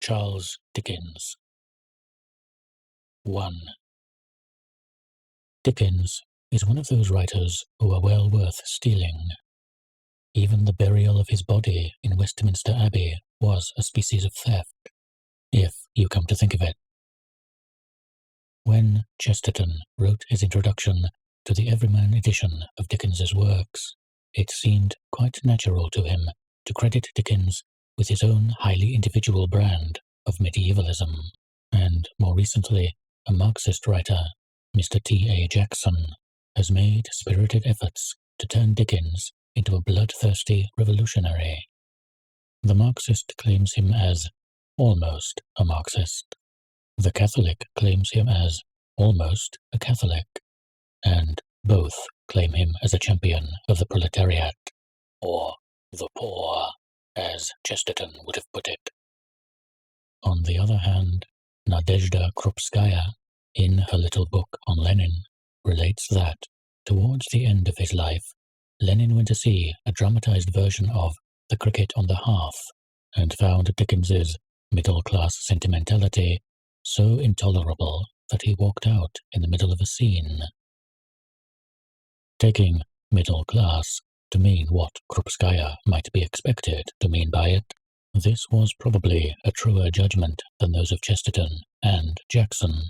Charles Dickens. 1. Dickens is one of those writers who are well worth stealing. Even the burial of his body in Westminster Abbey was a species of theft, if you come to think of it. When Chesterton wrote his introduction to the Everyman edition of Dickens's works, it seemed quite natural to him to credit Dickens with his own highly individual brand of medievalism, and more recently, a Marxist writer, Mr. T.A. Jackson, has made spirited efforts to turn Dickens into a bloodthirsty revolutionary. The Marxist claims him as almost a Marxist. The Catholic claims him as almost a Catholic, and both claim him as a champion of the proletariat, or the poor, as Chesterton would have put it. On the other hand, Nadezhda Krupskaya, in her little book on Lenin, relates that, towards the end of his life, Lenin went to see a dramatized version of The Cricket on the Hearth, and found Dickens's middle-class sentimentality so intolerable that he walked out in the middle of a scene. Taking middle class to mean what Krupskaya might be expected to mean by it, this was probably a truer judgment than those of Chesterton and Jackson.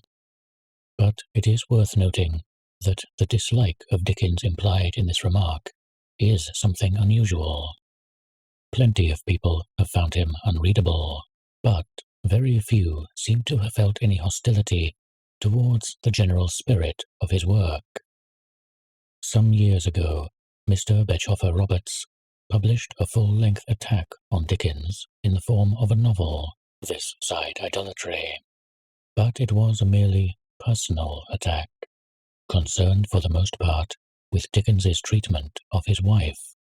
But it is worth noting that the dislike of Dickens implied in this remark is something unusual. Plenty of people have found him unreadable, but very few seem to have felt any hostility towards the general spirit of his work. Some years ago, Mr. Betchhofer Roberts published a full-length attack on Dickens in the form of a novel, This Side Idolatry. But it was a merely personal attack, concerned for the most part with Dickens's treatment of his wife.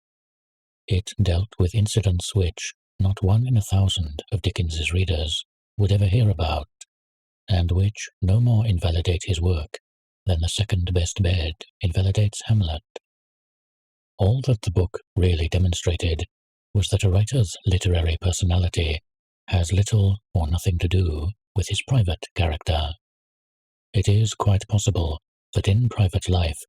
It dealt with incidents which not 1 in 1,000 of Dickens's readers would ever hear about, and which no more invalidate his work than the second-best bed invalidates Hamlet. All that the book really demonstrated was that a writer's literary personality has little or nothing to do with his private character. It is quite possible that in private life,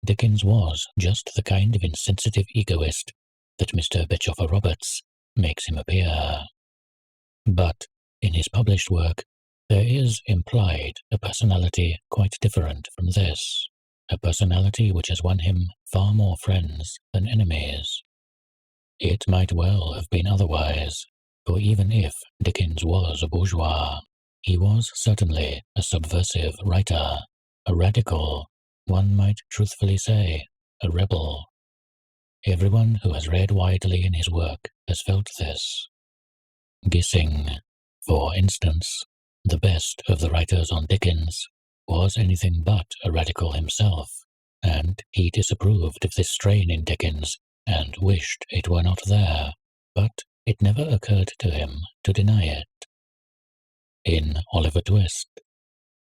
Dickens was just the kind of insensitive egoist that Mr. Betchhofer Roberts makes him appear. But in his published work, there is implied a personality quite different from this, a personality which has won him far more friends than enemies. It might well have been otherwise, for even if Dickens was a bourgeois, he was certainly a subversive writer, a radical, one might truthfully say, a rebel. Everyone who has read widely in his work has felt this. Gissing, for instance, the best of the writers on Dickens, was anything but a radical himself, and he disapproved of this strain in Dickens and wished it were not there, but it never occurred to him to deny it. In Oliver Twist,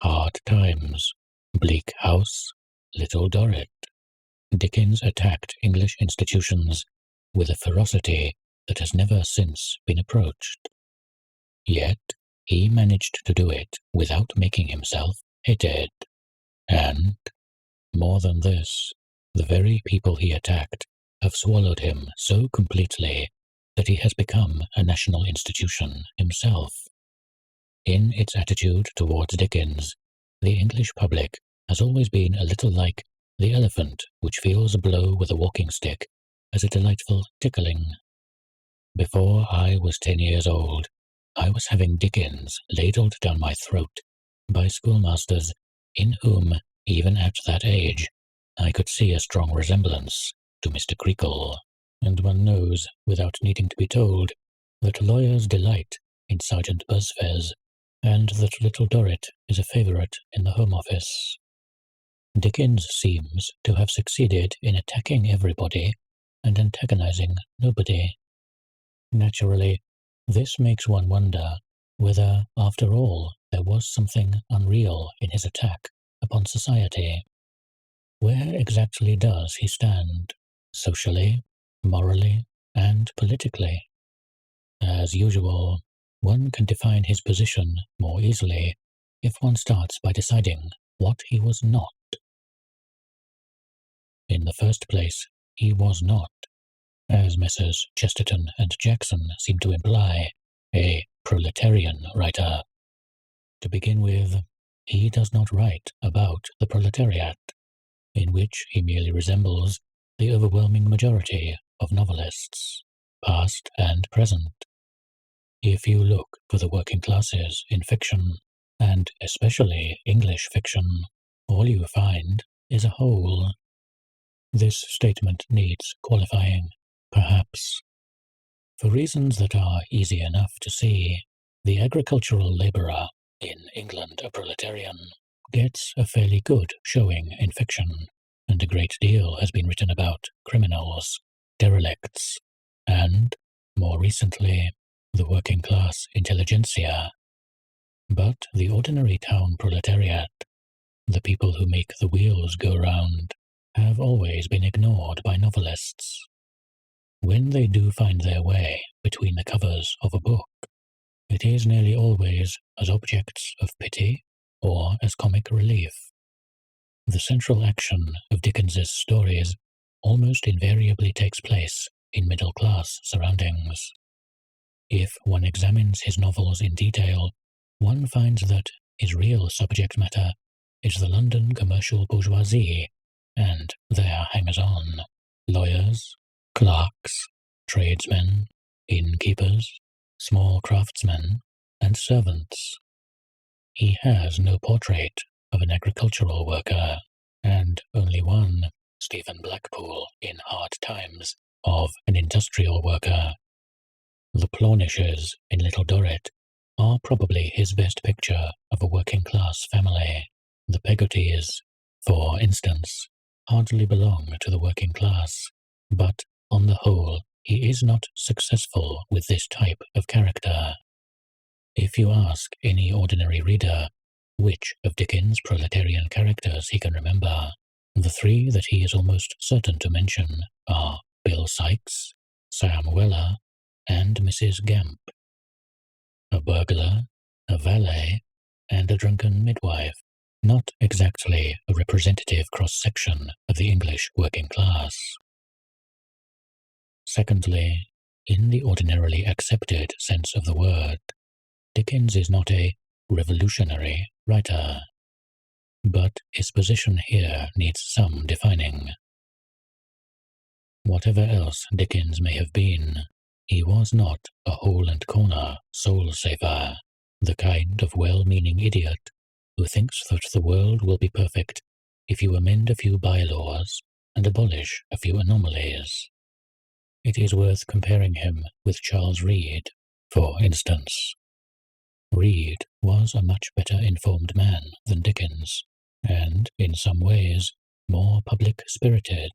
Hard Times, Bleak House, Little Dorrit, Dickens attacked English institutions with a ferocity that has never since been approached. Yet he managed to do it without making himself hated. And, more than this, the very people he attacked have swallowed him so completely that he has become a national institution himself. In its attitude towards Dickens, the English public has always been a little like the elephant which feels a blow with a walking stick as a delightful tickling. Before I was 10 years old, I was having Dickens ladled down my throat by schoolmasters in whom, even at that age, I could see a strong resemblance to Mr. Creakle, and one knows, without needing to be told, that lawyers delight in Sergeant Buzfez, and that Little Dorrit is a favourite in the Home Office. Dickens seems to have succeeded in attacking everybody and antagonizing nobody. Naturally, this makes one wonder whether, after all, there was something unreal in his attack upon society. Where exactly does he stand, socially, morally, and politically? As usual, one can define his position more easily if one starts by deciding what he was not. In the first place, he was not, as Messrs. Chesterton and Jackson seem to imply, a proletarian writer. To begin with, he does not write about the proletariat, in which he merely resembles the overwhelming majority of novelists, past and present. If you look for the working classes in fiction, and especially English fiction, all you find is a hole. This statement needs qualifying, perhaps. For reasons that are easy enough to see, the agricultural labourer, in England a proletarian, gets a fairly good showing in fiction, and a great deal has been written about criminals, derelicts, and, more recently, the working class intelligentsia. But the ordinary town proletariat, the people who make the wheels go round, have always been ignored by novelists. When they do find their way between the covers of a book, it is nearly always as objects of pity or as comic relief. The central action of Dickens's stories almost invariably takes place in middle-class surroundings. If one examines his novels in detail, one finds that his real subject matter is the London commercial bourgeoisie and their hangers-on, lawyers, clerks, tradesmen, innkeepers, small craftsmen, and servants. He has no portrait of an agricultural worker, and only one, Stephen Blackpool in Hard Times, of an industrial worker. The Plornishes in Little Dorrit are probably his best picture of a working-class family. The Peggottys, for instance, hardly belong to the working class, but, on the whole, he is not successful with this type of character. If you ask any ordinary reader which of Dickens' proletarian characters he can remember, the three that he is almost certain to mention are Bill Sikes, Sam Weller, and Mrs. Gamp. A burglar, a valet, and a drunken midwife. Not exactly a representative cross-section of the English working class. Secondly, in the ordinarily accepted sense of the word, Dickens is not a revolutionary writer. But his position here needs some defining. Whatever else Dickens may have been, he was not a hole-and-corner soul-saver, the kind of well-meaning idiot who thinks that the world will be perfect if you amend a few bylaws and abolish a few anomalies. It is worth comparing him with Charles Reade, for instance. Reade was a much better informed man than Dickens, and, in some ways, more public-spirited.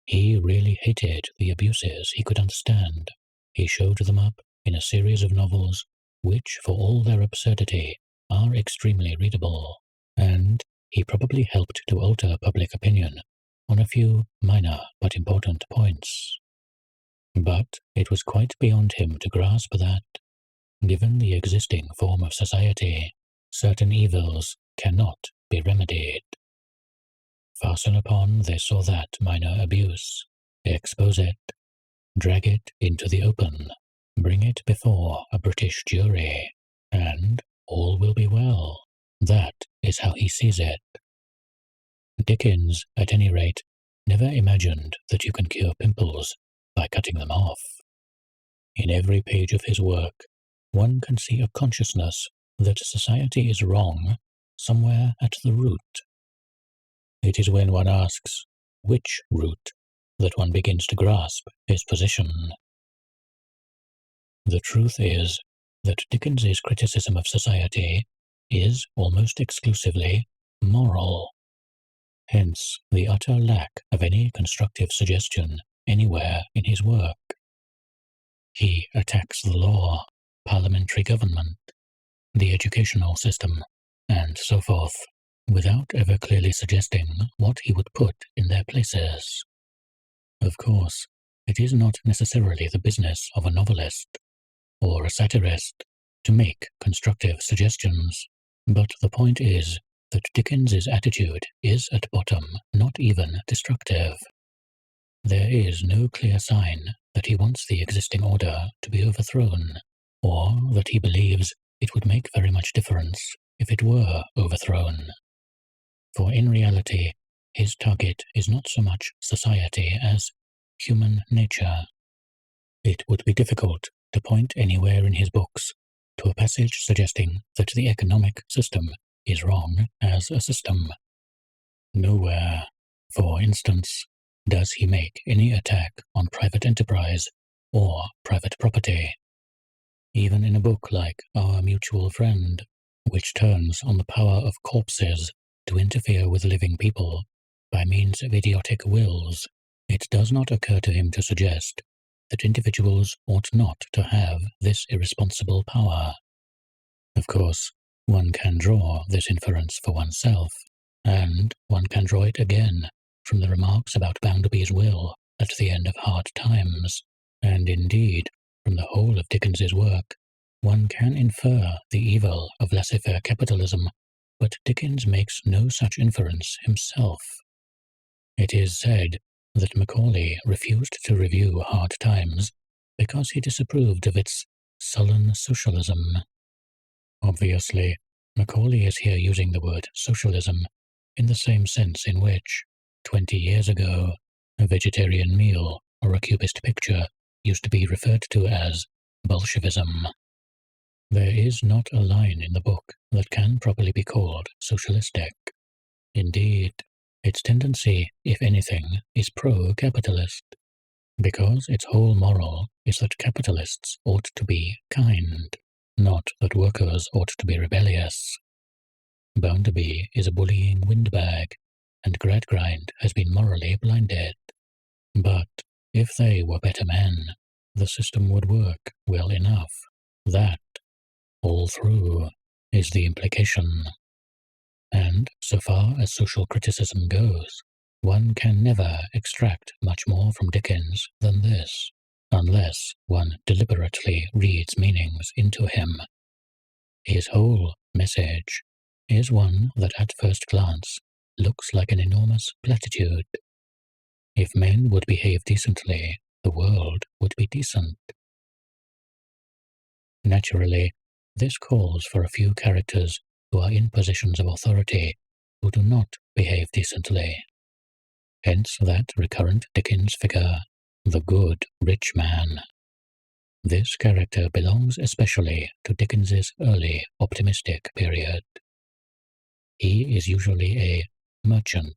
He really hated the abuses he could understand. He showed them up in a series of novels which, for all their absurdity, are extremely readable, and he probably helped to alter public opinion on a few minor but important points. But it was quite beyond him to grasp that, given the existing form of society, certain evils cannot be remedied. Fasten upon this or that minor abuse, expose it, drag it into the open, bring it before a British jury, and all will be well. That is how he sees it. Dickens, at any rate, never imagined that you can cure pimples by cutting them off. In every page of his work, one can see a consciousness that society is wrong somewhere at the root. It is when one asks, which root, that one begins to grasp his position. The truth is that Dickens's criticism of society is almost exclusively moral. Hence the utter lack of any constructive suggestion anywhere in his work. He attacks the law, parliamentary government, the educational system, and so forth, without ever clearly suggesting what he would put in their places. Of course, it is not necessarily the business of a novelist, or a satirist to make constructive suggestions. But the point is that Dickens's attitude is at bottom not even destructive. There is no clear sign that he wants the existing order to be overthrown, or that he believes it would make very much difference if it were overthrown. For in reality, his target is not so much society as human nature. It would be difficult to point anywhere in his books to a passage suggesting that the economic system is wrong as a system. Nowhere, for instance, does he make any attack on private enterprise or private property. Even in a book like Our Mutual Friend, which turns on the power of corpses to interfere with living people by means of idiotic wills, it does not occur to him to suggest that individuals ought not to have this irresponsible power. Of course, one can draw this inference for oneself, and one can draw it again from the remarks about Bounderby's will at the end of Hard Times, and indeed from the whole of Dickens's work. One can infer the evil of laissez-faire capitalism, but Dickens makes no such inference himself. It is said that Macaulay refused to review Hard Times because he disapproved of its sullen socialism. Obviously, Macaulay is here using the word socialism in the same sense in which, 20 years ago, a vegetarian meal or a cubist picture used to be referred to as Bolshevism. There is not a line in the book that can properly be called socialistic. Indeed, its tendency, if anything, is pro-capitalist, because its whole moral is that capitalists ought to be kind, not that workers ought to be rebellious. Bounderby is a bullying windbag, and Gradgrind has been morally blinded. But if they were better men, the system would work well enough. That, all through, is the implication. And so far as social criticism goes, one can never extract much more from Dickens than this, unless one deliberately reads meanings into him. His whole message is one that at first glance looks like an enormous platitude. If men would behave decently, the world would be decent. Naturally, this calls for a few characters who are in positions of authority who do not behave decently. Hence that recurrent Dickens figure, the good rich man. This character belongs especially to Dickens's early optimistic period. He is usually a merchant.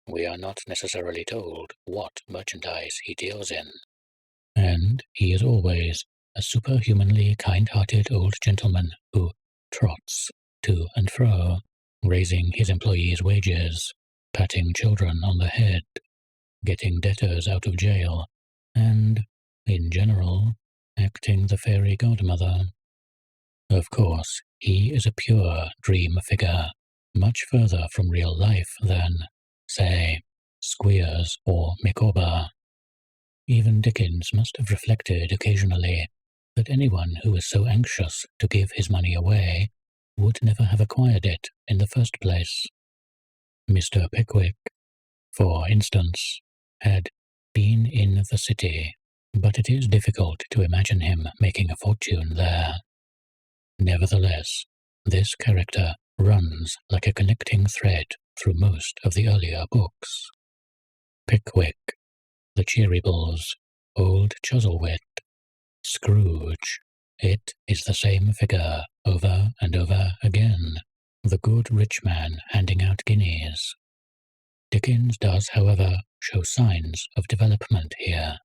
We are not necessarily told what merchandise he deals in. And he is always a superhumanly kind-hearted old gentleman who trots to and fro, raising his employees' wages, patting children on the head, getting debtors out of jail, and, in general, acting the fairy godmother. Of course, he is a pure dream figure, much further from real life than, say, Squeers or Micawber. Even Dickens must have reflected occasionally that anyone who was so anxious to give his money away would never have acquired it in the first place. Mr. Pickwick, for instance, had been in the city, but it is difficult to imagine him making a fortune there. Nevertheless, this character runs like a connecting thread through most of the earlier books. Pickwick, the Cheerybles, Old Chuzzlewit, Scrooge. It is the same figure over and over again, the good rich man handing out guineas. Dickens does, however, show signs of development here.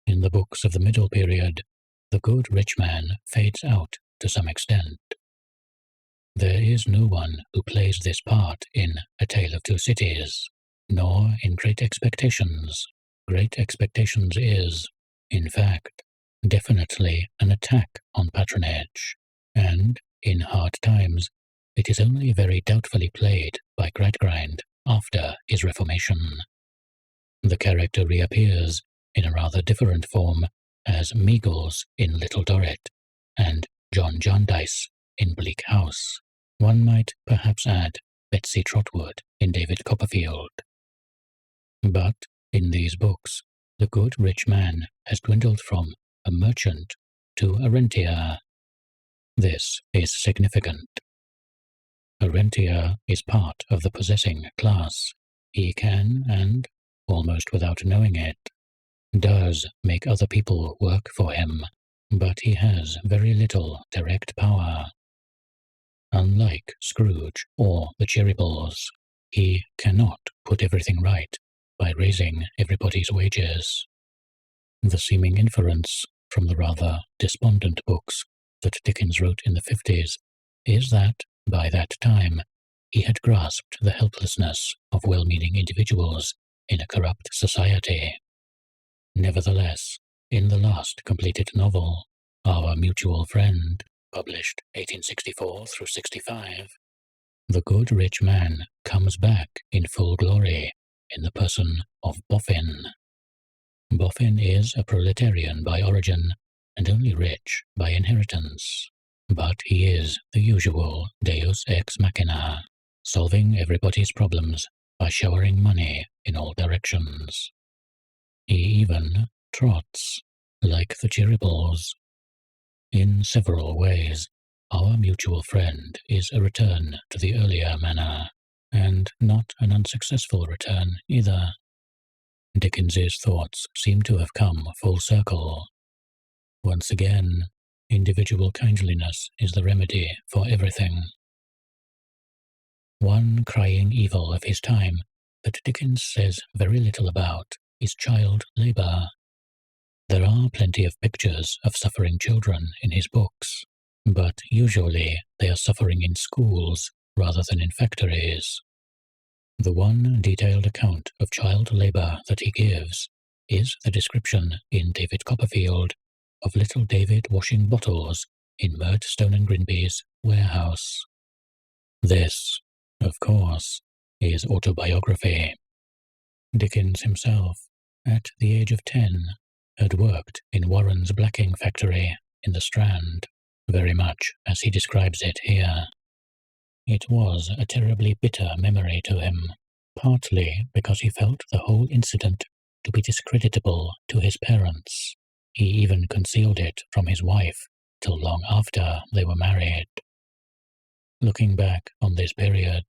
In the books of the middle period, the good rich man fades out to some extent. There is no one who plays this part in A Tale of Two Cities, nor in Great Expectations. Great Expectations is, in fact, definitely an attack on patronage, and, in Hard Times, it is only very doubtfully played by Gradgrind after his reformation. The character reappears, in a rather different form, as Meagles in Little Dorrit, and John Jarndyce in Bleak House. One might perhaps add Betsy Trotwood in David Copperfield. But in these books, the good rich man has dwindled from a merchant to a rentier. This is significant. A rentier is part of the possessing class. He can, and, almost without knowing it, does make other people work for him, but he has very little direct power. Unlike Scrooge or the Cheerybles, he cannot put everything right by raising everybody's wages. The seeming inference from the rather despondent books that Dickens wrote in the 50s is that, by that time, he had grasped the helplessness of well-meaning individuals in a corrupt society. Nevertheless, in the last completed novel, Our Mutual Friend, published 1864 through 65, the good rich man comes back in full glory in the person of Boffin. Boffin is a proletarian by origin and only rich by inheritance, but he is the usual deus ex machina, solving everybody's problems by showering money in all directions. He even trots, like the Cheerybles. In several ways, Our Mutual Friend is a return to the earlier manner, and not an unsuccessful return either. Dickens's thoughts seem to have come full circle. Once again, individual kindliness is the remedy for everything. One crying evil of his time that Dickens says very little about is child labour. There are plenty of pictures of suffering children in his books, but usually they are suffering in schools rather than in factories. The one detailed account of child labour that he gives is the description in David Copperfield of little David washing bottles in Murdstone and Grinby's warehouse. This, of course, is autobiography. Dickens himself, at the age of 10, had worked in Warren's blacking factory in the Strand, very much as he describes it here. It was a terribly bitter memory to him, partly because he felt the whole incident to be discreditable to his parents. He even concealed it from his wife till long after they were married. Looking back on this period,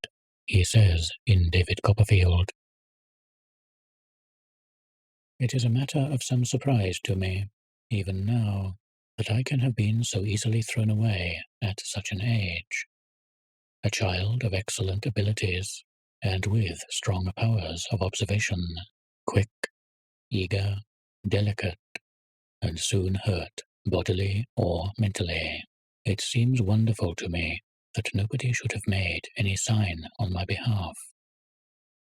he says in David Copperfield, "It is a matter of some surprise to me, even now, that I can have been so easily thrown away at such an age. A child of excellent abilities, and with strong powers of observation, quick, eager, delicate, and soon hurt bodily or mentally. It seems wonderful to me that nobody should have made any sign on my behalf.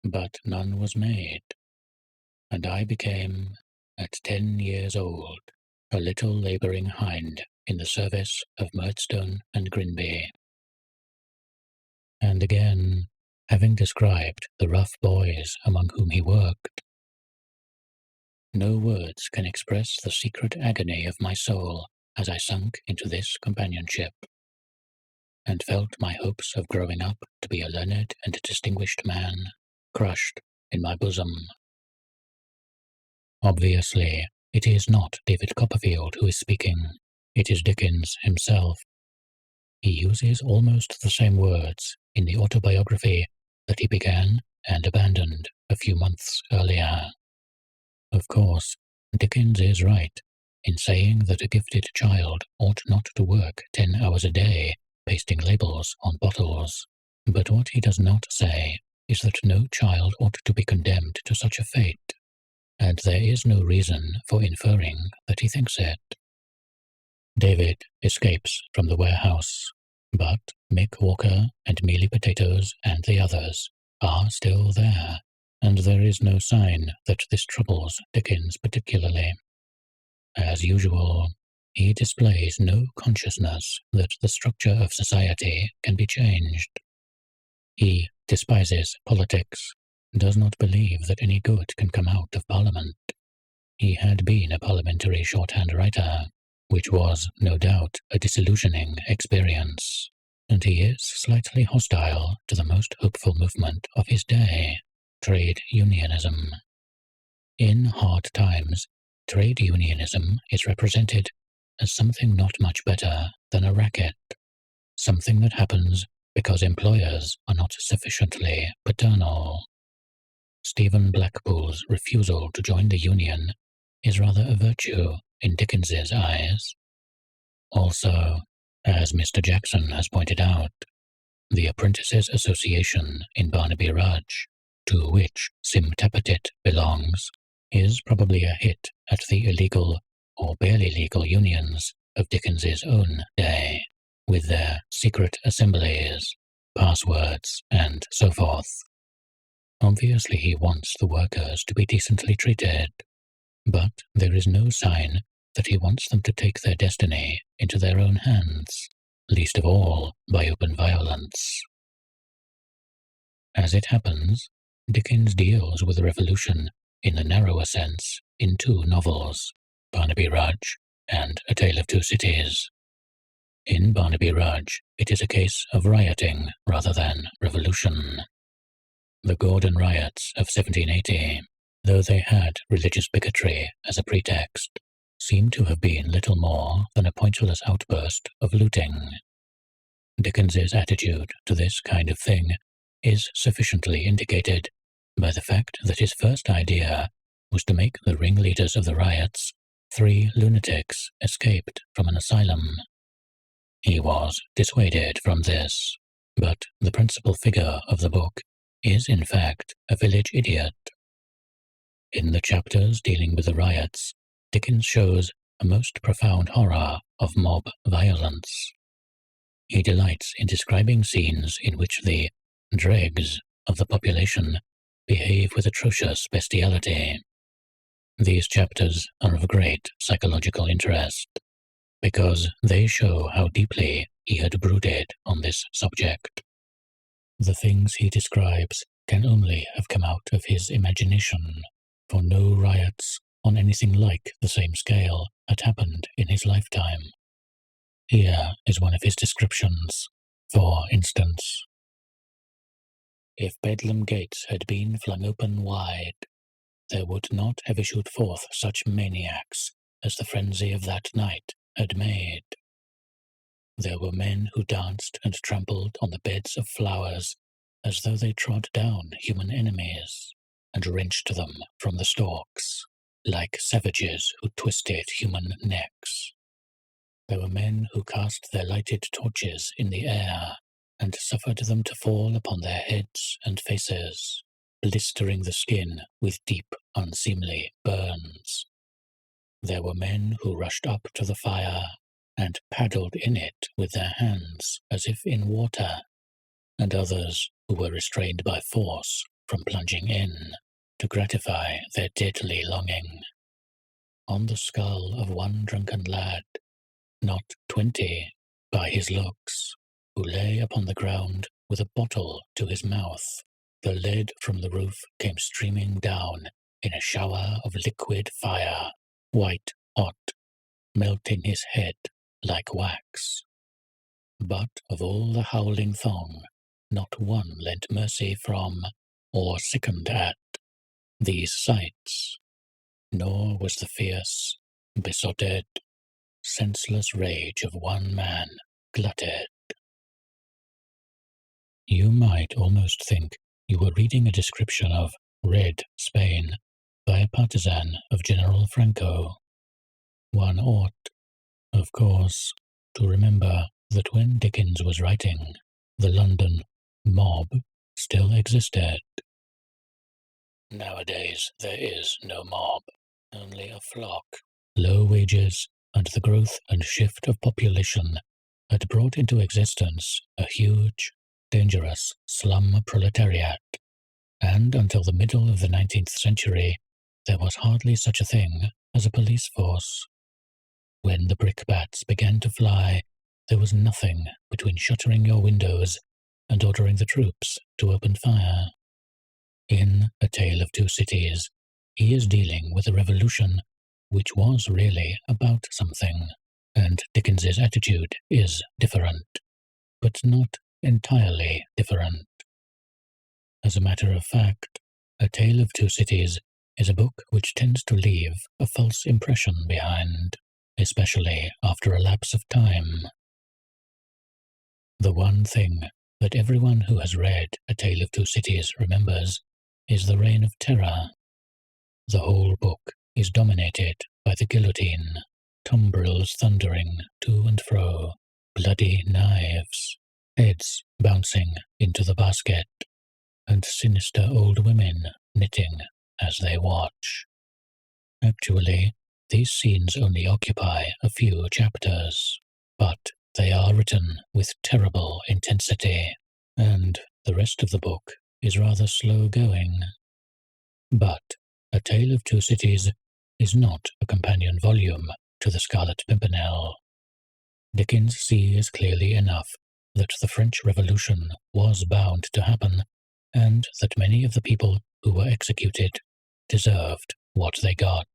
But none was made, and I became, at 10 years old, a little labouring hind in the service of Murdstone and Grinby." And again, having described the rough boys among whom he worked, "No words can express the secret agony of my soul as I sunk into this companionship, and felt my hopes of growing up to be a learned and distinguished man crushed in my bosom." Obviously, it is not David Copperfield who is speaking. It is Dickens himself. He uses almost the same words in the autobiography that he began and abandoned a few months earlier. Of course, Dickens is right in saying that a gifted child ought not to work 10 hours a day pasting labels on bottles. But what he does not say is that no child ought to be condemned to such a fate, and there is no reason for inferring that he thinks it. David escapes from the warehouse, but Mick Walker and Mealy Potatoes and the others are still there, and there is no sign that this troubles Dickens particularly. As usual, he displays no consciousness that the structure of society can be changed. He despises politics, does not believe that any good can come out of Parliament. He had been a parliamentary shorthand writer, which was, no doubt, a disillusioning experience, and he is slightly hostile to the most hopeful movement of his day, trade unionism. In hard times, trade unionism is represented as something not much better than a racket, something that happens because employers are not sufficiently paternal. Stephen Blackpool's refusal to join the union is rather a virtue in Dickens's eyes. Also, as Mr. Jackson has pointed out, the Apprentices' Association in Barnaby Rudge, to which Sim Tappertit belongs, is probably a hit at the illegal or barely legal unions of Dickens's own day, with their secret assemblies, passwords, and so forth. Obviously he wants the workers to be decently treated, but there is no sign that he wants them to take their destiny into their own hands, least of all by open violence. As it happens, Dickens deals with the revolution in the narrower sense in two novels, Barnaby Rudge and A Tale of Two Cities. In Barnaby Rudge, it is a case of rioting rather than revolution. The Golden Riots of 1780, though they had religious bigotry as a pretext, seem to have been little more than a pointless outburst of looting. Dickens's attitude to this kind of thing is sufficiently indicated by the fact that his first idea was to make the ringleaders of the riots 3 lunatics escaped from an asylum. He was dissuaded from this, but the principal figure of the book is in fact a village idiot. In the chapters dealing with the riots, Dickens shows a most profound horror of mob violence. He delights in describing scenes in which the dregs of the population behave with atrocious bestiality. These chapters are of great psychological interest, because they show how deeply he had brooded on this subject. The things he describes can only have come out of his imagination, for no riots on anything like the same scale had happened in his lifetime. Here is one of his descriptions. For instance, if Bedlam gates had been flung open wide, there would not have issued forth such maniacs as the frenzy of that night had made. There were men who danced and trampled on the beds of flowers as though they trod down human enemies, and wrenched them from the stalks, like savages who twisted human necks. There were men who cast their lighted torches in the air, and suffered them to fall upon their heads and faces, blistering the skin with deep, unseemly burns. There were men who rushed up to the fire, and paddled in it with their hands as if in water, and others who were restrained by force from plunging in, to gratify their deadly longing. On the skull of one drunken lad, not 20 by his looks, who lay upon the ground with a bottle to his mouth, the lead from the roof came streaming down in a shower of liquid fire, white hot, melting his head like wax. But of all the howling throng, not one lent mercy from, or sickened at, these sights, nor was the fierce, besotted, senseless rage of one man glutted. You might almost think you were reading a description of Red Spain by a partisan of General Franco. One ought, of course, to remember that when Dickens was writing, the London mob still existed. Nowadays there is no mob, only a flock. Low wages and the growth and shift of population had brought into existence a huge, dangerous slum proletariat, and until the middle of the 19th century there was hardly such a thing as a police force. When the brickbats began to fly, there was nothing between shuttering your windows and ordering the troops to open fire. In A Tale of Two Cities, He is dealing with a revolution which was really about something, and Dickens's attitude is different, but not entirely different. As a matter of fact, A Tale of Two Cities is a book which tends to leave a false impression behind, especially after a lapse of time. The one thing that everyone who has read A Tale of Two Cities remembers is the Reign of Terror. The whole book is dominated by the guillotine, tumbrils thundering to and fro, bloody knives, heads bouncing into the basket, and sinister old women knitting as they watch. Actually, these scenes only occupy a few chapters, but they are written with terrible intensity, and the rest of the book is rather slow going. But A Tale of Two Cities is not a companion volume to The Scarlet Pimpernel. Dickens sees clearly enough that the French Revolution was bound to happen, and that many of the people who were executed deserved what they got.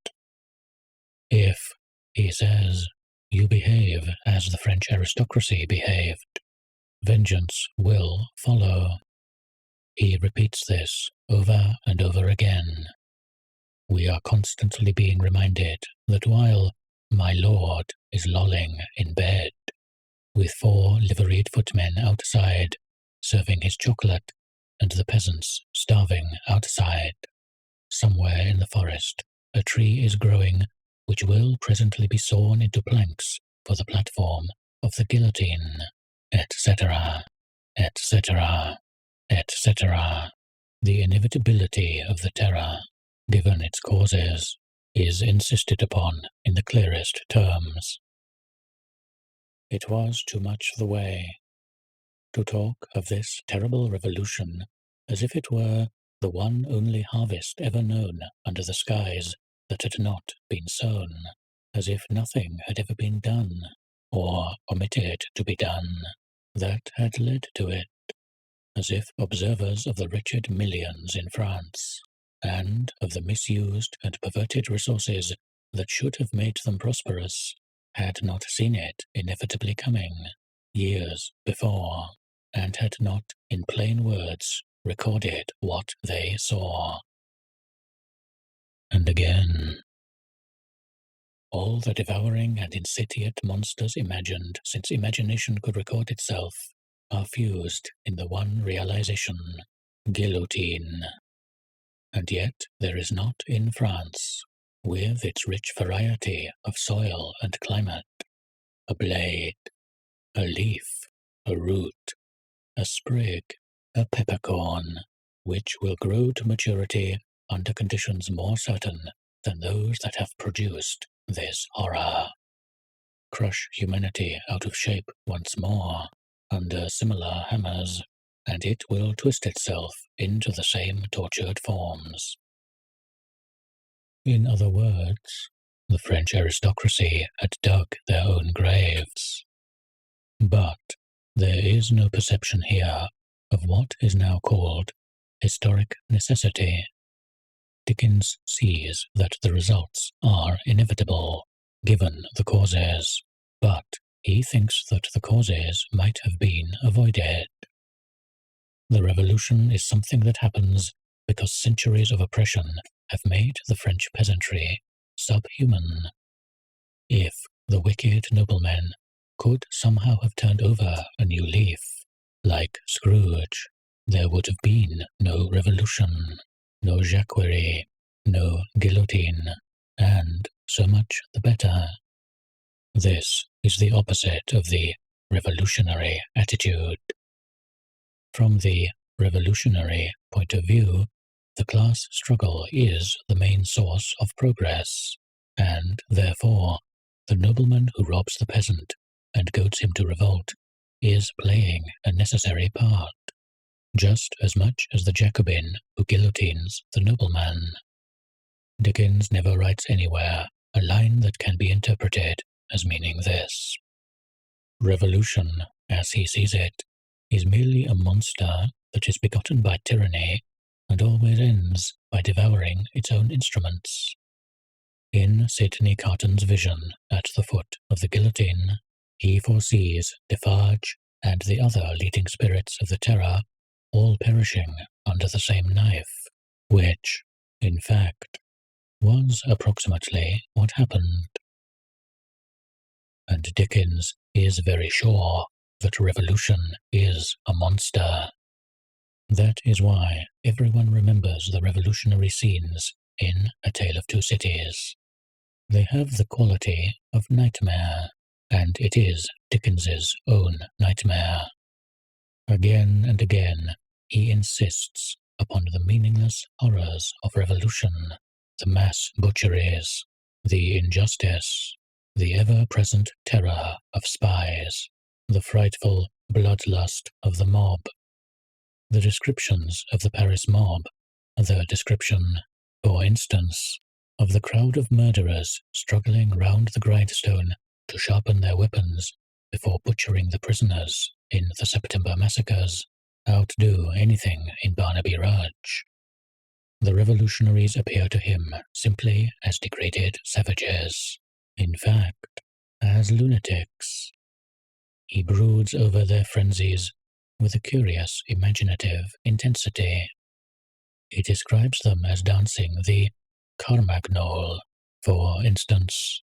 If, he says, you behave as the French aristocracy behaved, vengeance will follow. He repeats this over and over again. We are constantly being reminded that while my lord is lolling in bed, with 4 liveried footmen outside, serving his chocolate, and the peasants starving outside, somewhere in the forest a tree is growing which will presently be sawn into planks for the platform of the guillotine, etc., etc., etc. The inevitability of the terror, given its causes, is insisted upon in the clearest terms. It was too much the way to talk of this terrible revolution as if it were the one only harvest ever known under the skies that had not been sown, as if nothing had ever been done, or omitted to be done, that had led to it, as if observers of the wretched millions in France, and of the misused and perverted resources that should have made them prosperous, had not seen it inevitably coming, years before, and had not, in plain words, recorded what they saw. And again, all the devouring and insatiate monsters imagined since imagination could record itself are fused in the one realization, guillotine. And yet there is not in France, with its rich variety of soil and climate, a blade, a leaf, a root, a sprig, a peppercorn, which will grow to maturity under conditions more certain than those that have produced this horror. Crush humanity out of shape once more, under similar hammers, and it will twist itself into the same tortured forms. In other words, the French aristocracy had dug their own graves. But there is no perception here of what is now called historic necessity. Dickens sees that the results are inevitable, given the causes, but he thinks that the causes might have been avoided. The revolution is something that happens because centuries of oppression have made the French peasantry subhuman. If the wicked noblemen could somehow have turned over a new leaf, like Scrooge, there would have been no revolution, no jacquerie, no guillotine, and so much the better. This is the opposite of the revolutionary attitude. From the revolutionary point of view, the class struggle is the main source of progress, and therefore the nobleman who robs the peasant and goads him to revolt is playing a necessary part, just as much as the Jacobin who guillotines the nobleman. Dickens never writes anywhere a line that can be interpreted as meaning this. Revolution, as he sees it, is merely a monster that is begotten by tyranny and always ends by devouring its own instruments. In Sidney Carton's vision at the foot of the guillotine, he foresees Defarge and the other leading spirits of the Terror all perishing under the same knife, which, in fact, was approximately what happened. And Dickens is very sure that revolution is a monster. That is why everyone remembers the revolutionary scenes in A Tale of Two Cities. They have the quality of nightmare, and it is Dickens's own nightmare. Again and again, he insists upon the meaningless horrors of revolution, the mass butcheries, the injustice, the ever-present terror of spies, the frightful bloodlust of the mob. The descriptions of the Paris mob, the description, for instance, of the crowd of murderers struggling round the grindstone to sharpen their weapons before butchering the prisoners in the September massacres, outdo anything in Barnaby Rudge. The revolutionaries appear to him simply as degraded savages, in fact, as lunatics. He broods over their frenzies with a curious imaginative intensity. He describes them as dancing the Carmagnole, for instance.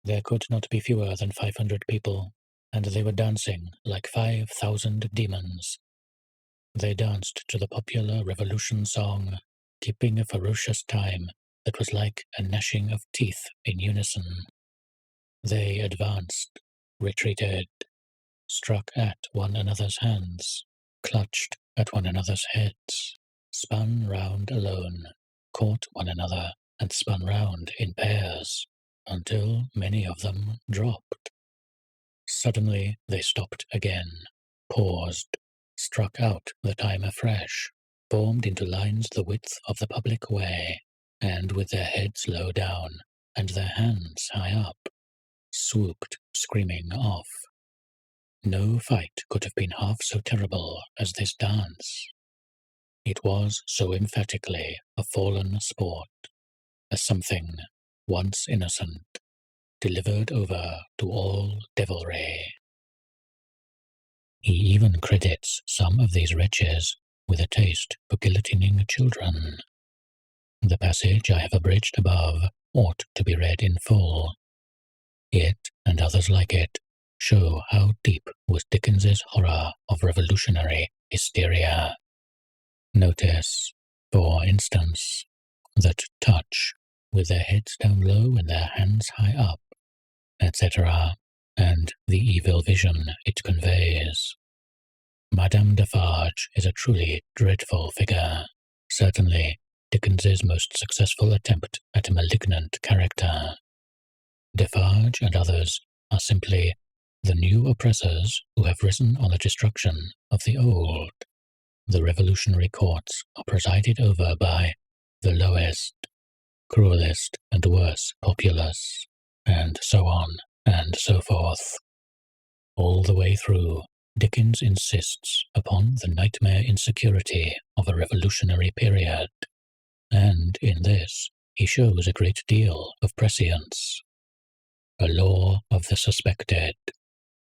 There could not be fewer than 500 people, and they were dancing like 5,000 demons. They danced to the popular revolution song, keeping a ferocious time that was like a gnashing of teeth in unison. They advanced, retreated, struck at one another's hands, clutched at one another's heads, spun round alone, caught one another, and spun round in pairs, until many of them dropped. Suddenly they stopped again, paused, struck out the time afresh, formed into lines the width of the public way, and with their heads low down and their hands high up, swooped screaming off. No fight could have been half so terrible as this dance. It was so emphatically a fallen sport, a something once innocent, delivered over to all devilry. He even credits some of these wretches with a taste for guillotining children. The passage I have abridged above ought to be read in full. It, and others like it, show how deep was Dickens's horror of revolutionary hysteria. Notice, for instance, that touch, with their heads down low and their hands high up, etc., and the evil vision it conveys. Madame Defarge is a truly dreadful figure, certainly Dickens's most successful attempt at a malignant character. Defarge and others are simply the new oppressors who have risen on the destruction of the old. The revolutionary courts are presided over by the lowest, cruelest, and worst populace, and so on and so forth. All the way through, Dickens insists upon the nightmare insecurity of a revolutionary period, and in this he shows a great deal of prescience. A law of the suspected,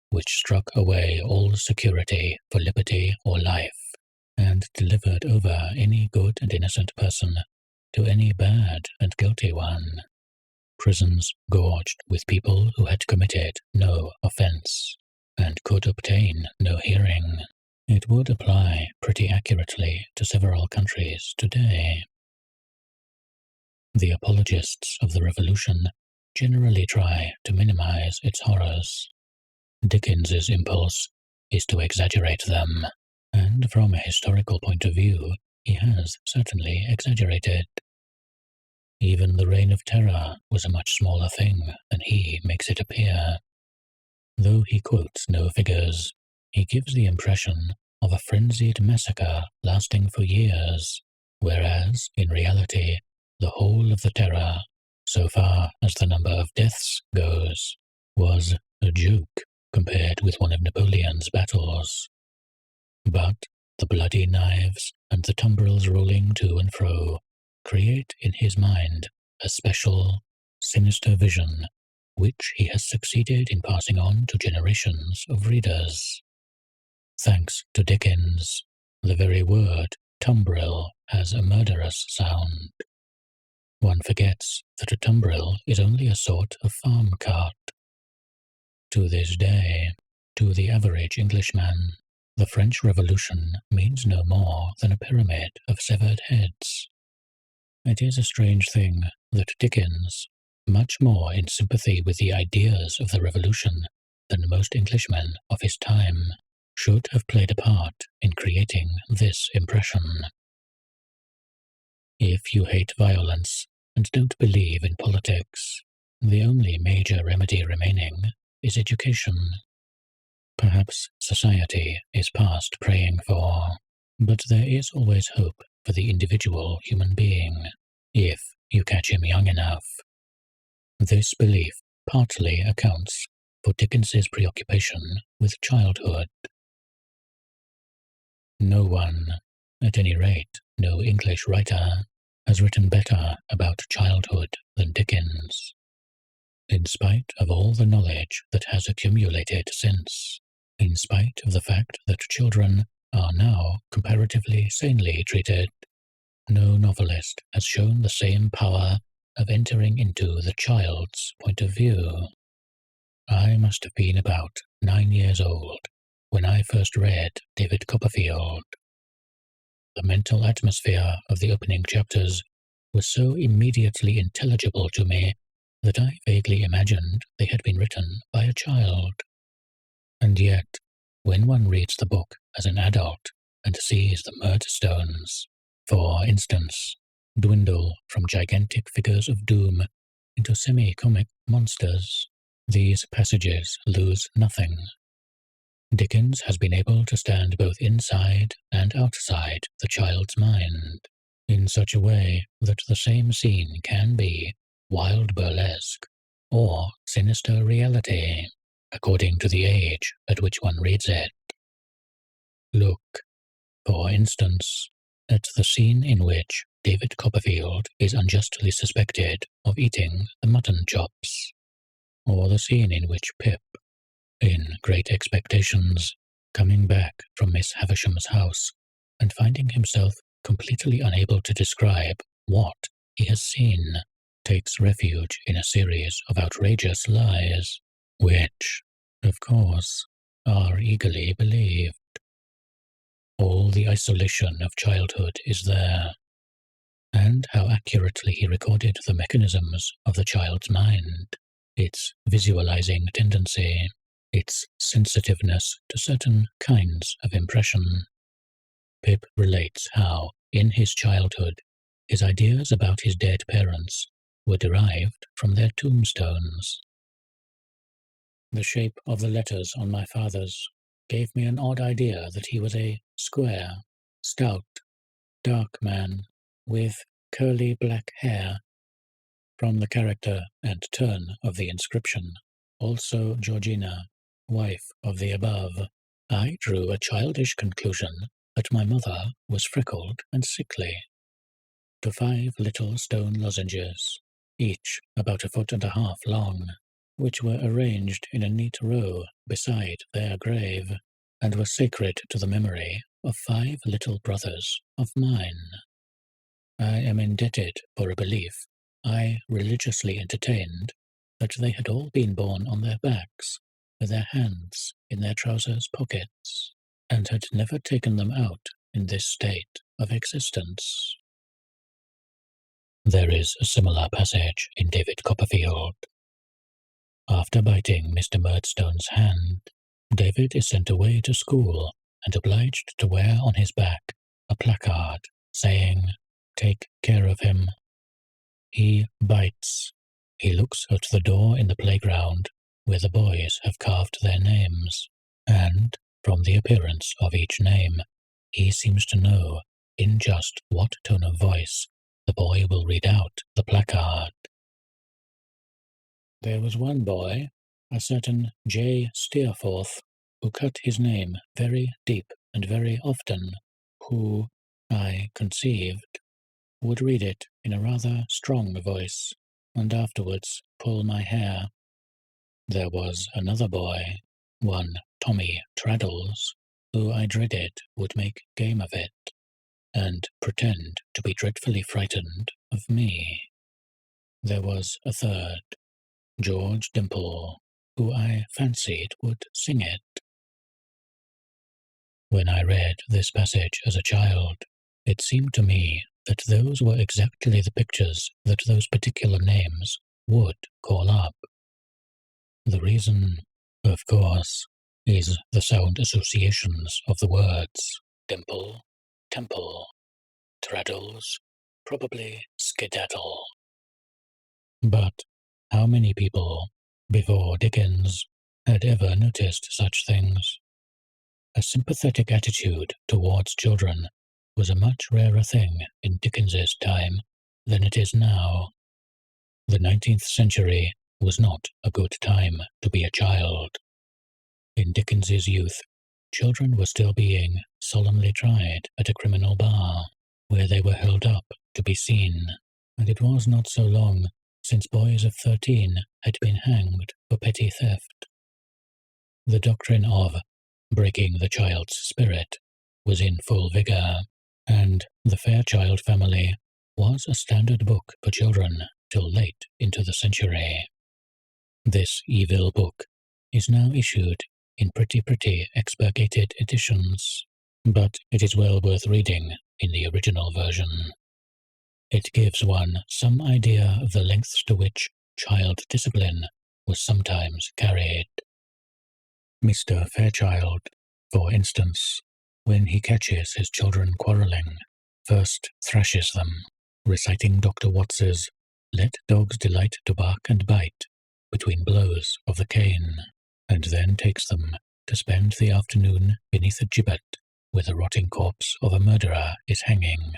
which struck away all security for liberty or life, and delivered over any good and innocent person to any bad and guilty one. Prisons gorged with people who had committed no offence, and could obtain no hearing. It would apply pretty accurately to several countries today. The apologists of the Revolution generally try to minimize its horrors. Dickens's impulse is to exaggerate them, and from a historical point of view, he has certainly exaggerated. Even the Reign of Terror was a much smaller thing than he makes it appear. Though he quotes no figures, he gives the impression of a frenzied massacre lasting for years, whereas, in reality, the whole of the Terror, so far as the number of deaths goes, was a joke compared with one of Napoleon's battles. But The bloody knives and the tumbrils rolling to and fro create in his mind a special, sinister vision, which he has succeeded in passing on to generations of readers. Thanks to Dickens, the very word tumbril has a murderous sound. One forgets that a tumbril is only a sort of farm cart. To this day, to the average Englishman, the French Revolution means no more than a pyramid of severed heads. It is a strange thing that Dickens, much more in sympathy with the ideas of the Revolution than most Englishmen of his time, should have played a part in creating this impression. If you hate violence and don't believe in politics, the only major remedy remaining is education. Perhaps society is past praying for, but there is always hope for the individual human being, if you catch him young enough. This belief partly accounts for Dickens's preoccupation with childhood. No one, at any rate no English writer, has written better about childhood than Dickens. In spite of all the knowledge that has accumulated since, in spite of the fact that children are now comparatively sanely treated, no novelist has shown the same power of entering into the child's point of view. I must have been about 9 years old when I first read David Copperfield. The mental atmosphere of the opening chapters was so immediately intelligible to me that I vaguely imagined they had been written by a child. And yet, when one reads the book as an adult and sees the Murdstones, for instance, dwindle from gigantic figures of doom into semi-comic monsters, these passages lose nothing. Dickens has been able to stand both inside and outside the child's mind, in such a way that the same scene can be wild burlesque or sinister reality, according to the age at which one reads it. Look, for instance, at the scene in which David Copperfield is unjustly suspected of eating the mutton chops, or the scene in which Pip, in Great Expectations, coming back from Miss Havisham's house and finding himself completely unable to describe what he has seen, takes refuge in a series of outrageous lies, which, of course, are eagerly believed. All the isolation of childhood is there, and how accurately he recorded the mechanisms of the child's mind, its visualizing tendency, its sensitiveness to certain kinds of impression. Pip relates how, in his childhood, his ideas about his dead parents were derived from their tombstones. The shape of the letters on my father's gave me an odd idea that he was a square, stout, dark man with curly black hair. From the character and turn of the inscription, also Georgina, wife of the above, I drew a childish conclusion that my mother was freckled and sickly. To 5 little stone lozenges, each about 1.5 feet long, which were arranged in a neat row beside their grave, and were sacred to the memory of 5 little brothers of mine. I am indebted for a belief I religiously entertained that they had all been born on their backs, with their hands in their trousers' pockets, and had never taken them out in this state of existence. There is a similar passage in David Copperfield. After biting Mr. Murdstone's hand, David is sent away to school and obliged to wear on his back a placard saying, "Take care of him." He bites. He looks at the door in the playground where the boys have carved their names, and, from the appearance of each name, he seems to know in just what tone of voice the boy will read out the placard. There was one boy, a certain J. Steerforth, who cut his name very deep and very often who, I conceived, would read it in a rather strong voice, and afterwards pull my hair. There was another boy, one Tommy Traddles, who I dreaded would make game of it, and pretend to be dreadfully frightened of me. There was a third, George Dimple, who I fancied would sing it. When I read this passage as a child, it seemed to me that those were exactly the pictures that those particular names would call up. The reason, of course, is the sound associations of the words dimple, temple, traddles, probably skedaddle. But how many people, before Dickens, had ever noticed such things? A sympathetic attitude towards children was a much rarer thing in Dickens's time than it is now. The 19th century was not a good time to be a child. In Dickens's youth, children were still being solemnly tried at a criminal bar, where they were held up to be seen, and it was not so long since boys of 13 had been hanged for petty theft. The doctrine of breaking the child's spirit was in full vigor, and The Fairchild Family was a standard book for children till late into the century. This evil book is now issued in pretty expurgated editions, but it is well worth reading in the original version. It gives one some idea of the lengths to which child discipline was sometimes carried. Mr. Fairchild, for instance, when he catches his children quarrelling, first thrashes them, reciting Dr. Watts's "Let dogs delight to bark and bite" between blows of the cane, and then takes them to spend the afternoon beneath a gibbet where the rotting corpse of a murderer is hanging.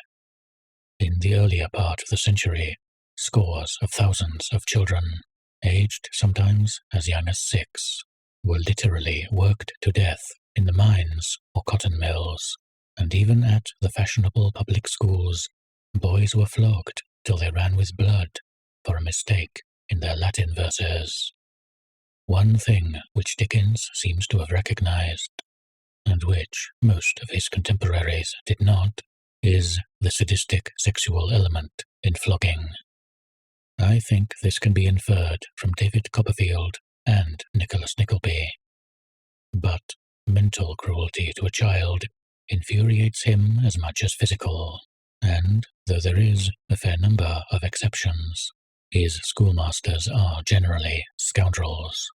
In the earlier part of the century, scores of thousands of children, aged sometimes as young as 6, were literally worked to death in the mines or cotton mills, and even at the fashionable public schools, boys were flogged till they ran with blood for a mistake in their Latin verses. One thing which Dickens seems to have recognized, and which most of his contemporaries did not, is the sadistic sexual element in flogging. I think this can be inferred from David Copperfield and Nicholas Nickleby. But mental cruelty to a child infuriates him as much as physical, and, though there is a fair number of exceptions, his schoolmasters are generally scoundrels.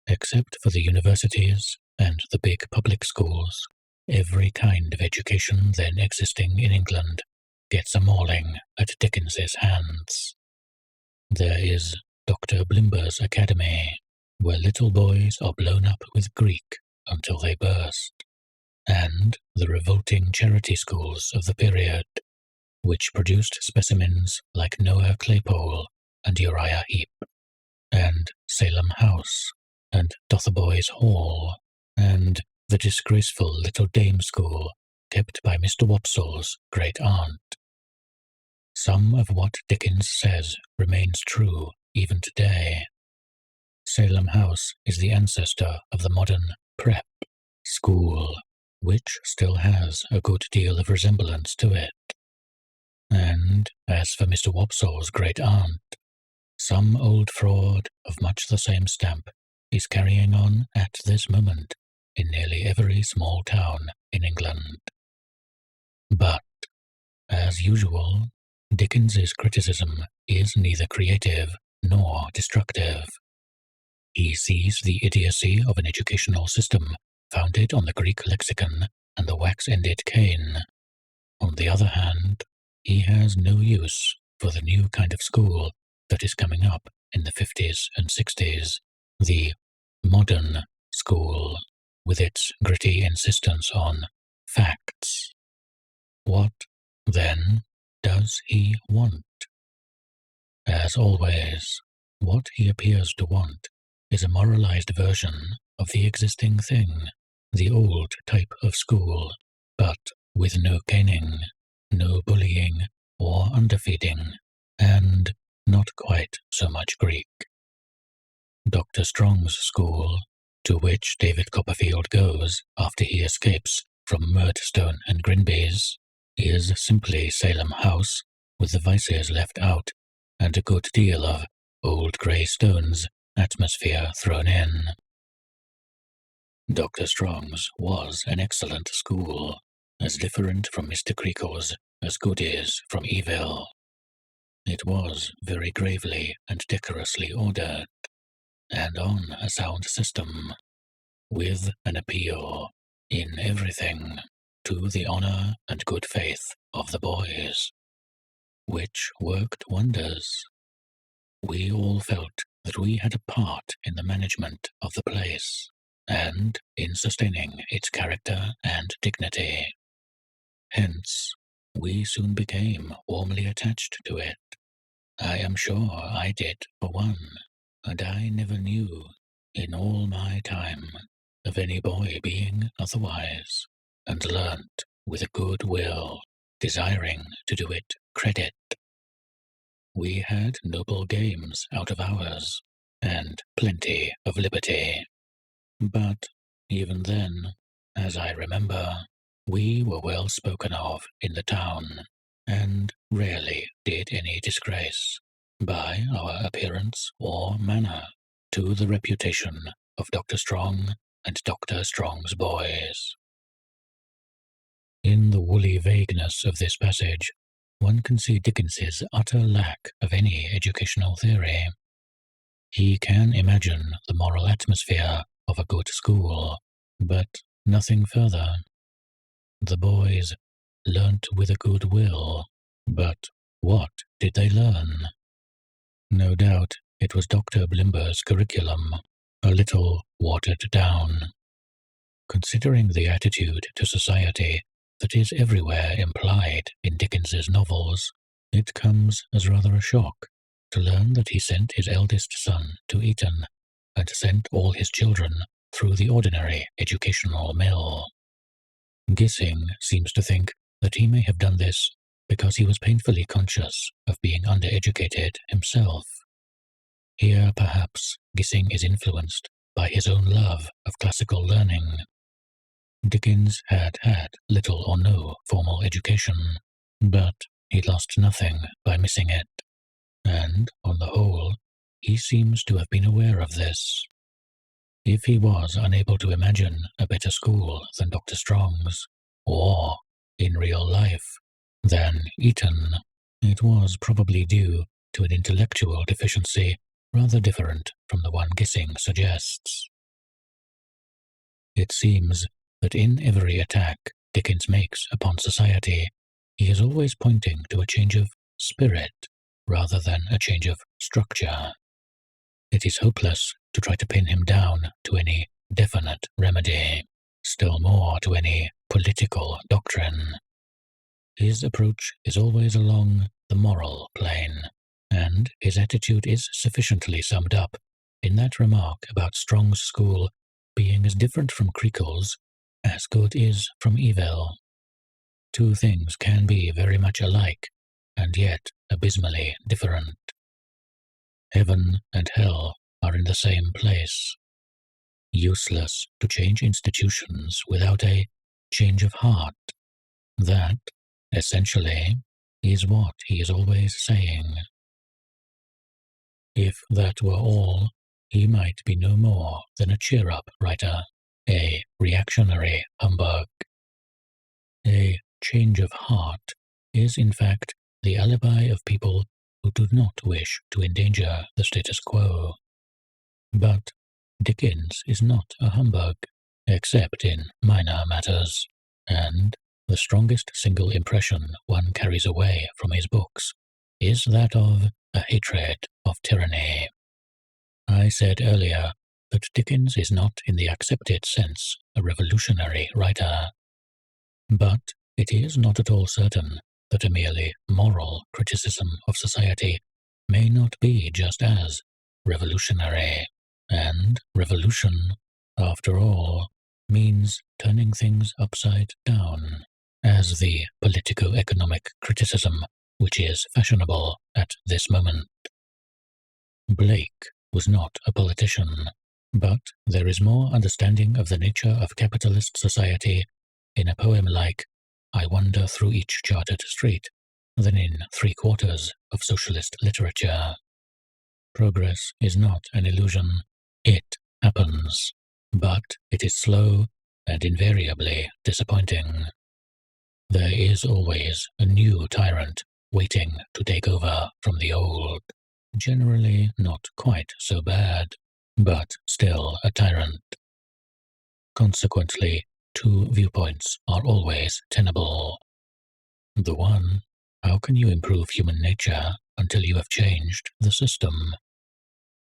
Except for the universities and the big public schools, every kind of education then existing in England gets a mauling at Dickens's hands. There is Dr. Blimber's Academy, where little boys are blown up with Greek until they burst, and the revolting charity schools of the period, which produced specimens like Noah Claypole and Uriah Heep, and Salem House, and Dotheboys Hall, and the disgraceful little dame school kept by Mr. Wopsle's great-aunt. Some of what Dickens says remains true even today. Salem House is the ancestor of the modern prep school, which still has a good deal of resemblance to it. And as for Mr. Wopsle's great-aunt, some old fraud of much the same stamp is carrying on at this moment in nearly every small town in England. But, as usual, Dickens's criticism is neither creative nor destructive. He sees the idiocy of an educational system founded on the Greek lexicon and the wax-ended cane. On the other hand, he has no use for the new kind of school that is coming up in the 50s and 60s, the modern school, with its gritty insistence on facts. What, then, does he want? As always, what he appears to want is a moralized version of the existing thing, the old type of school, but with no caning, no bullying or underfeeding, and not quite so much Greek. Dr. Strong's school, to which David Copperfield goes after he escapes from Murdstone and Grinby's, is simply Salem House, with the vices left out and a good deal of old grey stones atmosphere thrown in. Dr. Strong's was an excellent school, as different from Mr. Creakle's as good is from evil. It was very gravely and decorously ordered, and on a sound system, with an appeal, in everything, to the honour and good faith of the boys, which worked wonders. We all felt that we had a part in the management of the place, and in sustaining its character and dignity. Hence, we soon became warmly attached to it. I am sure I did for one, and I never knew, in all my time, of any boy being otherwise, and learnt with a good will, desiring to do it credit. We had noble games out of hours, and plenty of liberty. But even then, as I remember, we were well spoken of in the town, and rarely did any disgrace, by our appearance or manner, to the reputation of Dr. Strong and Dr. Strong's boys. In the woolly vagueness of this passage, one can see Dickens's utter lack of any educational theory. He can imagine the moral atmosphere of a good school, but nothing further. The boys learnt with a good will, but what did they learn? No doubt it was Dr. Blimber's curriculum, a little watered down. Considering the attitude to society that is everywhere implied in Dickens's novels, it comes as rather a shock to learn that he sent his eldest son to Eton, and sent all his children through the ordinary educational mill. Gissing seems to think that he may have done this because he was painfully conscious of being undereducated himself. Here, perhaps, Gissing is influenced by his own love of classical learning. Dickens had had little or no formal education, but he lost nothing by missing it, and, on the whole, he seems to have been aware of this. If he was unable to imagine a better school than Dr. Strong's, or, in real life, than Eton, it was probably due to an intellectual deficiency rather different from the one Gissing suggests. It seems that in every attack Dickens makes upon society, he is always pointing to a change of spirit rather than a change of structure. It is hopeless to try to pin him down to any definite remedy, still more to any political doctrine. His approach is always along the moral plane, and his attitude is sufficiently summed up in that remark about Strong's school being as different from Creakle's as good is from evil. Two things can be very much alike, and yet abysmally different. Heaven and hell are in the same place. Useless to change institutions without a change of heart. That, essentially, is what he is always saying. If that were all, he might be no more than a cheer-up writer, a reactionary humbug. A change of heart is, in fact, the alibi of people who do not wish to endanger the status quo. But Dickens is not a humbug, except in minor matters, and the strongest single impression one carries away from his books is that of a hatred of tyranny. I said earlier that Dickens is not in the accepted sense a revolutionary writer, but it is not at all certain that a merely moral criticism of society may not be just as revolutionary, and revolution, after all, means turning things upside down, as the politico-economic criticism which is fashionable at this moment. Blake was not a politician, but there is more understanding of the nature of capitalist society in a poem like I Wander Through Each Chartered Street than in 3/4 of socialist literature. Progress is not an illusion. It happens, but it is slow and invariably disappointing. There is always a new tyrant waiting to take over from the old. Generally not quite so bad, but still a tyrant. Consequently, two viewpoints are always tenable. The one, how can you improve human nature until you have changed the system?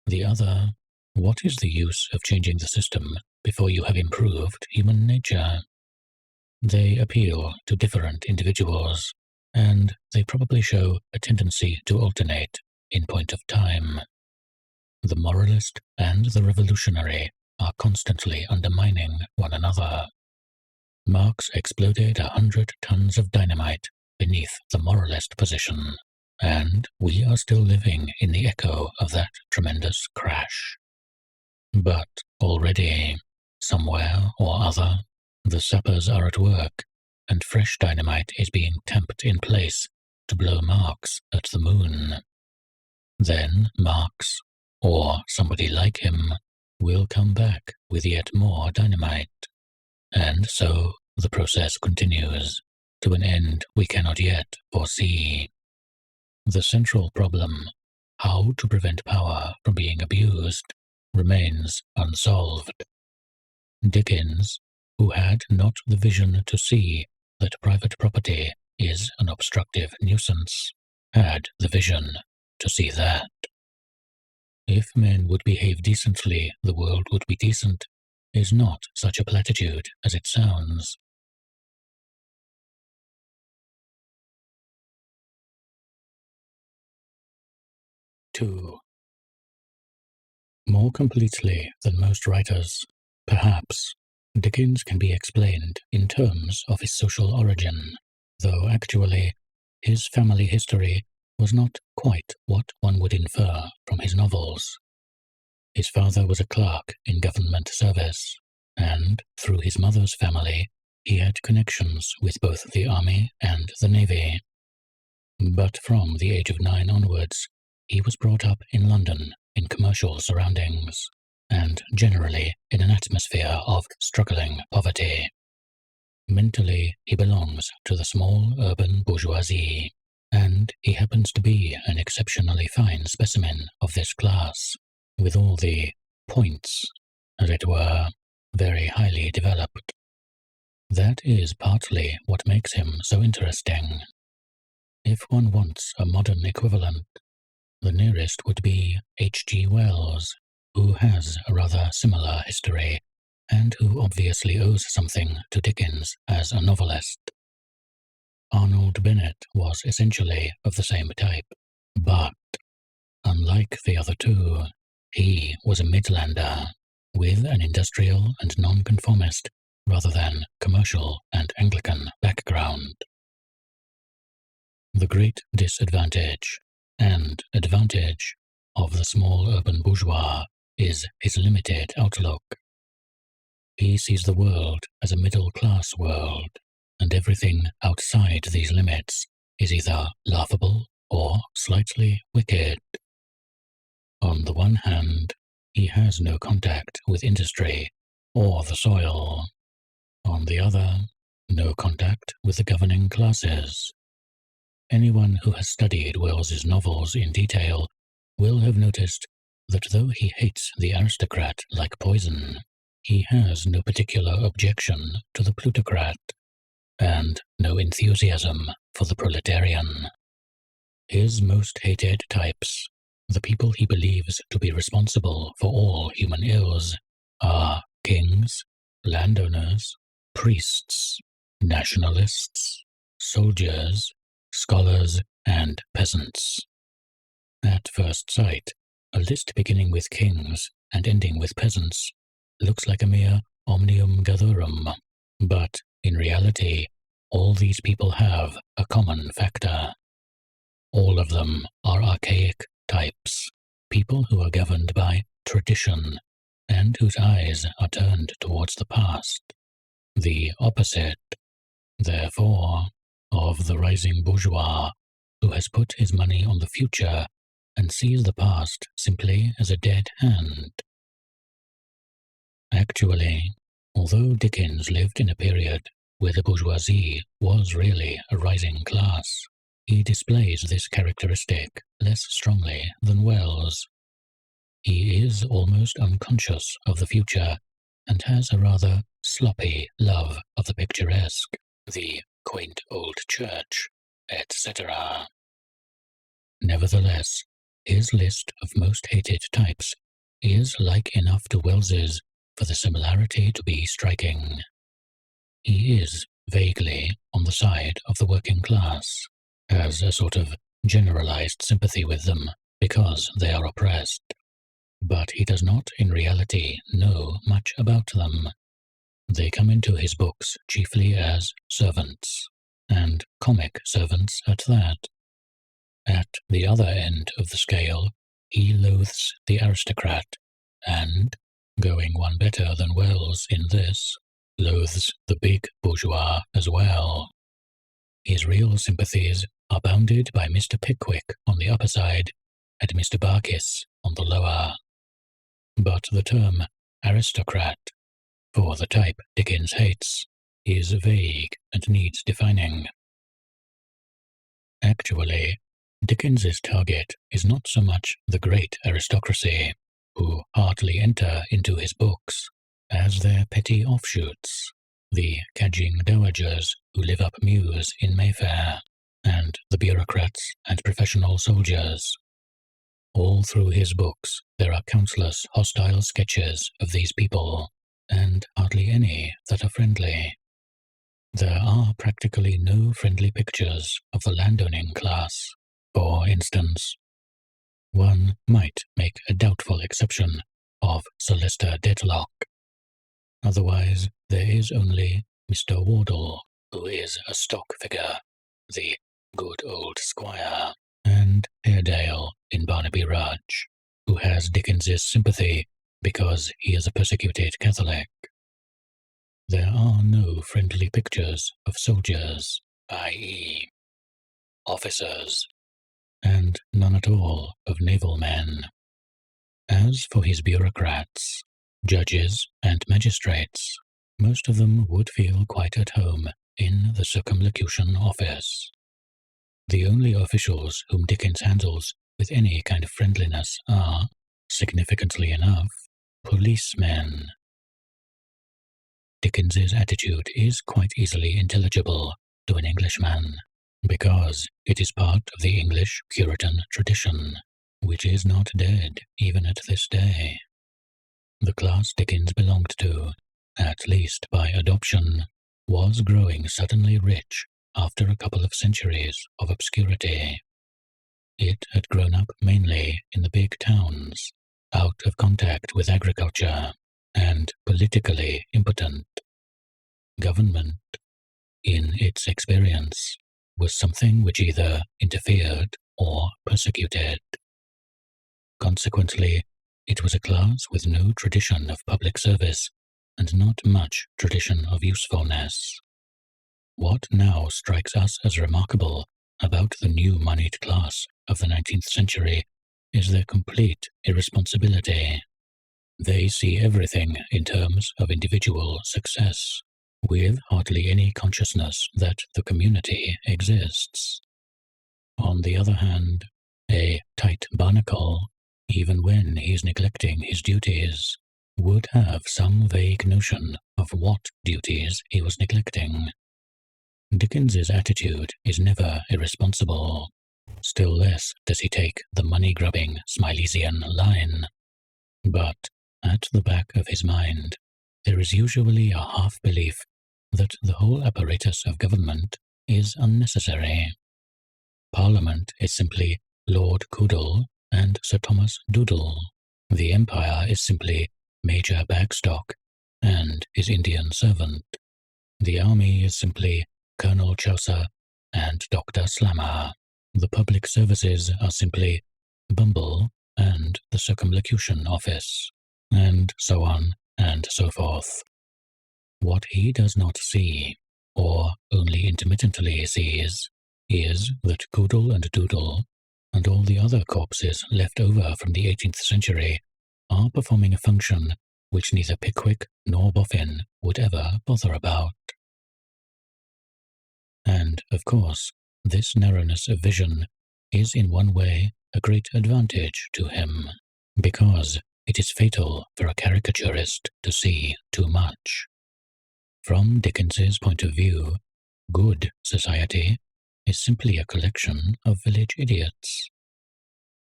The other, what is the use of changing the system before you have improved human nature? They appeal to different individuals, and they probably show a tendency to alternate in point of time. The moralist and the revolutionary are constantly undermining one another. Marx exploded 100 tons of dynamite beneath the moralist position, and we are still living in the echo of that tremendous crash. But already, somewhere or other, the sappers are at work, and fresh dynamite is being tamped in place to blow Marx at the moon. Then Marx, or somebody like him, will come back with yet more dynamite. And so the process continues, to an end we cannot yet foresee. The central problem, how to prevent power from being abused, remains unsolved. Dickens, who had not the vision to see that private property is an obstructive nuisance, had the vision to see that. If men would behave decently, the world would be decent, is not such a platitude as it sounds. Two. More completely than most writers, perhaps, Dickens can be explained in terms of his social origin, though actually his family history was not quite what one would infer from his novels. His father was a clerk in government service, and through his mother's family he had connections with both the army and the navy. But from the age of 9 onwards, he was brought up in London in commercial surroundings, and generally in an atmosphere of struggling poverty. Mentally, he belongs to the small urban bourgeoisie, and he happens to be an exceptionally fine specimen of this class, with all the points, as it were, very highly developed. That is partly what makes him so interesting. If one wants a modern equivalent, the nearest would be H.G. Wells, who has a rather similar history, and who obviously owes something to Dickens as a novelist. Arnold Bennett was essentially of the same type, but, unlike the other two, he was a Midlander, with an industrial and nonconformist rather than commercial and Anglican background. The great disadvantage and advantage of the small urban bourgeois is his limited outlook. He sees the world as a middle-class world, and everything outside these limits is either laughable or slightly wicked. On the one hand, he has no contact with industry or the soil. On the other, no contact with the governing classes. Anyone who has studied Wells's novels in detail will have noticed that though he hates the aristocrat like poison, he has no particular objection to the plutocrat, and no enthusiasm for the proletarian. His most hated types, the people he believes to be responsible for all human ills, are kings, landowners, priests, nationalists, soldiers, scholars, and peasants. At first sight, a list beginning with kings and ending with peasants looks like a mere omnium gatherum, but in reality, all these people have a common factor. All of them are archaic types, people who are governed by tradition and whose eyes are turned towards the past, the opposite, therefore, of the rising bourgeois who has put his money on the future and sees the past simply as a dead hand. Actually, although Dickens lived in a period where the bourgeoisie was really a rising class, he displays this characteristic less strongly than Wells. He is almost unconscious of the future and has a rather sloppy love of the picturesque, the quaint old church, etc. Nevertheless, his list of most hated types is like enough to Wells's for the similarity to be striking. He is vaguely on the side of the working class, has a sort of generalized sympathy with them because they are oppressed, but he does not in reality know much about them. They come into his books chiefly as servants, and comic servants at that. At the other end of the scale, he loathes the aristocrat, and, going one better than Wells in this, loathes the big bourgeois as well. His real sympathies are bounded by Mr. Pickwick on the upper side and Mr. Barkis on the lower. But the term aristocrat, for the type Dickens hates, is vague and needs defining. Actually, Dickens's target is not so much the great aristocracy, who hardly enter into his books, as their petty offshoots, the cadging dowagers who live up Mews in Mayfair, and the bureaucrats and professional soldiers. All through his books there are countless hostile sketches of these people, and hardly any that are friendly. There are practically no friendly pictures of the landowning class, for instance. One might make a doubtful exception of Sir Leicester Dedlock. Otherwise, there is only Mr. Wardle, who is a stock figure, the good old squire, and Haredale in Barnaby Rudge, who has Dickens's sympathy because he is a persecuted Catholic. There are no friendly pictures of soldiers, i.e., officers, and none at all of naval men. As for his bureaucrats, judges, and magistrates, most of them would feel quite at home in the Circumlocution Office. The only officials whom Dickens handles with any kind of friendliness are, significantly enough, policemen. Dickens's attitude is quite easily intelligible to an Englishman, because it is part of the English Puritan tradition, which is not dead even at this day. The class Dickens belonged to, at least by adoption, was growing suddenly rich after a couple of centuries of obscurity. It had grown up mainly in the big towns, out of contact with agriculture, and politically impotent. Government, in its experience, was something which either interfered or persecuted. Consequently, it was a class with no tradition of public service and not much tradition of usefulness. What now strikes us as remarkable about the new moneyed class of the 19th century is their complete irresponsibility. They see everything in terms of individual success, with hardly any consciousness that the community exists. On the other hand, a tight barnacle, even when he is neglecting his duties, would have some vague notion of what duties he was neglecting. Dickens's attitude is never irresponsible. Still less does he take the money-grubbing Smilesian line. But at the back of his mind, there is usually a half-belief that the whole apparatus of government is unnecessary. Parliament is simply Lord Coodle and Sir Thomas Doodle. The Empire is simply Major Bagstock and his Indian servant. The army is simply Colonel Chaucer and Dr. Slammer. The public services are simply Bumble and the Circumlocution Office, and so on and so forth. What he does not see, or only intermittently sees, is that Goodle and Doodle, and all the other corpses left over from the 18th century, are performing a function which neither Pickwick nor Boffin would ever bother about. And, of course, this narrowness of vision is in one way a great advantage to him, because it is fatal for a caricaturist to see too much. From Dickens's point of view, good society is simply a collection of village idiots.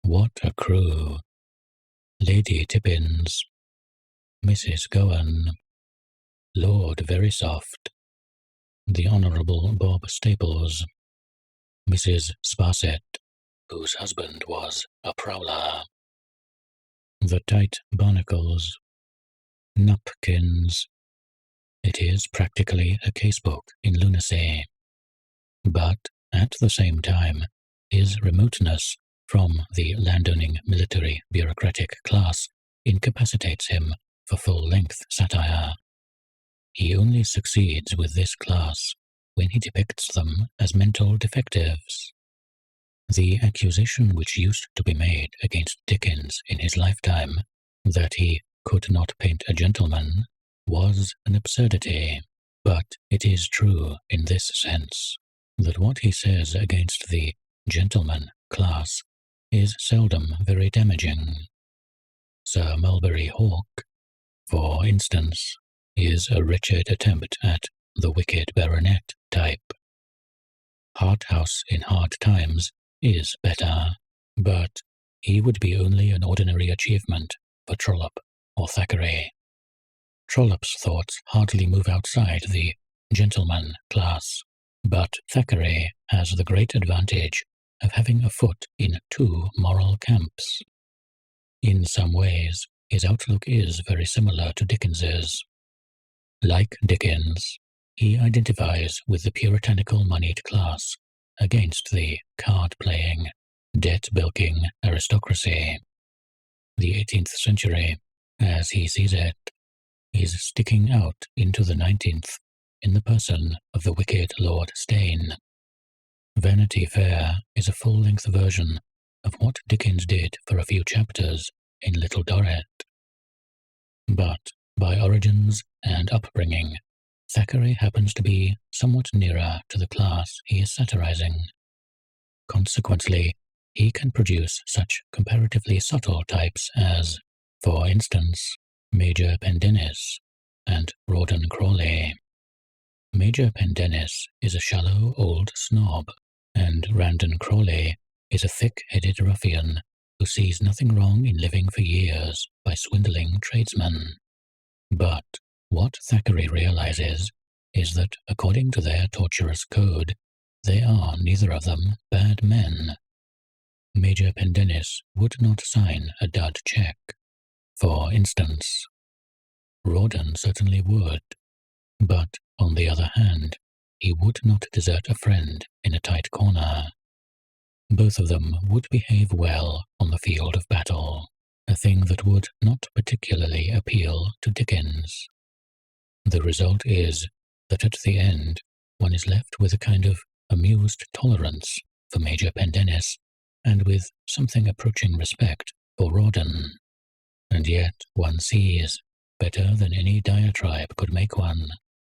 What a crew! Lady Tippins, Mrs. Gowan, Lord Verysoft, the Honourable Bob Staples, Mrs. Sparset, whose husband was a prowler, the tight barnacles, Nupkins. It is practically a casebook in lunacy, but at the same time his remoteness from the landowning military bureaucratic class incapacitates him for full-length satire. He only succeeds with this class when he depicts them as mental defectives. The accusation which used to be made against Dickens in his lifetime, that he could not paint a gentleman, was an absurdity, but it is true in this sense, that what he says against the gentleman class is seldom very damaging. Sir Mulberry Hawk, for instance, is a wretched attempt at the wicked baronet type. Harthouse in Hard Times is better, but he would be only an ordinary achievement for Trollope or Thackeray. Trollope's thoughts hardly move outside the gentleman class, but Thackeray has the great advantage of having a foot in two moral camps. In some ways, his outlook is very similar to Dickens's. Like Dickens, he identifies with the puritanical moneyed class against the card-playing, debt-bilking aristocracy. The 18th century, as he sees it, is sticking out into the 19th in the person of the wicked Lord Steyne. Vanity Fair is a full-length version of what Dickens did for a few chapters in Little Dorrit. But by origins and upbringing, Thackeray happens to be somewhat nearer to the class he is satirizing. Consequently, he can produce such comparatively subtle types as, for instance, Major Pendennis and Rawdon Crawley. Major Pendennis is a shallow old snob, and Rawdon Crawley is a thick-headed ruffian who sees nothing wrong in living for years by swindling tradesmen. But what Thackeray realizes is that, according to their torturous code, they are neither of them bad men. Major Pendennis would not sign a dud check, for instance. Rawdon certainly would, but, on the other hand, he would not desert a friend in a tight corner. Both of them would behave well on the field of battle, a thing that would not particularly appeal to Dickens. The result is that at the end one is left with a kind of amused tolerance for Major Pendennis and with something approaching respect for Rawdon. And yet one sees, better than any diatribe could make one,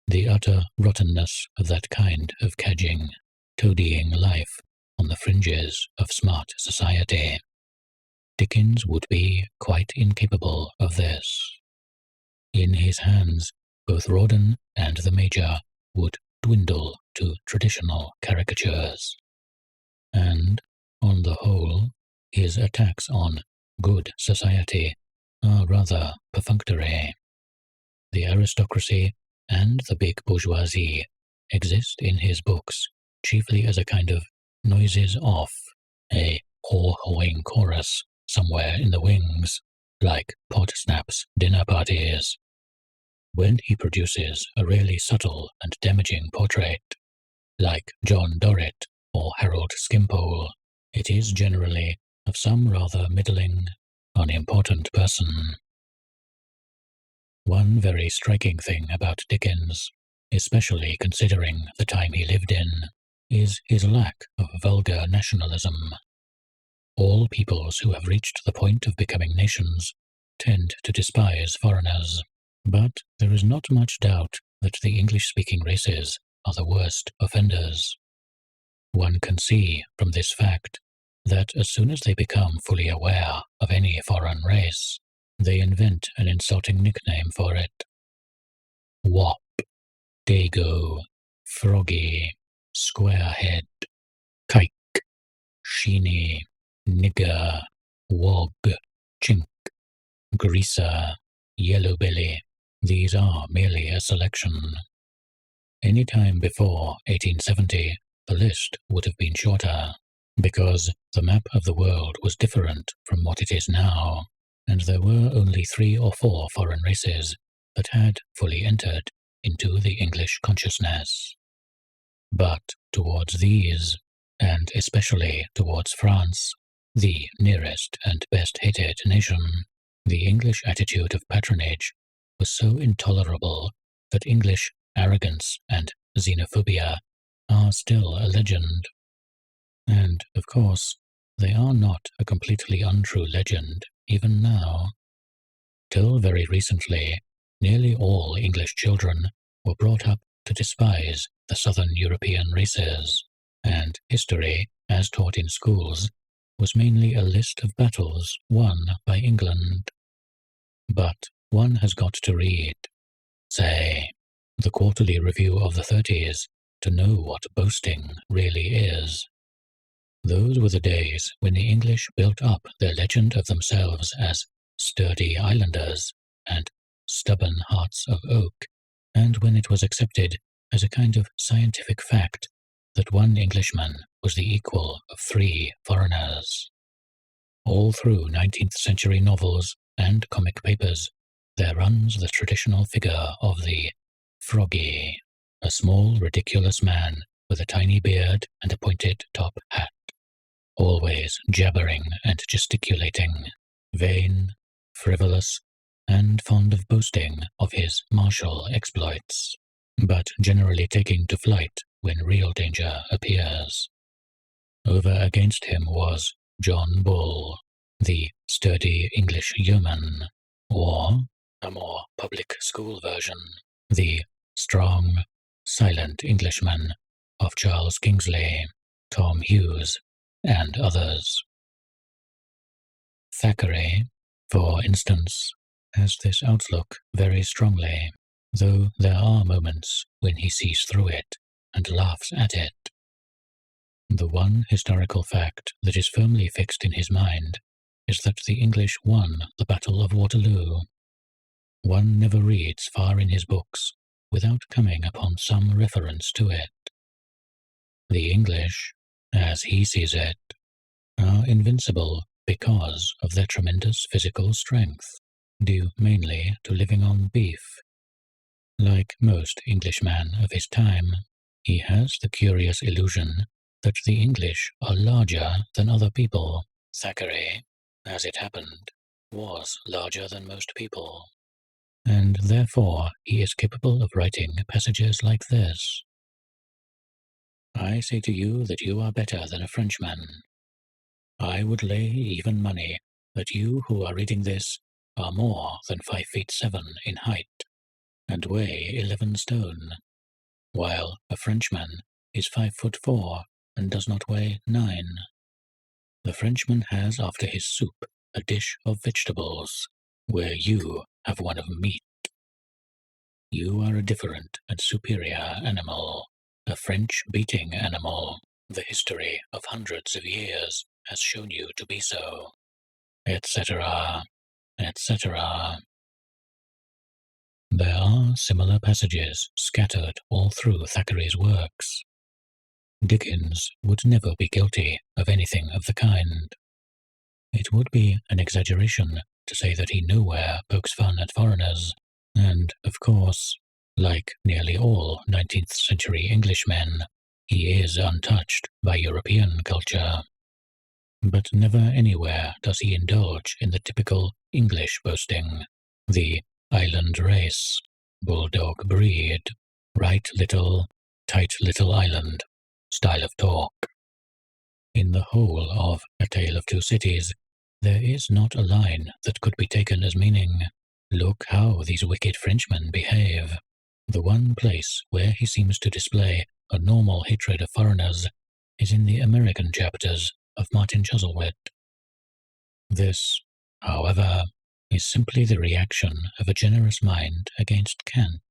the utter rottenness of that kind of cadging, toadying life on the fringes of smart society. Dickens would be quite incapable of this. In his hands, both Rawdon and the Major would dwindle to traditional caricatures. And, on the whole, his attacks on good society are rather perfunctory. The aristocracy and the big bourgeoisie exist in his books chiefly as a kind of noises off, a haw-hawing chorus somewhere in the wings, like Podsnap's dinner parties. When he produces a really subtle and damaging portrait, like John Dorrit or Harold Skimpole, it is generally of some rather middling, unimportant person. One very striking thing about Dickens, especially considering the time he lived in, is his lack of vulgar nationalism. All peoples who have reached the point of becoming nations tend to despise foreigners, but there is not much doubt that the English-speaking races are the worst offenders. One can see from this fact that as soon as they become fully aware of any foreign race, they invent an insulting nickname for it. Wop, Dago, Froggy, Squarehead, Kike, Sheeny, Nigger, Wog, Chink, Greaser, Yellowbelly. These are merely a selection. Any time before 1870, the list would have been shorter, because the map of the world was different from what it is now, and there were only 3 or 4 foreign races that had fully entered into the English consciousness. But towards these, and especially towards France, the nearest and best hated nation, the English attitude of patronage was so intolerable that English arrogance and xenophobia are still a legend. And, of course, they are not a completely untrue legend, even now. Till very recently, nearly all English children were brought up to despise the southern European races, and history, as taught in schools, was mainly a list of battles won by England. But one has got to read, say, the Quarterly Review of the 30s to know what boasting really is. Those were the days when the English built up their legend of themselves as sturdy islanders and stubborn hearts of oak, and when it was accepted as a kind of scientific fact that one Englishman was the equal of 3 foreigners. All through 19th century novels and comic papers, there runs the traditional figure of the Froggy, a small, ridiculous man with a tiny beard and a pointed top hat, always jabbering and gesticulating, vain, frivolous, and fond of boasting of his martial exploits, but generally taking to flight when real danger appears. Over against him was John Bull, the sturdy English yeoman, or, a more public school version, the strong, silent Englishman of Charles Kingsley, Tom Hughes, and others. Thackeray, for instance, has this outlook very strongly, though there are moments when he sees through it and laughs at it. The one historical fact that is firmly fixed in his mind is that the English won the Battle of Waterloo. One never reads far in his books without coming upon some reference to it. The English, as he sees it, are invincible because of their tremendous physical strength, due mainly to living on beef. Like most Englishmen of his time, he has the curious illusion that the English are larger than other people. Thackeray, as it happened, was larger than most people, and therefore he is capable of writing passages like this. I say to you that you are better than a Frenchman. I would lay even money that you who are reading this are more than 5 feet 7 in height, and weigh 11 stone, while a Frenchman is 5 foot 4 and does not weigh 9. The Frenchman has after his soup a dish of vegetables, where you have one of meat. You are a different and superior animal, a French beating animal. The history of hundreds of years has shown you to be so, etc., etc. There are similar passages scattered all through Thackeray's works. Dickens would never be guilty of anything of the kind. It would be an exaggeration to say that he nowhere pokes fun at foreigners, And, of course, like nearly all 19th century Englishmen, he is untouched by European culture. But never anywhere does he indulge in the typical English boasting, the island race, bulldog breed, right little, tight little island style of talk. In the whole of A Tale of Two Cities, there is not a line that could be taken as meaning, "Look how these wicked Frenchmen behave." The one place where he seems to display a normal hatred of foreigners is in the American chapters of Martin Chuzzlewit. This, however, is simply the reaction of a generous mind against cant.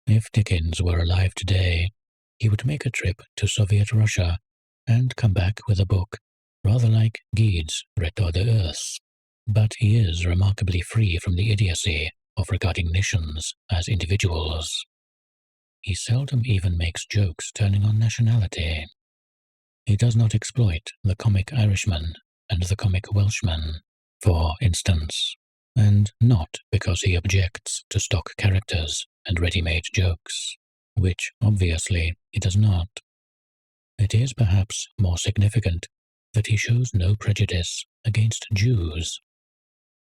If Dickens were alive today, he would make a trip to Soviet Russia and come back with a book rather like Gide's Retour de Earth. But he is remarkably free from the idiocy of regarding nations as individuals. He seldom even makes jokes turning on nationality. He does not exploit the comic Irishman and the comic Welshman, for instance, and not because he objects to stock characters and ready-made jokes, which obviously he does not. It is perhaps more significant that he shows no prejudice against Jews.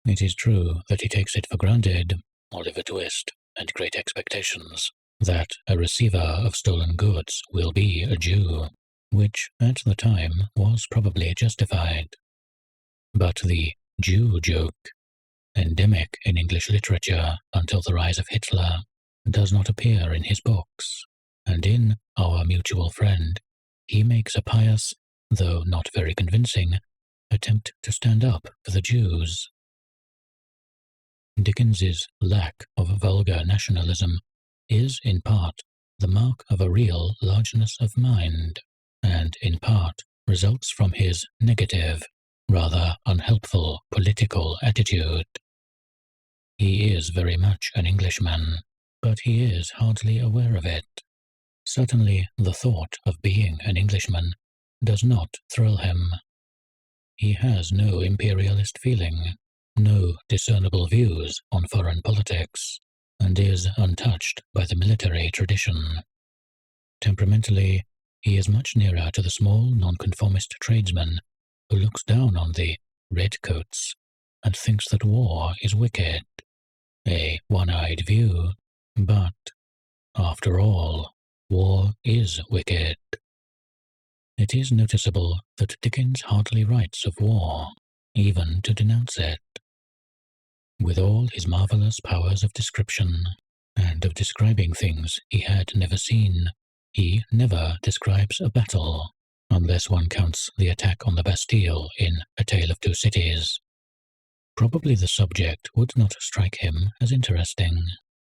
It is true that he takes it for granted, Oliver Twist and Great Expectations, that a receiver of stolen goods will be a Jew, which at the time was probably justified. But the Jew joke, endemic in English literature until the rise of Hitler, does not appear in his books, and in Our Mutual Friend, he makes a pious, though not very convincing, attempt to stand up for the Jews. Dickens's lack of vulgar nationalism is, in part, the mark of a real largeness of mind, and, in part, results from his negative, rather unhelpful political attitude. He is very much an Englishman, but he is hardly aware of it. Certainly the thought of being an Englishman does not thrill him. He has no imperialist feeling, no discernible views on foreign politics, and is untouched by the military tradition. Temperamentally, he is much nearer to the small nonconformist tradesman who looks down on the redcoats and thinks that war is wicked. A one-eyed view, but, after all, war is wicked. It is noticeable that Dickens hardly writes of war, even to denounce it. With all his marvellous powers of description, and of describing things he had never seen, he never describes a battle, unless one counts the attack on the Bastille in A Tale of Two Cities. Probably the subject would not strike him as interesting,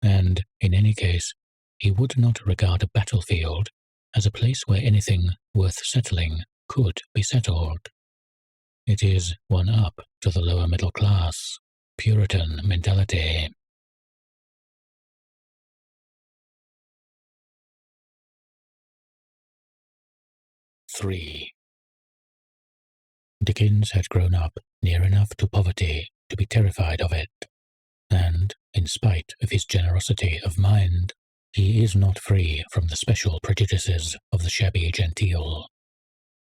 and, in any case, he would not regard a battlefield as a place where anything worth settling could be settled. It is one up to the lower middle class, Puritan mentality. (3) Dickens had grown up near enough to poverty to be terrified of it, and, in spite of his generosity of mind, he is not free from the special prejudices of the shabby genteel.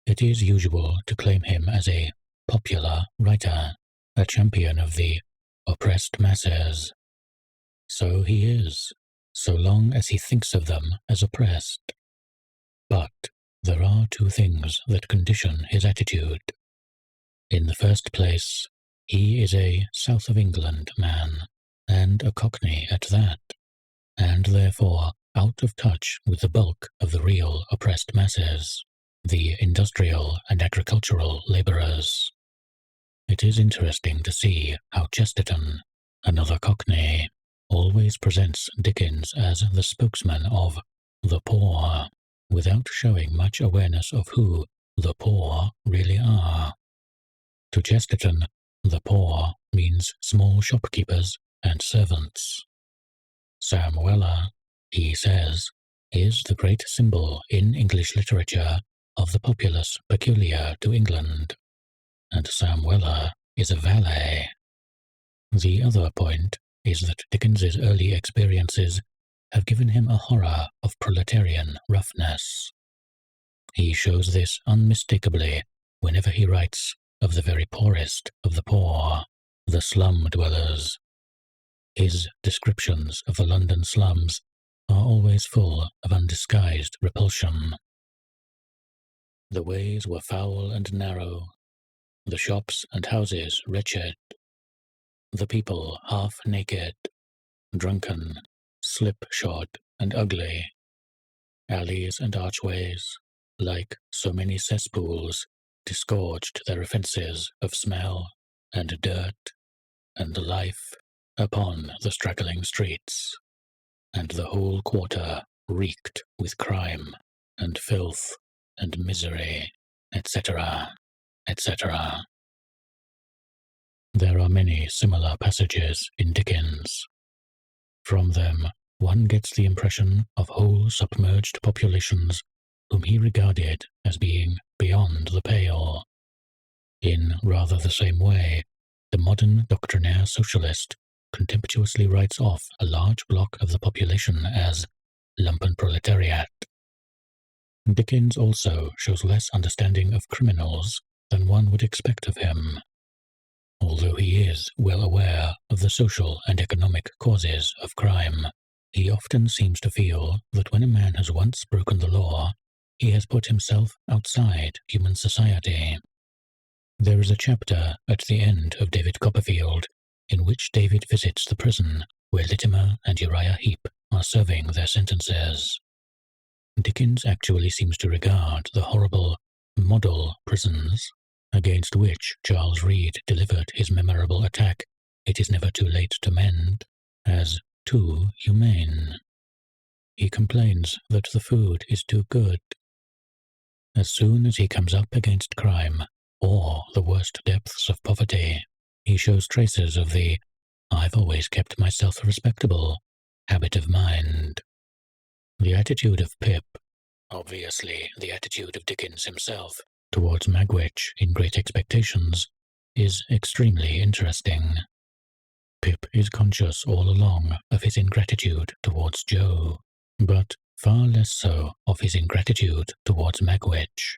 It is usual to claim him as a popular writer, a champion of the oppressed masses. So he is, so long as he thinks of them as oppressed. But there are two things that condition his attitude. In the first place, he is a South of England man, and a Cockney at that, and therefore out of touch with the bulk of the real oppressed masses, the industrial and agricultural labourers. It is interesting to see how Chesterton, another Cockney, always presents Dickens as the spokesman of the poor, without showing much awareness of who the poor really are. To Chesterton, the poor means small shopkeepers and servants. Sam Weller, he says, is the great symbol in English literature of the populace peculiar to England, and Sam Weller is a valet. The other point is that Dickens's early experiences have given him a horror of proletarian roughness. He shows this unmistakably whenever he writes of the very poorest of the poor, the slum dwellers. His descriptions of the London slums are always full of undisguised repulsion. The ways were foul and narrow, the shops and houses wretched, the people half naked, drunken, slipshod and ugly, alleys and archways, like so many cesspools, disgorged their offences of smell and dirt and life upon the straggling streets, and the whole quarter reeked with crime and filth and misery, etc., etc. There are many similar passages in Dickens. From them, one gets the impression of whole submerged populations whom he regarded as being beyond the pale. In rather the same way, the modern doctrinaire socialist contemptuously writes off a large block of the population as lumpenproletariat. Dickens also shows less understanding of criminals than one would expect of him. Although he is well aware of the social and economic causes of crime, he often seems to feel that when a man has once broken the law, he has put himself outside human society. There is a chapter at the end of David Copperfield in which David visits the prison where Litimer and Uriah Heep are serving their sentences. Dickens actually seems to regard the horrible model prisons against which Charles Reade delivered his memorable attack, "It is never too late to mend," as too humane. He complains that the food is too good. As soon as he comes up against crime, or the worst depths of poverty, he shows traces of the "I've always kept myself respectable" habit of mind. The attitude of Pip, obviously the attitude of Dickens himself, towards Magwitch in Great Expectations, is extremely interesting. Pip is conscious all along of his ingratitude towards Joe, but far less so of his ingratitude towards Magwitch.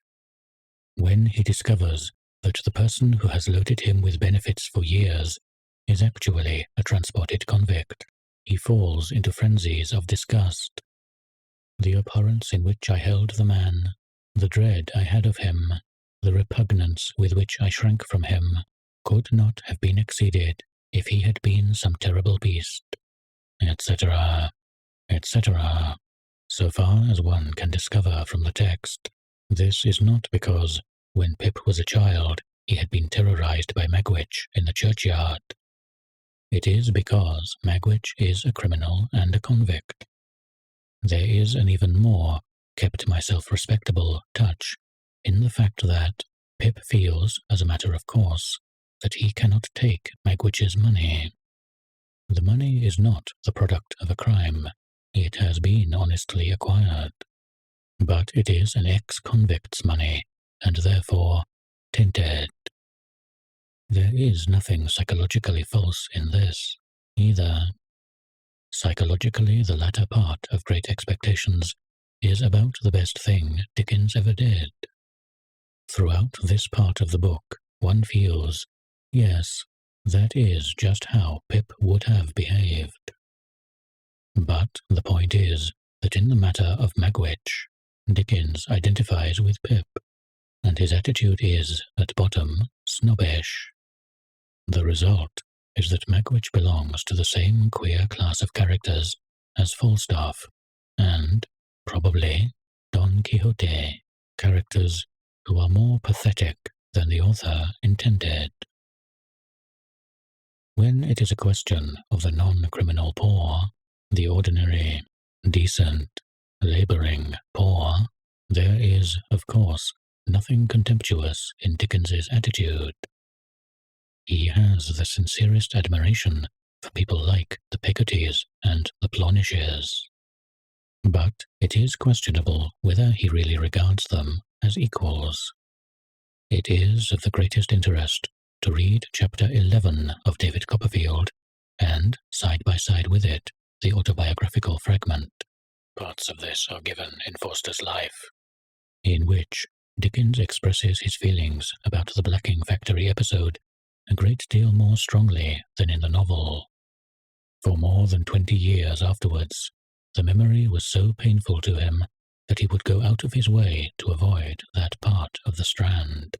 When he discovers that the person who has loaded him with benefits for years is actually a transported convict, he falls into frenzies of disgust. The abhorrence in which I held the man, the dread I had of him, the repugnance with which I shrank from him, could not have been exceeded if he had been some terrible beast, etc., etc. So far as one can discover from the text, this is not because, when Pip was a child, he had been terrorized by Magwitch in the churchyard. It is because Magwitch is a criminal and a convict. There is an even more kept myself respectable touch in the fact that Pip feels, as a matter of course, that he cannot take Magwitch's money. The money is not the product of a crime. It has been honestly acquired. But it is an ex-convict's money, and therefore tainted. There is nothing psychologically false in this, either. Psychologically, the latter part of Great Expectations is about the best thing Dickens ever did. Throughout this part of the book, one feels, yes, that is just how Pip would have behaved. But the point is that in the matter of Magwitch, Dickens identifies with Pip, and his attitude is, at bottom, snobbish. The result is that Magwitch belongs to the same queer class of characters as Falstaff and, probably, Don Quixote, characters who are more pathetic than the author intended. When it is a question of the non-criminal poor, the ordinary, decent, labouring poor, there is, of course, nothing contemptuous in Dickens's attitude. He has the sincerest admiration for people like the Peggottys and the Plonishes. But it is questionable whether he really regards them as equals. It is of the greatest interest to read chapter 11 of David Copperfield, and, side by side with it, the autobiographical fragment. Parts of this are given in Forster's Life, in which Dickens expresses his feelings about the blacking factory episode a great deal more strongly than in the novel. For more than 20 years afterwards, the memory was so painful to him that he would go out of his way to avoid that part of the Strand.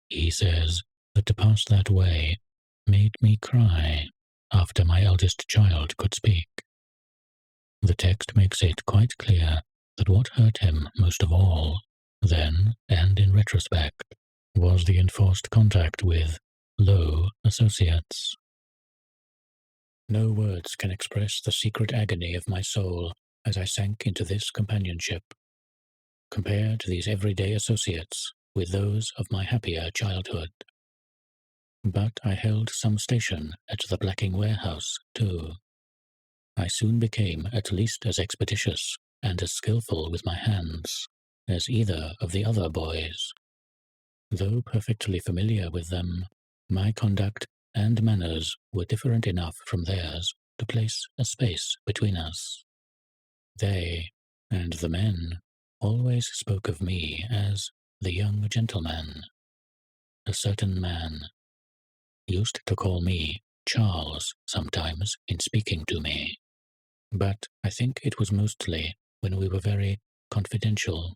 He says that to pass that way made me cry after my eldest child could speak. The text makes it quite clear that what hurt him most of all, then and in retrospect, was the enforced contact with low associates. No words can express the secret agony of my soul as I sank into this companionship. Compared these everyday associates with those of my happier childhood. But I held some station at the blacking warehouse, too. I soon became at least as expeditious and as skilful with my hands as either of the other boys. Though perfectly familiar with them, my conduct and manners were different enough from theirs to place a space between us. They, and the men, always spoke of me as the young gentleman. A certain man used to call me Charles sometimes in speaking to me, but I think it was mostly when we were very confidential.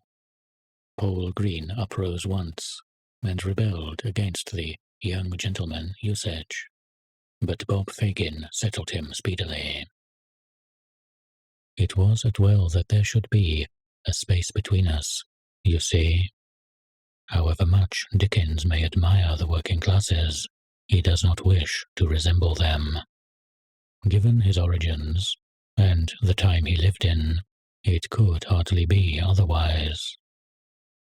Paul Green uprose once and rebelled against the young gentleman usage, but Bob Fagin settled him speedily. It was as well that there should be a space between us, you see. However much Dickens may admire the working classes, he does not wish to resemble them. Given his origins, and the time he lived in, it could hardly be otherwise.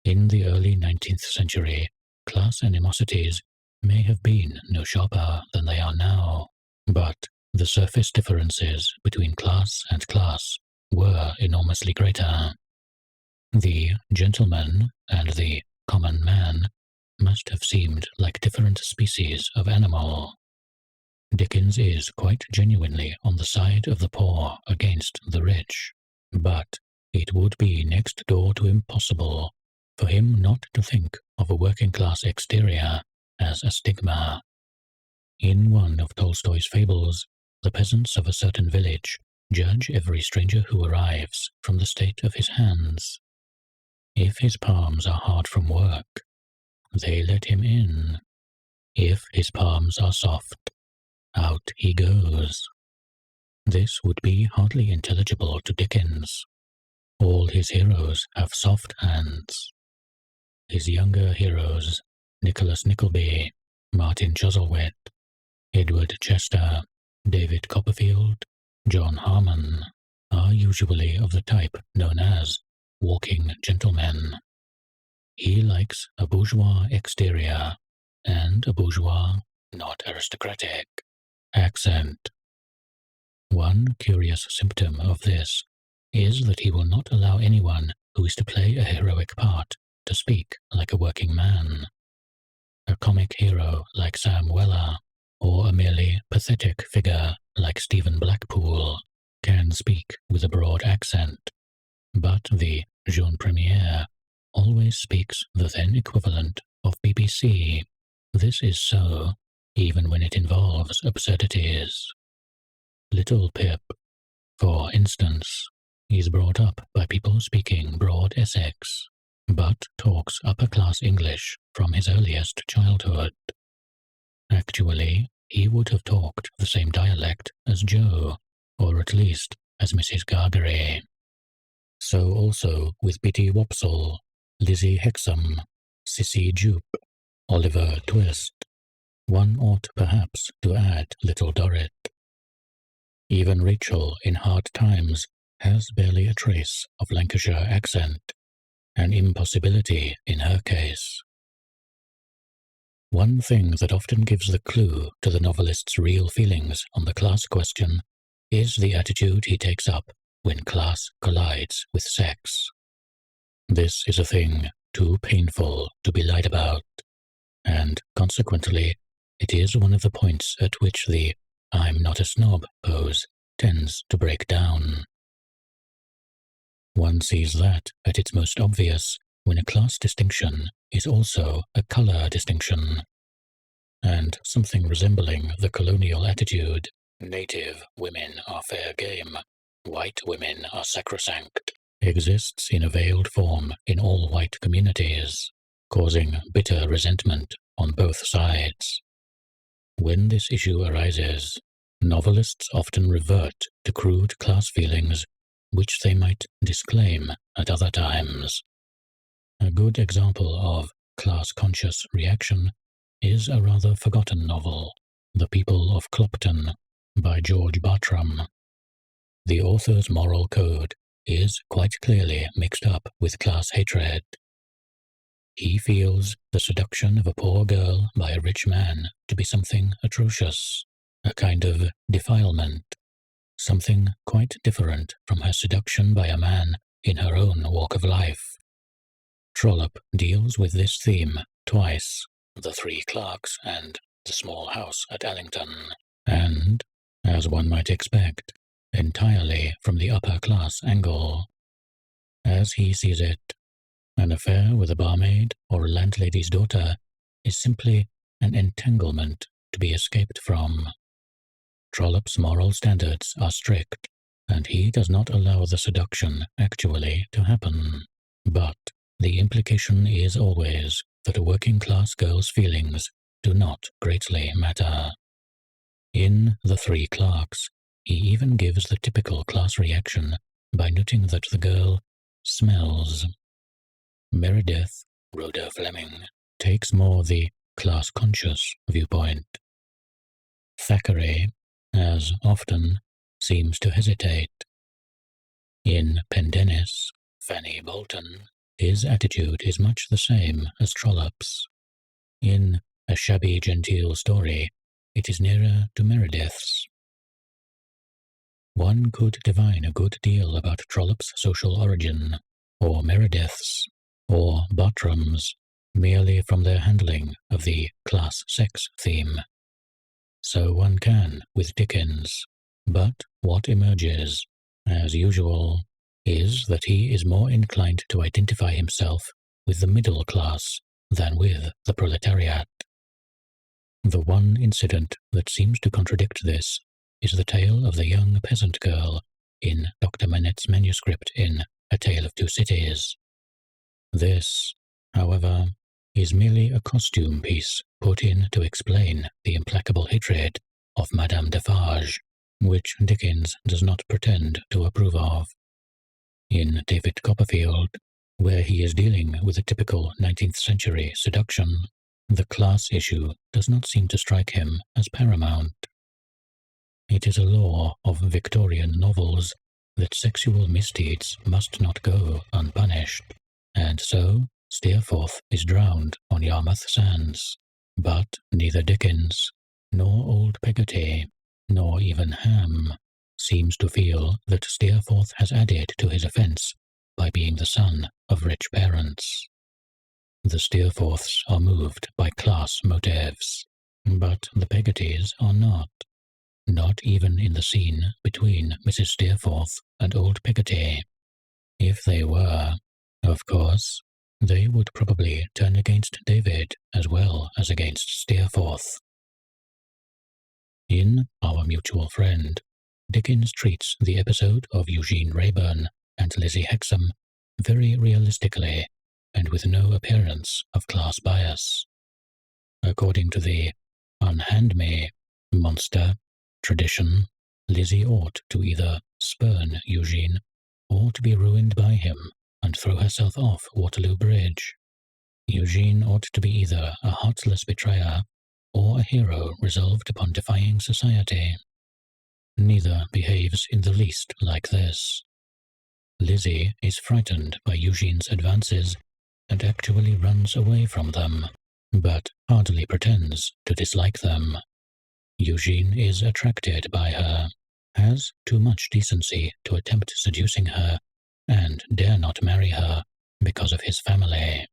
In the early 19th century, class animosities may have been no sharper than they are now, but the surface differences between class and class were enormously greater. The gentleman and the common man must have seemed like different species of animal. Dickens is quite genuinely on the side of the poor against the rich, but it would be next door to impossible for him not to think of a working-class exterior as a stigma. In one of Tolstoy's fables, the peasants of a certain village judge every stranger who arrives from the state of his hands. If his palms are hard from work, they let him in. If his palms are soft, out he goes. This would be hardly intelligible to Dickens. All his heroes have soft hands. His younger heroes, Nicholas Nickleby, Martin Chuzzlewit, Edward Chester, David Copperfield, John Harmon, are usually of the type known as walking gentlemen. He likes a bourgeois exterior and a bourgeois, not aristocratic, accent. One curious symptom of this is that he will not allow anyone who is to play a heroic part to speak like a working man. A comic hero like Sam Weller, or a merely pathetic figure like Stephen Blackpool, can speak with a broad accent, but the jeune premiere always speaks the then equivalent of BBC. This is so, even when it involves absurdities. Little Pip, for instance, is brought up by people speaking broad Essex, but talks upper-class English from his earliest childhood. Actually, he would have talked the same dialect as Jo, or at least as Mrs. Gargery. So also with Biddy Wopsle, Lizzie Hexam, Cissy Jupe, Oliver Twist. One ought perhaps to add Little Dorrit. Even Rachel in Hard Times has barely a trace of Lancashire accent, an impossibility in her case. One thing that often gives the clue to the novelist's real feelings on the class question is the attitude he takes up when class collides with sex. This is a thing too painful to be lied about, and consequently it is one of the points at which the "I'm not a snob" pose tends to break down. One sees that at its most obvious when a class distinction is also a color distinction. And something resembling the colonial attitude, "native women are fair game, white women are sacrosanct," exists in a veiled form in all white communities, causing bitter resentment on both sides. When this issue arises, novelists often revert to crude class feelings which they might disclaim at other times. A good example of class-conscious reaction is a rather forgotten novel, The People of Clopton, by George Bartram. The author's moral code is quite clearly mixed up with class hatred. He feels the seduction of a poor girl by a rich man to be something atrocious, a kind of defilement, something quite different from her seduction by a man in her own walk of life. Trollope deals with this theme twice, The Three Clerks and The Small House at Allington, and, as one might expect, entirely from the upper-class angle. As he sees it, an affair with a barmaid or a landlady's daughter is simply an entanglement to be escaped from. Trollope's moral standards are strict, and he does not allow the seduction actually to happen. But the implication is always that a working-class girl's feelings do not greatly matter. In The Three Clerks, he even gives the typical class reaction by noting that the girl smells. Meredith, Rhoda Fleming, takes more the class-conscious viewpoint. Thackeray, as often, seems to hesitate. In Pendennis, Fanny Bolton, his attitude is much the same as Trollope's. In A Shabby Genteel Story, it is nearer to Meredith's. One could divine a good deal about Trollope's social origin, or Meredith's, or Bartram's, merely from their handling of the class-sex theme. So one can with Dickens, but what emerges, as usual, is that he is more inclined to identify himself with the middle class than with the proletariat. The one incident that seems to contradict this is the tale of the young peasant girl in Dr. Manette's manuscript in A Tale of Two Cities. This, however, is merely a costume piece put in to explain the implacable hatred of Madame Defarge, which Dickens does not pretend to approve of. In David Copperfield, where he is dealing with a typical 19th century seduction, the class issue does not seem to strike him as paramount. It is a law of Victorian novels that sexual misdeeds must not go unpunished, and so Steerforth is drowned on Yarmouth sands. But neither Dickens, nor old Peggotty, nor even Ham, seems to feel that Steerforth has added to his offence by being the son of rich parents. The Steerforths are moved by class motives, but the Peggottys are not even in the scene between Mrs. Steerforth and old Peggotty. If they were, of course, they would probably turn against David as well as against Steerforth. In Our Mutual Friend, Dickens treats the episode of Eugene Wrayburn and Lizzie Hexam very realistically and with no appearance of class bias. According to the "unhand me" monster tradition, Lizzie ought to either spurn Eugene or to be ruined by him and throw herself off Waterloo Bridge. Eugene ought to be either a heartless betrayer or a hero resolved upon defying society. Neither behaves in the least like this. Lizzie is frightened by Eugene's advances and actually runs away from them, but hardly pretends to dislike them. Eugene is attracted by her, has too much decency to attempt seducing her, and dare not marry her because of his family.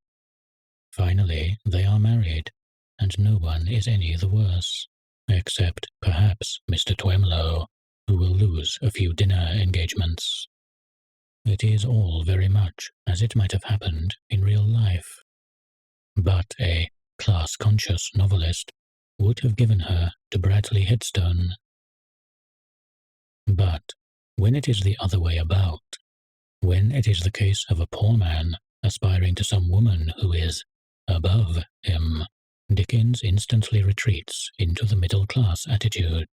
Finally, they are married, and no one is any the worse. except perhaps Mr. Twemlow, who will lose a few dinner engagements. It is all very much as it might have happened in real life. But a class-conscious novelist would have given her to Bradley Headstone. But when it is the other way about, when it is the case of a poor man aspiring to some woman who is above him, Dickens instantly retreats into the middle-class attitude.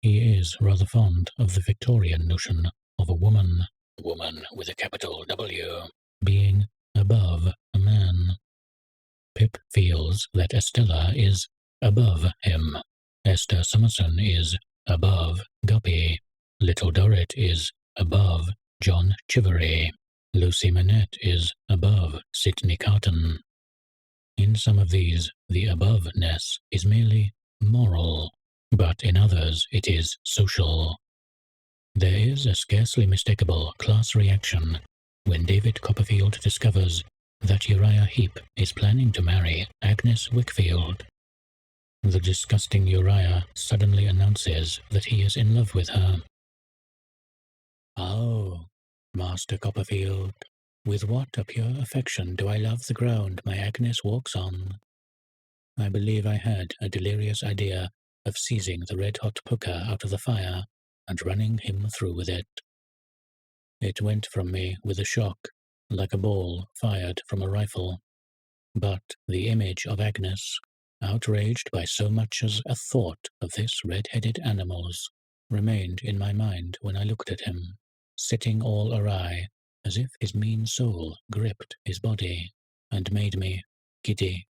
He is rather fond of the Victorian notion of a woman with a capital W, being above a man. Pip feels that Estella is above him. Esther Summerson is above Guppy. Little Dorrit is above John Chivery. Lucy Manette is above Sidney Carton. In some of these, the aboveness is merely moral, but in others it is social. There is a scarcely mistakable class reaction when David Copperfield discovers that Uriah Heep is planning to marry Agnes Wickfield. The disgusting Uriah suddenly announces that he is in love with her. "Oh, Master Copperfield, with what a pure affection do I love the ground my Agnes walks on. I believe I had a delirious idea of seizing the red-hot poker out of the fire and running him through with it. It went from me with a shock, like a ball fired from a rifle. But the image of Agnes, outraged by so much as a thought of this red-headed animal's, remained in my mind when I looked at him, sitting all awry, as if his mean soul gripped his body, and made me giddy.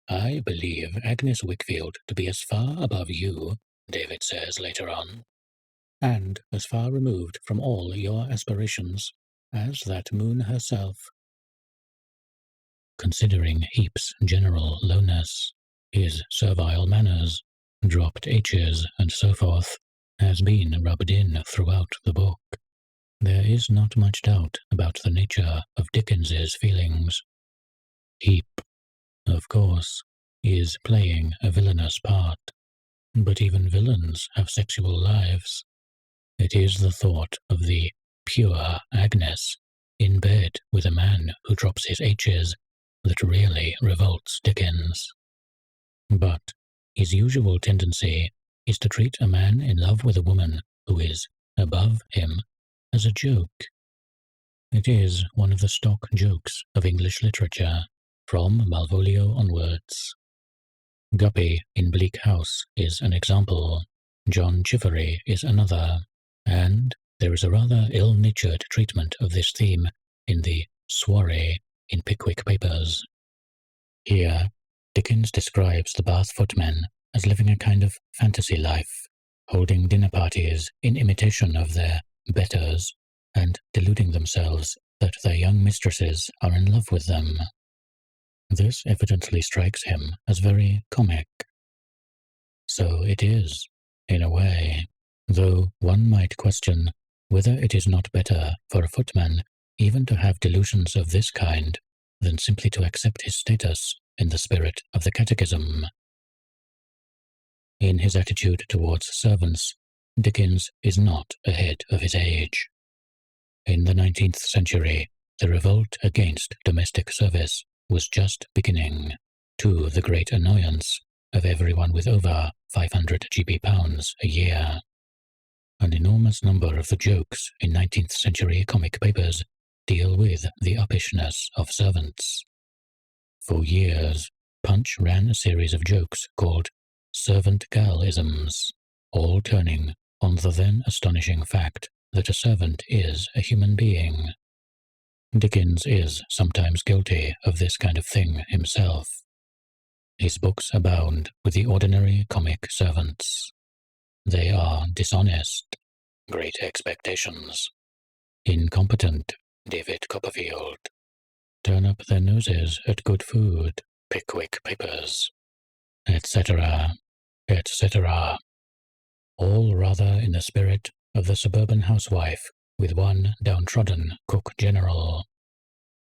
I believe Agnes Wickfield to be as far above you," David says later on, "and as far removed from all your aspirations as that moon herself." Considering Heap's general lowness, his servile manners, dropped H's, and so forth, has been rubbed in throughout the book. There is not much doubt about the nature of Dickens's feelings. Heap, of course, is playing a villainous part, but even villains have sexual lives. It is the thought of the pure Agnes in bed with a man who drops his H's that really revolts Dickens. But his usual tendency is to treat a man in love with a woman who is above him as a joke. It is one of the stock jokes of English literature, from Malvolio onwards. Guppy in Bleak House is an example, John Chivery is another, and there is a rather ill-natured treatment of this theme in the soiree in Pickwick Papers. Here, Dickens describes the Bath footmen as living a kind of fantasy life, holding dinner parties in imitation of their betters, and deluding themselves that their young mistresses are in love with them. This evidently strikes him as very comic. So it is, in a way, though one might question whether it is not better for a footman even to have delusions of this kind than simply to accept his status in the spirit of the Catechism. In his attitude towards servants, Dickens is not ahead of his age. In the 19th century, the revolt against domestic service was just beginning, to the great annoyance of everyone with over 500 £500 a year. An enormous number of the jokes in 19th century comic papers deal with the uppishness of servants. For years, Punch ran a series of jokes called servant girl-isms, all turning on the then astonishing fact that a servant is a human being. Dickens is sometimes guilty of this kind of thing himself. His books abound with the ordinary comic servants. They are dishonest, Great Expectations, incompetent, David Copperfield, turn up their noses at good food, Pickwick Papers, etc., etc., all rather in the spirit of the suburban housewife with one downtrodden cook general.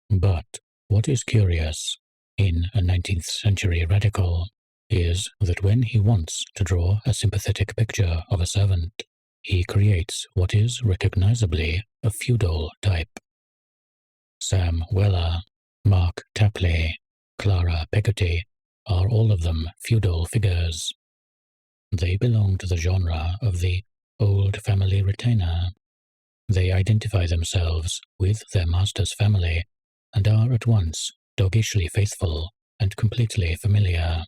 But what is curious in a 19th century radical is that when he wants to draw a sympathetic picture of a servant, he creates what is recognizably a feudal type. Sam Weller, Mark Tapley, Clara Peggotty are all of them feudal figures. They belong to the genre of the old family retainer. They identify themselves with their master's family and are at once doggishly faithful and completely familiar.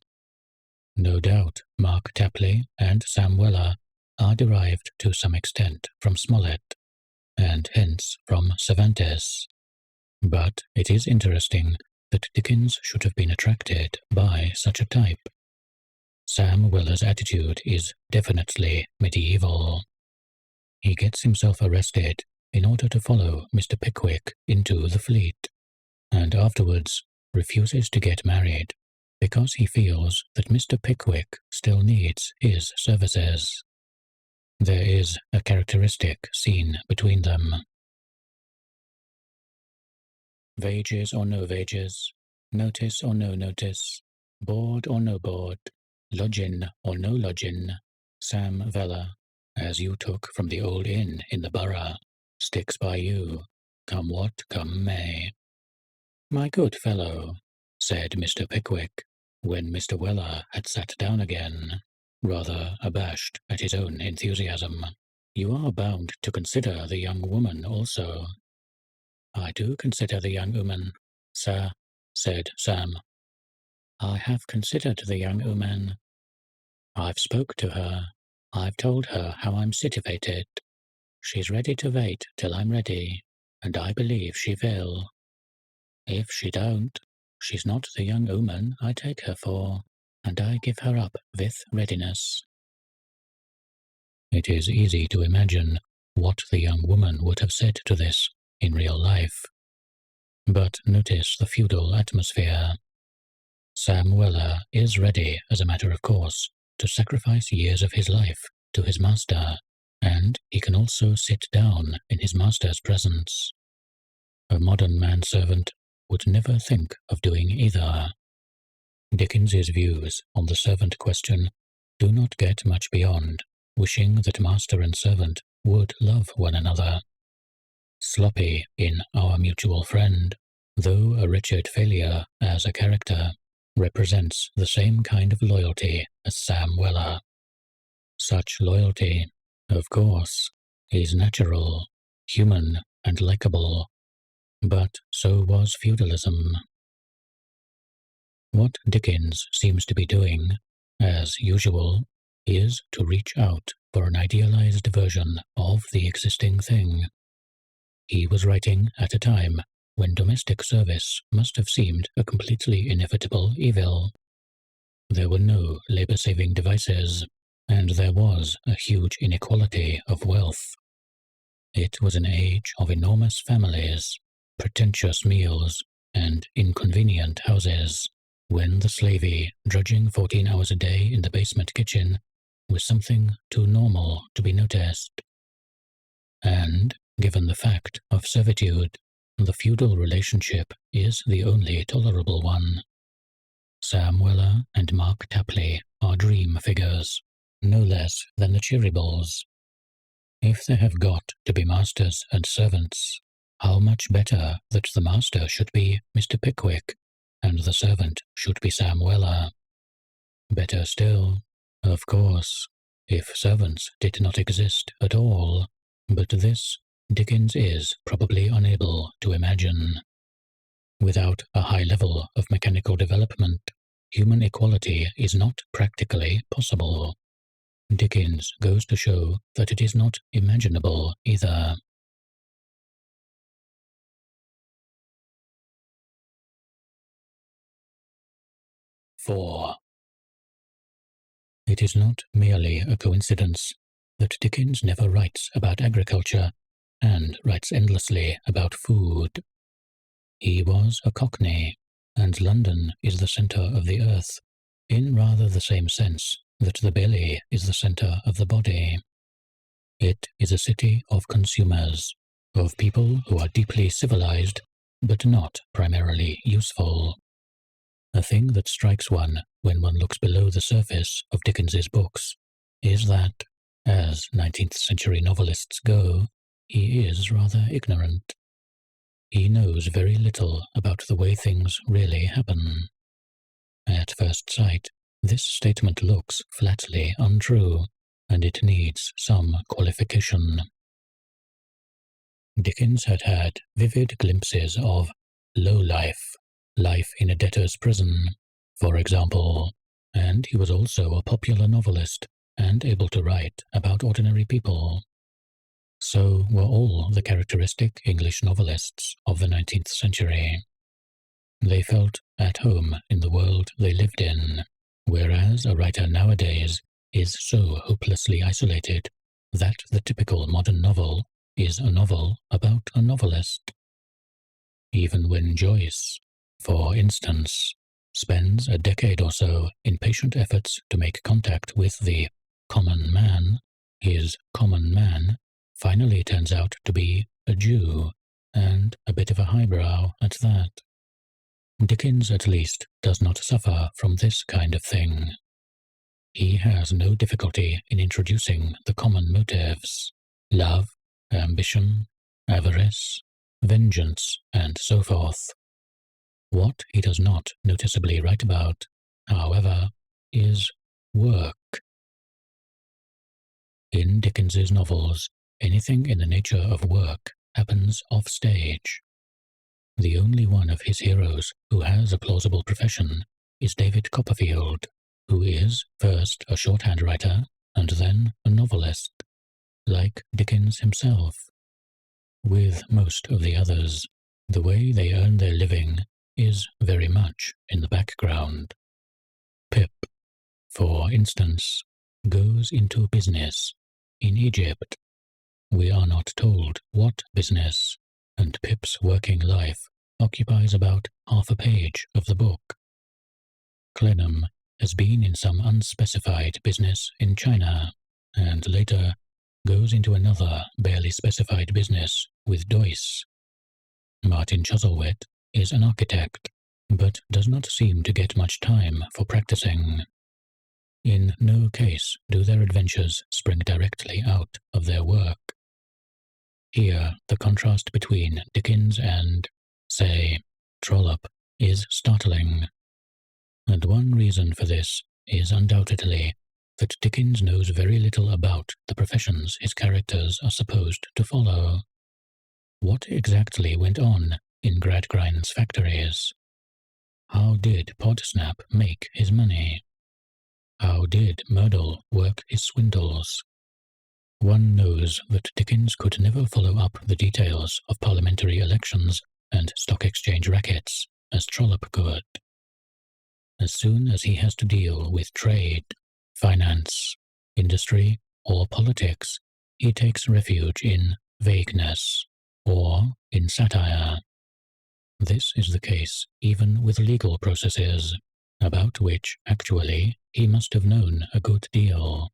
No doubt Mark Tapley and Sam Weller are derived to some extent from Smollett, and hence from Cervantes. But it is interesting that Dickens should have been attracted by such a type. Sam Weller's attitude is definitely medieval. He gets himself arrested in order to follow Mr. Pickwick into the Fleet, and afterwards refuses to get married because he feels that Mr. Pickwick still needs his services. There is a characteristic scene between them. Wages or no wages, notice or no notice, board or no board, lodging or no lodging, Sam Weller, as you took from the old inn in the borough, sticks by you, come what come may. My good fellow, said Mr. Pickwick, when Mr. Weller had sat down again, rather abashed at his own enthusiasm, you are bound to consider the young woman also. I do consider the young woman, sir, said Sam. I have considered the young woman. I've spoke to her. I've told her how I'm situated. She's ready to wait till I'm ready, and I believe she will. If she don't, she's not the young woman I take her for, and I give her up with readiness. It is easy to imagine what the young woman would have said to this in real life. But notice the feudal atmosphere. Sam Weller is ready, as a matter of course, to sacrifice years of his life to his master, and he can also sit down in his master's presence. A modern manservant would never think of doing either. Dickens's views on the servant question do not get much beyond wishing that master and servant would love one another. Sloppy in Our Mutual Friend, though a wretched failure as a character, represents the same kind of loyalty as Sam Weller. Such loyalty, of course, is natural, human, and likable, but so was feudalism. What Dickens seems to be doing, as usual, is to reach out for an idealized version of the existing thing. He was writing at a time when domestic service must have seemed a completely inevitable evil. There were no labor-saving devices, and there was a huge inequality of wealth. It was an age of enormous families, pretentious meals, and inconvenient houses, when the slavey drudging 14 hours a day in the basement kitchen was something too normal to be noticed. And, given the fact of servitude, the feudal relationship is the only tolerable one. Sam Weller and Mark Tapley are dream figures, no less than the Cheerybles. If there have got to be masters and servants, how much better that the master should be Mr. Pickwick, and the servant should be Sam Weller. Better still, of course, if servants did not exist at all, but this Dickens is probably unable to imagine. Without a high level of mechanical development, human equality is not practically possible. Dickens goes to show that it is not imaginable either. It is not merely a coincidence that Dickens never writes about agriculture and writes endlessly about food. He was a Cockney, and London is the centre of the earth, in rather the same sense that the belly is the centre of the body. It is a city of consumers, of people who are deeply civilized, but not primarily useful. A thing that strikes one when one looks below the surface of Dickens's books is that, as 19th century novelists go, he is rather ignorant. He knows very little about the way things really happen. At first sight, this statement looks flatly untrue, and it needs some qualification. Dickens had had vivid glimpses of low life, life in a debtor's prison, for example, and he was also a popular novelist and able to write about ordinary people. So were all the characteristic English novelists of the 19th century. They felt at home in the world they lived in, whereas a writer nowadays is so hopelessly isolated that the typical modern novel is a novel about a novelist. Even when Joyce, for instance, spends a decade or so in patient efforts to make contact with the common man, his common man finally turns out to be a Jew, and a bit of a highbrow at that. Dickens, at least, does not suffer from this kind of thing. He has no difficulty in introducing the common motives: love, ambition, avarice, vengeance, and so forth. What he does not noticeably write about, however, is work. In Dickens's novels, anything in the nature of work happens off stage. The only one of his heroes who has a plausible profession is David Copperfield, who is first a shorthand writer and then a novelist, like Dickens himself. With most of the others, the way they earn their living is very much in the background. Pip, for instance, goes into business in Egypt. We are not told what business, and Pip's working life occupies about half a page of the book. Clennam has been in some unspecified business in China, and later goes into another barely specified business with Doyce. Martin Chuzzlewit is an architect, but does not seem to get much time for practicing. In no case do their adventures spring directly out of their work. Here, the contrast between Dickens and, say, Trollope is startling. And one reason for this is undoubtedly that Dickens knows very little about the professions his characters are supposed to follow. What exactly went on in Gradgrind's factories? How did Podsnap make his money? How did Merdle work his swindles? One knows that Dickens could never follow up the details of parliamentary elections and stock exchange rackets as Trollope could. As soon as he has to deal with trade, finance, industry, or politics, he takes refuge in vagueness, or in satire. This is the case even with legal processes, about which, actually, he must have known a good deal.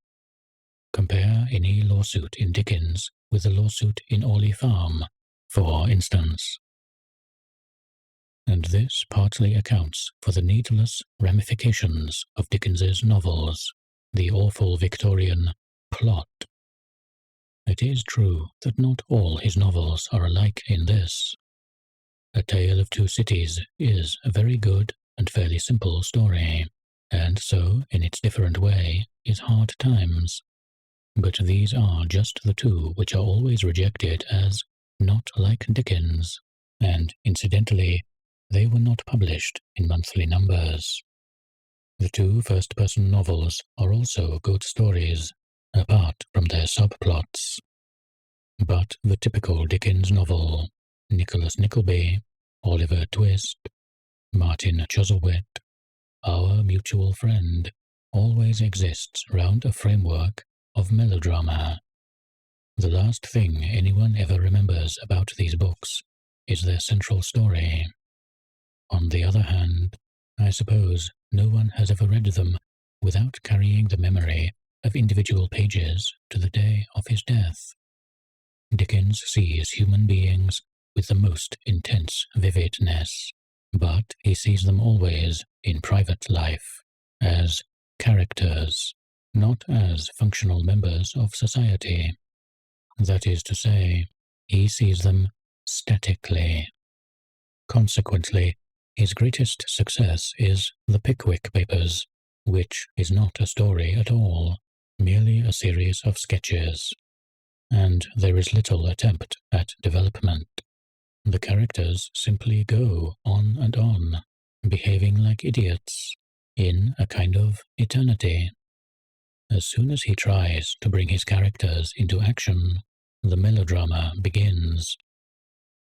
Compare any lawsuit in Dickens with a lawsuit in Orley Farm, for instance. And this partly accounts for the needless ramifications of Dickens's novels, the awful Victorian plot. It is true that not all his novels are alike in this. A Tale of Two Cities is a very good and fairly simple story, and so, in its different way, is Hard Times. But these are just the two which are always rejected as not like Dickens, and, incidentally, they were not published in monthly numbers. The two first-person novels are also good stories, apart from their subplots. But the typical Dickens novel, Nicholas Nickleby, Oliver Twist, Martin Chuzzlewit, Our Mutual Friend, always exists round a framework of melodrama. The last thing anyone ever remembers about these books is their central story. On the other hand, I suppose no one has ever read them without carrying the memory of individual pages to the day of his death. Dickens sees human beings with the most intense vividness, but he sees them always, in private life, as characters, not as functional members of society. That is to say, he sees them statically. Consequently, his greatest success is The Pickwick Papers, which is not a story at all, merely a series of sketches. And there is little attempt at development. The characters simply go on and on, behaving like idiots, in a kind of eternity. As soon as he tries to bring his characters into action, the melodrama begins.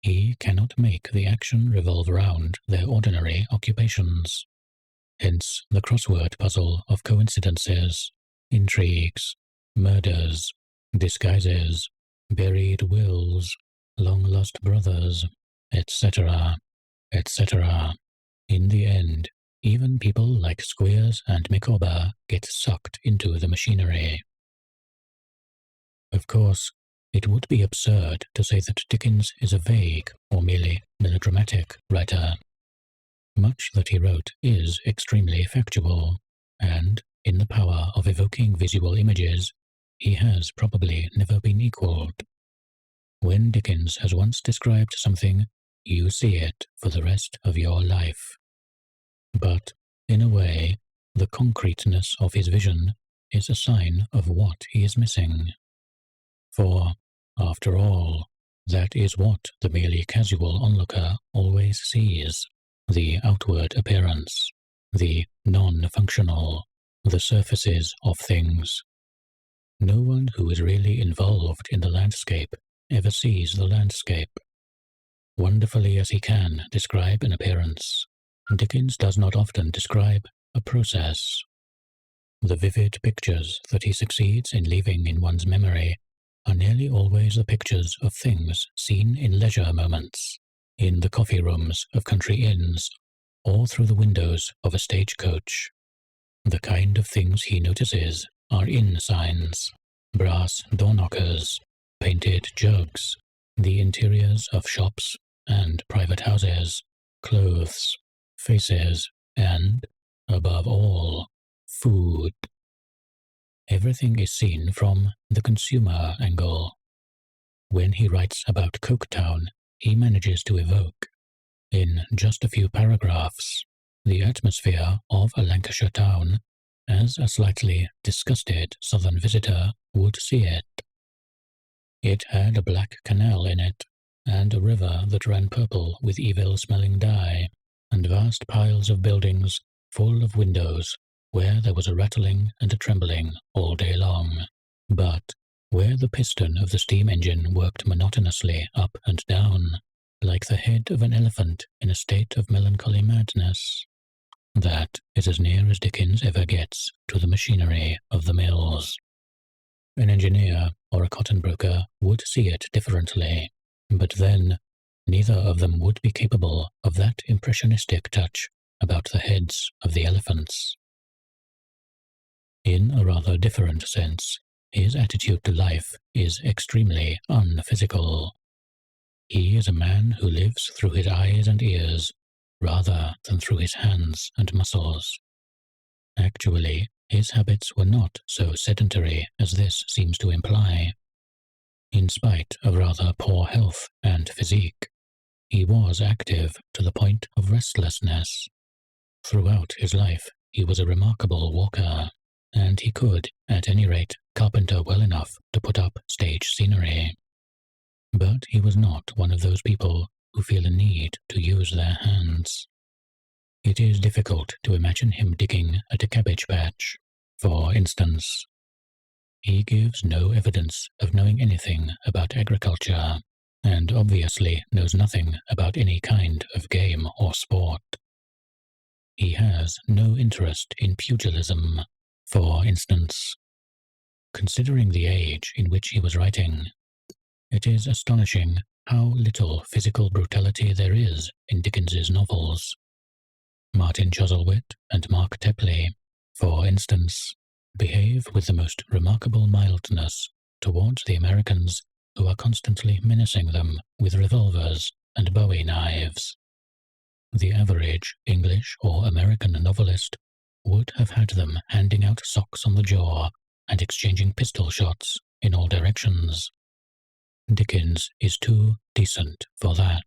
He cannot make the action revolve around their ordinary occupations. Hence the crossword puzzle of coincidences, intrigues, murders, disguises, buried wills, long-lost brothers, etc., etc. In the end, even people like Squeers and Micawber get sucked into the machinery. Of course, it would be absurd to say that Dickens is a vague or merely melodramatic writer. Much that he wrote is extremely factual, and, in the power of evoking visual images, he has probably never been equalled. When Dickens has once described something, you see it for the rest of your life. But, in a way, the concreteness of his vision is a sign of what he is missing. For, after all, that is what the merely casual onlooker always sees: the outward appearance, the non-functional, the surfaces of things. No one who is really involved in the landscape ever sees the landscape. Wonderfully as he can describe an appearance, Dickens does not often describe a process. The vivid pictures that he succeeds in leaving in one's memory are nearly always the pictures of things seen in leisure moments, in the coffee rooms of country inns, or through the windows of a stagecoach. The kind of things he notices are inn signs, brass door knockers, painted jugs, the interiors of shops and private houses, clothes, faces, and, above all, food. Everything is seen from the consumer angle. When he writes about Coketown, he manages to evoke, in just a few paragraphs, the atmosphere of a Lancashire town as a slightly disgusted southern visitor would see it. It had a black canal in it, and a river that ran purple with evil-smelling dye, and vast piles of buildings full of windows where there was a rattling and a trembling all day long, but where the piston of the steam engine worked monotonously up and down, like the head of an elephant in a state of melancholy madness. That is as near as Dickens ever gets to the machinery of the mills. An engineer or a cotton broker would see it differently, but then neither of them would be capable of that impressionistic touch about the heads of the elephants. In a rather different sense, his attitude to life is extremely unphysical. He is a man who lives through his eyes and ears, rather than through his hands and muscles. Actually, his habits were not so sedentary as this seems to imply. In spite of rather poor health and physique, he was active to the point of restlessness. Throughout his life, he was a remarkable walker, and he could, at any rate, carpenter well enough to put up stage scenery. But he was not one of those people who feel a need to use their hands. It is difficult to imagine him digging at a cabbage patch, for instance. He gives no evidence of knowing anything about agriculture, and obviously knows nothing about any kind of game or sport. He has no interest in pugilism, for instance. Considering the age in which he was writing, it is astonishing how little physical brutality there is in Dickens's novels. Martin Chuzzlewit and Mark Tapley, for instance, behave with the most remarkable mildness towards the Americans who are constantly menacing them with revolvers and bowie knives. The average English or American novelist would have had them handing out socks on the jaw and exchanging pistol shots in all directions. Dickens is too decent for that.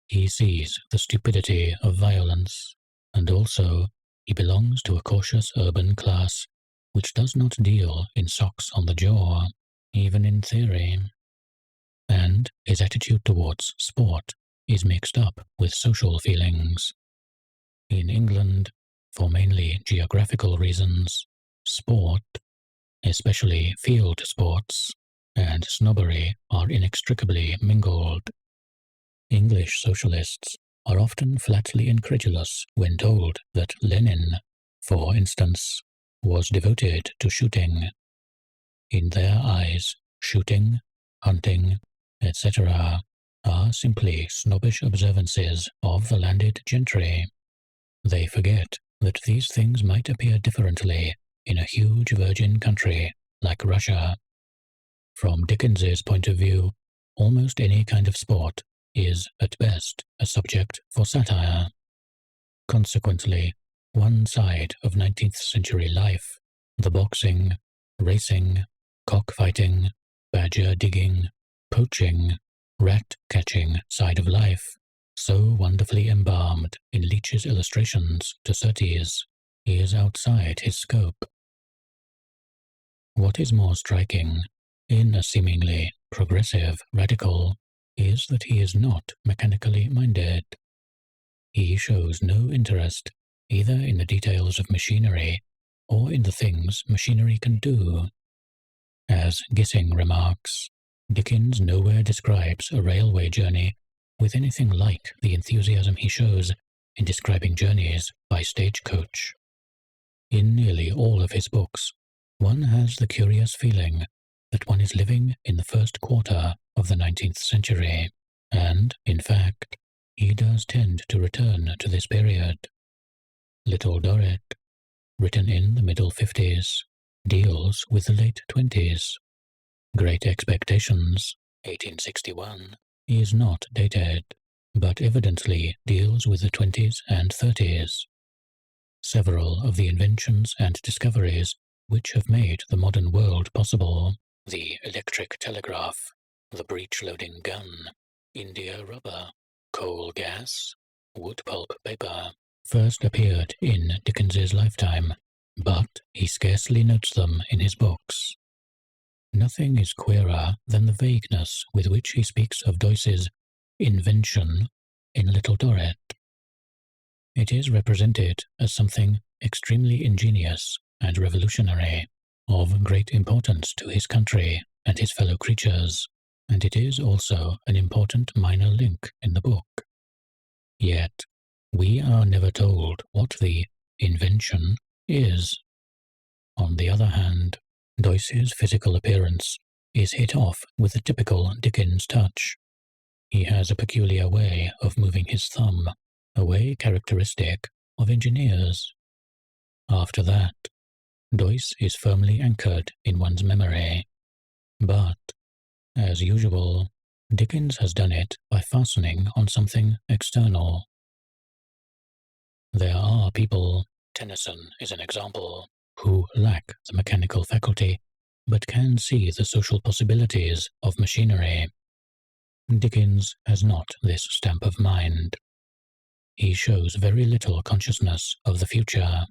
He sees the stupidity of violence, and also he belongs to a cautious urban class which does not deal in socks on the jaw, even in theory. And his attitude towards sport is mixed up with social feelings. In England, for mainly geographical reasons, sport, especially field sports, and snobbery are inextricably mingled. English socialists are often flatly incredulous when told that Lenin, for instance, was devoted to shooting. In their eyes, shooting, hunting, etc., are simply snobbish observances of the landed gentry. They forget that these things might appear differently in a huge virgin country like Russia. From Dickens's point of view, almost any kind of sport is, at best, a subject for satire. Consequently, one side of 19th century life, the boxing, racing, cockfighting, badger digging, poaching, rat-catching side of life, so wonderfully embalmed in Leech's illustrations to Surtees, is outside his scope. What is more striking, in a seemingly progressive radical, is that he is not mechanically minded. He shows no interest either in the details of machinery or in the things machinery can do. As Gissing remarks, Dickens nowhere describes a railway journey with anything like the enthusiasm he shows in describing journeys by stagecoach. In nearly all of his books, one has the curious feeling that one is living in the first quarter of the 19th century, and, in fact, he does tend to return to this period. Little Dorrit, written in the middle 50s, deals with the late 20s. Great Expectations, 1861, is not dated, but evidently deals with the 20s and 30s. Several of the inventions and discoveries which have made the modern world possible, the electric telegraph, the breech-loading gun, India rubber, coal gas, wood pulp paper, first appeared in Dickens's lifetime, but he scarcely notes them in his books. Nothing is queerer than the vagueness with which he speaks of Doyce's invention in Little Dorrit. It is represented as something extremely ingenious and revolutionary, of great importance to his country and his fellow creatures, and it is also an important minor link in the book. Yet, we are never told what the invention is. On the other hand, Doyce's physical appearance is hit off with the typical Dickens touch. He has a peculiar way of moving his thumb, a way characteristic of engineers. After that, Doyce is firmly anchored in one's memory. But, as usual, Dickens has done it by fastening on something external. There are people, Tennyson is an example, who lack the mechanical faculty, but can see the social possibilities of machinery. Dickens has not this stamp of mind. He shows very little consciousness of the future.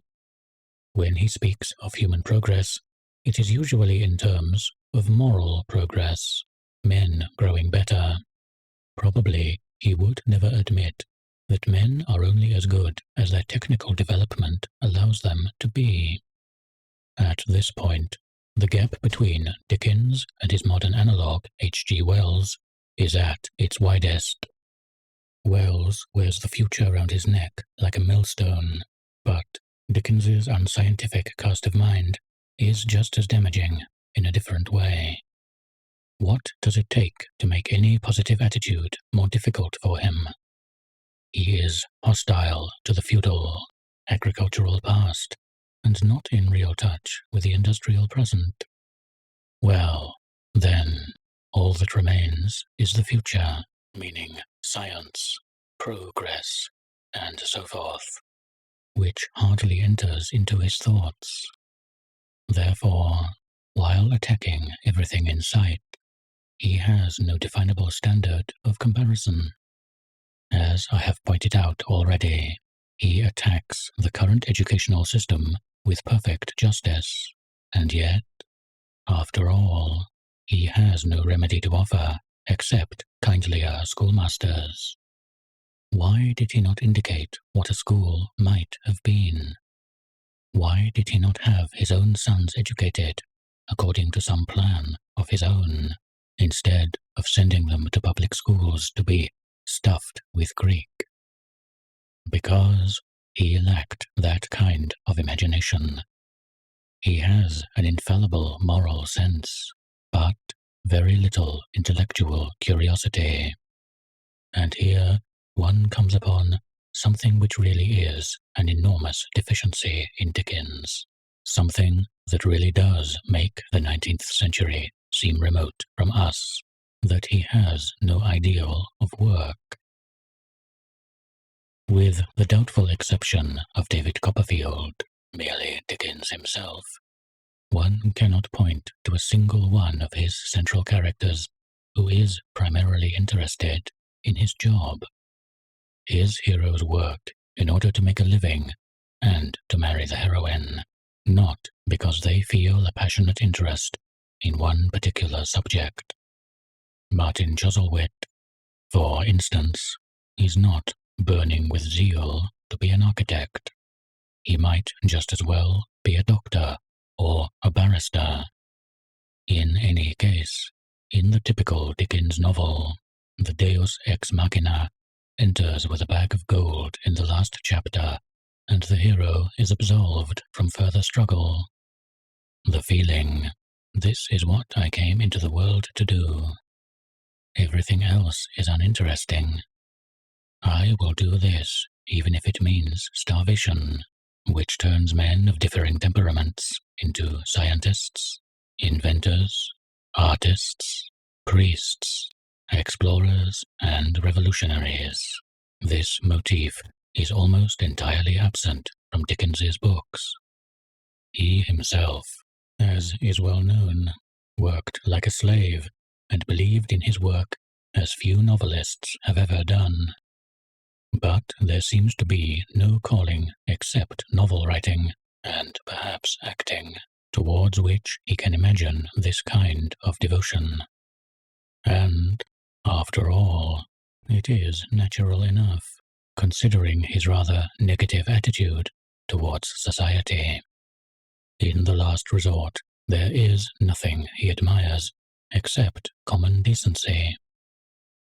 When he speaks of human progress, it is usually in terms of moral progress, men growing better. Probably he would never admit that men are only as good as their technical development allows them to be. At this point, the gap between Dickens and his modern analogue, H.G. Wells, is at its widest. Wells wears the future around his neck like a millstone, but Dickens's unscientific cast of mind is just as damaging in a different way. What does it take to make any positive attitude more difficult for him? He is hostile to the feudal, agricultural past, and not in real touch with the industrial present. Well, then, all that remains is the future, meaning science, progress, and so forth, which hardly enters into his thoughts. Therefore, while attacking everything in sight, he has no definable standard of comparison. As I have pointed out already, he attacks the current educational system with perfect justice, and yet, after all, he has no remedy to offer except kindlier schoolmasters. Why did he not indicate what a school might have been? Why did he not have his own sons educated according to some plan of his own, instead of sending them to public schools to be stuffed with Greek? Because he lacked that kind of imagination. He has an infallible moral sense, but very little intellectual curiosity. And here one comes upon something which really is an enormous deficiency in Dickens, something that really does make the 19th century seem remote from us, that he has no ideal of work. With the doubtful exception of David Copperfield, merely Dickens himself, one cannot point to a single one of his central characters who is primarily interested in his job. His heroes work in order to make a living and to marry the heroine, not because they feel a passionate interest in one particular subject. Martin Chuzzlewit, for instance, is not burning with zeal to be an architect. He might just as well be a doctor or a barrister. In any case, in the typical Dickens novel, the Deus ex machina enters with a bag of gold in the last chapter, and the hero is absolved from further struggle. The feeling, this is what I came into the world to do. Everything else is uninteresting. I will do this, even if it means starvation, which turns men of differing temperaments into scientists, inventors, artists, priests, explorers, and revolutionaries. This motif is almost entirely absent from Dickens's books. He himself, as is well known, worked like a slave and believed in his work as few novelists have ever done. But there seems to be no calling except novel writing, and perhaps acting, towards which he can imagine this kind of devotion. And, after all, it is natural enough, considering his rather negative attitude towards society. In the last resort, there is nothing he admires except common decency.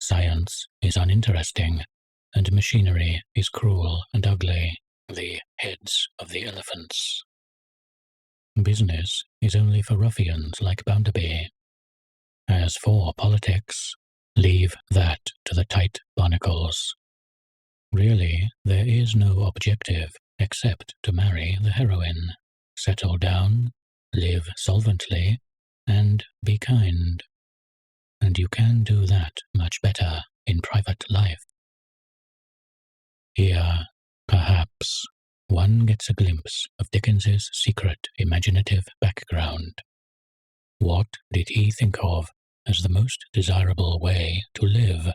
Science is uninteresting, and machinery is cruel and ugly, the heads of the elephants. Business is only for ruffians like Bounderby. As for politics, leave that to the tight barnacles. Really, there is no objective except to marry the heroine, settle down, live solvently, and be kind. And you can do that much better in private life. Here, perhaps, one gets a glimpse of Dickens's secret imaginative background. What did he think of as the most desirable way to live?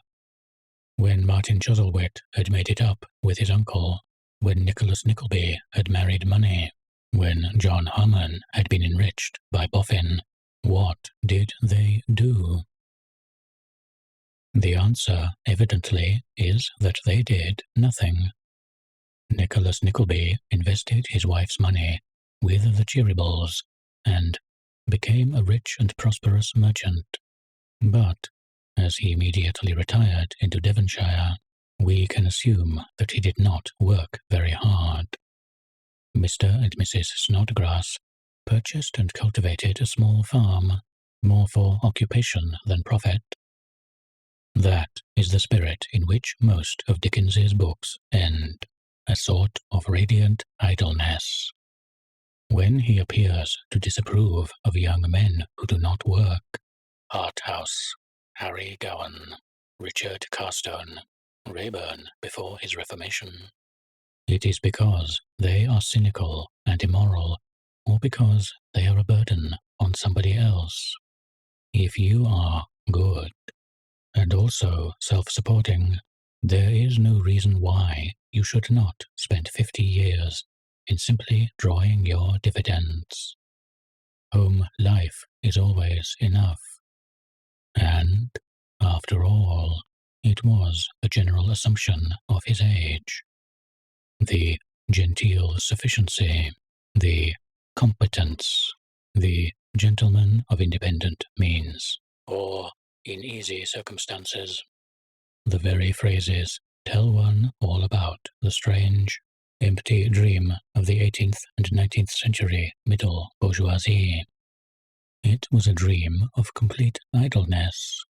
When Martin Chuzzlewit had made it up with his uncle, when Nicholas Nickleby had married money, when John Harmon had been enriched by Boffin, what did they do? The answer, evidently, is that they did nothing. Nicholas Nickleby invested his wife's money with the Cheerybles and became a rich and prosperous merchant. But, as he immediately retired into Devonshire, we can assume that he did not work very hard. Mr. and Mrs. Snodgrass purchased and cultivated a small farm, more for occupation than profit. That is the spirit in which most of Dickens's books end, a sort of radiant idleness. When he appears to disapprove of young men who do not work, Harthouse, Harry Gowan, Richard Carstone, Rayburn before his Reformation. It is because they are cynical and immoral, or because they are a burden on somebody else. If you are good, and also self-supporting, there is no reason why you should not spend 50 years in simply drawing your dividends. Home life is always enough. And, after all, it was a general assumption of his age. The genteel sufficiency, the competence, the gentleman of independent means, or in easy circumstances. The very phrases tell one all about the strange, empty dream of the 18th and 19th century middle bourgeoisie. It was a dream of complete idleness.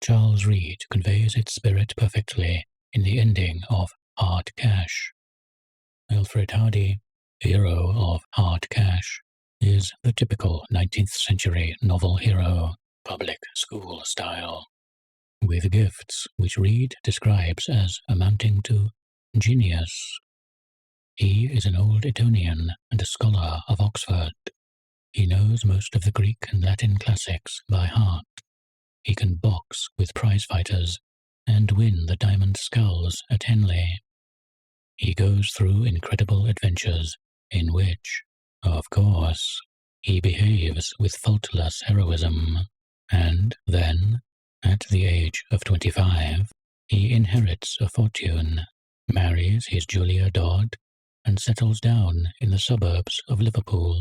Charles Reade conveys its spirit perfectly in the ending of Hard Cash. Alfred Hardy, hero of Hard Cash, is the typical 19th century novel hero, public school style, with gifts which Reade describes as amounting to genius. He is an old Etonian and a scholar of Oxford. He knows most of the Greek and Latin classics by heart. He can box with prize fighters and win the diamond sculls at Henley. He goes through incredible adventures in which, of course, he behaves with faultless heroism, and then, at the age of 25, he inherits a fortune, marries his Julia Dodd, and settles down in the suburbs of Liverpool,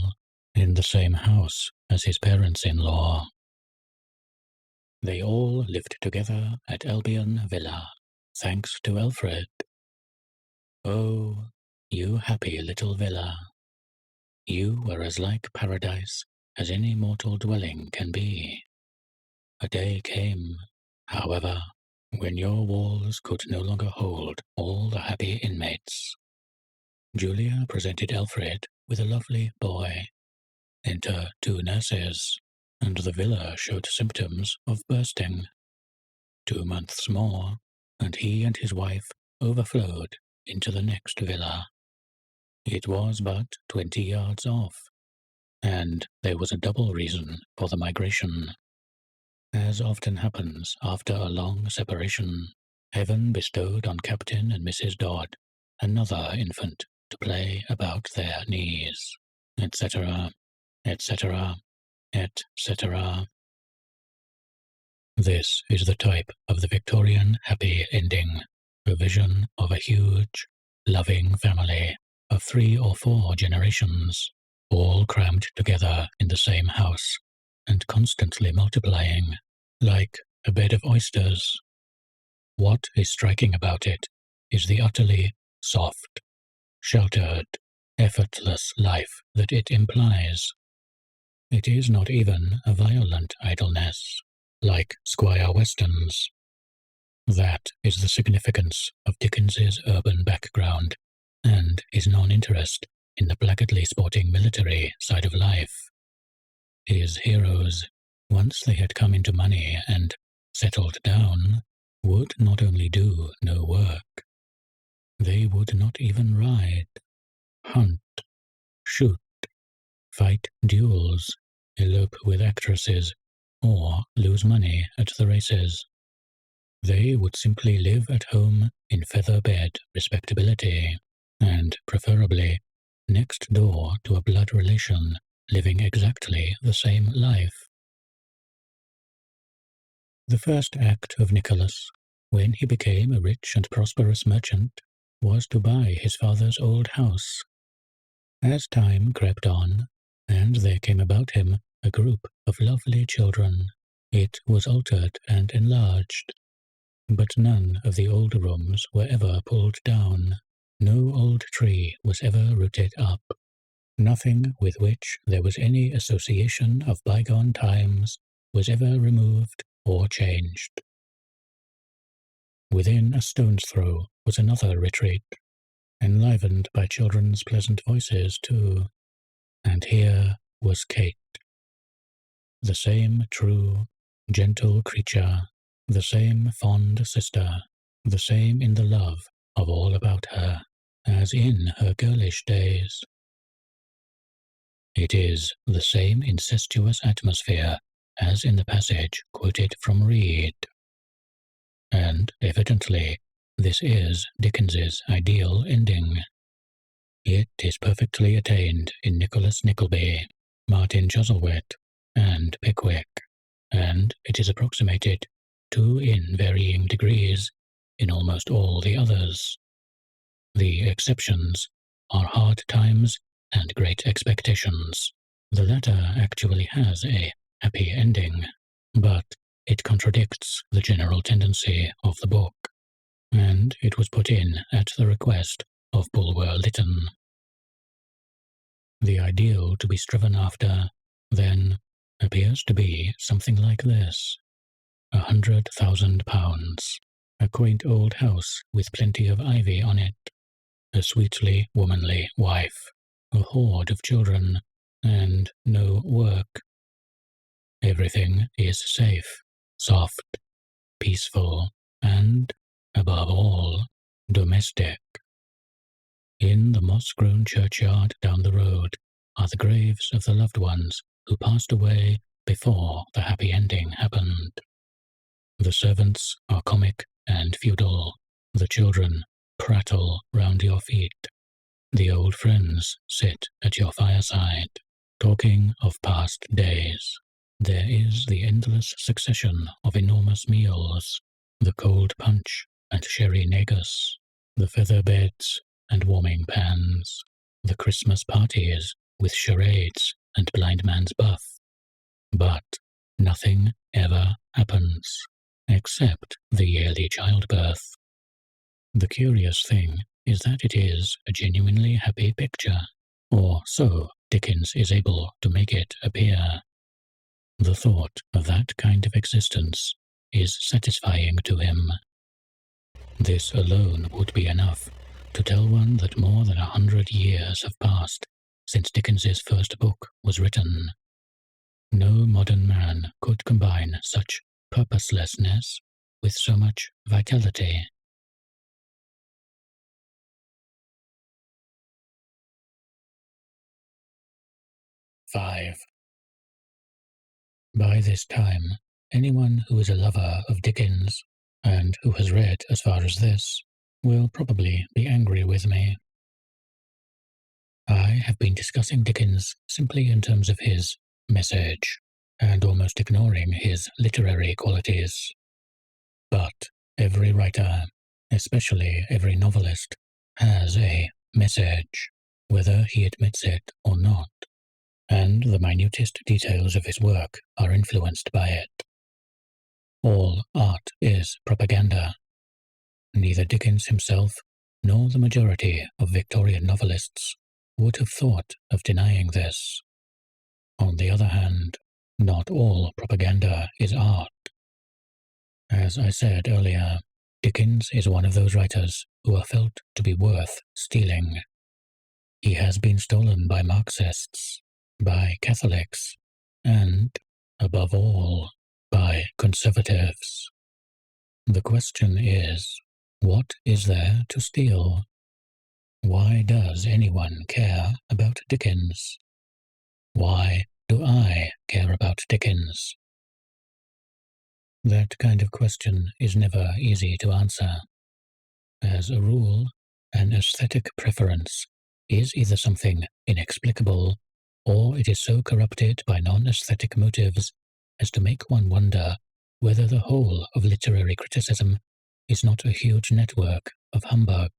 in the same house as his parents-in-law. They all lived together at Albion Villa, thanks to Alfred. Oh, you happy little villa! You were as like paradise as any mortal dwelling can be. A day came, however, when your walls could no longer hold all the happy inmates. Julia presented Alfred with a lovely boy. Enter 2 nurses, and the villa showed symptoms of bursting. 2 months more, and he and his wife overflowed into the next villa. It was but 20 yards off, and there was a double reason for the migration. As often happens after a long separation, Heaven bestowed on Captain and Mrs. Dodd another infant to play about their knees, etc., etc., etc. This is the type of the Victorian happy ending, a vision of a huge, loving family of 3 or 4 generations, all crammed together in the same house, and constantly multiplying, like a bed of oysters. What is striking about it is the utterly soft, sheltered, effortless life that it implies. It is not even a violent idleness, like Squire Weston's. That is the significance of Dickens's urban background, and his non-interest in the blackguardly sporting military side of life. His heroes, once they had come into money and settled down, would not only do no work, they would not even ride, hunt, shoot, fight duels, elope with actresses, or lose money at the races. They would simply live at home in feather-bed respectability, and preferably next door to a blood relation living exactly the same life. The first act of Nicholas, when he became a rich and prosperous merchant, was to buy his father's old house. As time crept on, and there came about him a group of lovely children, it was altered and enlarged. But none of the old rooms were ever pulled down. No old tree was ever rooted up. Nothing with which there was any association of bygone times was ever removed or changed. Within a stone's throw was another retreat, enlivened by children's pleasant voices too, and here was Kate. The same true, gentle creature, the same fond sister, the same in the love of all about her as in her girlish days. It is the same incestuous atmosphere as in the passage quoted from Reed. And evidently, this is Dickens's ideal ending. It is perfectly attained in Nicholas Nickleby, Martin Chuzzlewit, and Pickwick, and it is approximated to in varying degrees in almost all the others. The exceptions are Hard Times and Great Expectations. The latter actually has a happy ending, but it contradicts the general tendency of the book, and it was put in at the request of Bulwer Lytton. The ideal to be striven after, then, appears to be something like this: £100,000, a quaint old house with plenty of ivy on it, a sweetly womanly wife, a horde of children, and no work. Everything is safe, soft, peaceful, and, above all, domestic. In the moss-grown churchyard down the road are the graves of the loved ones who passed away before the happy ending happened. The servants are comic and feudal. The children prattle round your feet. The old friends sit at your fireside, talking of past days. There is the endless succession of enormous meals, the cold punch and sherry negus, the feather beds and warming pans, the Christmas parties with charades and blind man's buff. But nothing ever happens, except the yearly childbirth. The curious thing is that it is a genuinely happy picture, or so Dickens is able to make it appear. The thought of that kind of existence is satisfying to him. This alone would be enough to tell one that more than 100 years have passed since Dickens's first book was written. No modern man could combine such purposelessness with so much vitality. Five. By this time, anyone who is a lover of Dickens, and who has read as far as this, will probably be angry with me. I have been discussing Dickens simply in terms of his message, and almost ignoring his literary qualities. But every writer, especially every novelist, has a message, whether he admits it or not, and the minutest details of his work are influenced by it. All art is propaganda. Neither Dickens himself nor the majority of Victorian novelists would have thought of denying this. On the other hand, not all propaganda is art. As I said earlier, Dickens is one of those writers who are felt to be worth stealing. He has been stolen by Marxists, by Catholics, and, above all, by conservatives. The question is, what is there to steal? Why does anyone care about Dickens? Why do I care about Dickens? That kind of question is never easy to answer. As a rule, an aesthetic preference is either something inexplicable, or it is so corrupted by non-aesthetic motives as to make one wonder whether the whole of literary criticism is not a huge network of humbug.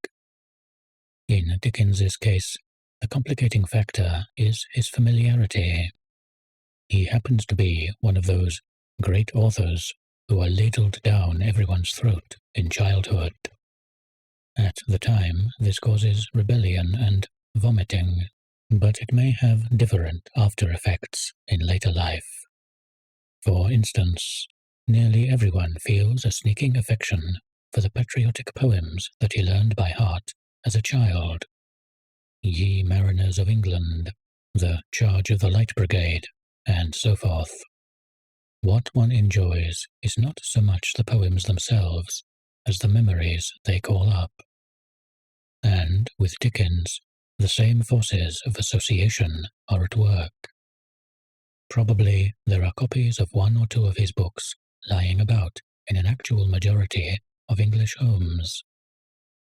In Dickens's case, the complicating factor is his familiarity. He happens to be one of those great authors who are ladled down everyone's throat in childhood. At the time, this causes rebellion and vomiting, but it may have different after-effects in later life. For instance, nearly everyone feels a sneaking affection for the patriotic poems that he learned by heart as a child. Ye Mariners of England, The Charge of the Light Brigade, and so forth. What one enjoys is not so much the poems themselves as the memories they call up. And with Dickens, the same forces of association are at work. Probably there are copies of one or two of his books lying about in an actual majority of English homes.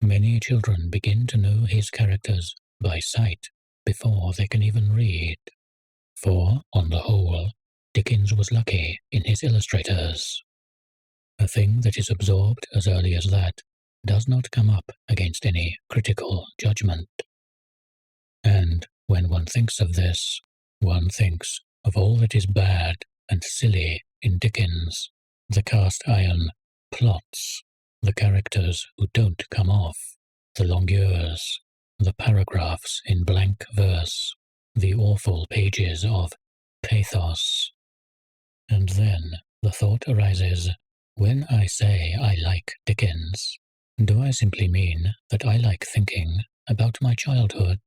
Many children begin to know his characters by sight before they can even read. For, on the whole, Dickens was lucky in his illustrators. A thing that is absorbed as early as that does not come up against any critical judgment. And when one thinks of this, one thinks of all that is bad and silly in Dickens, the cast-iron plots, the characters who don't come off, the longueurs, the paragraphs in blank verse, the awful pages of pathos. And then the thought arises, when I say I like Dickens, do I simply mean that I like thinking about my childhood?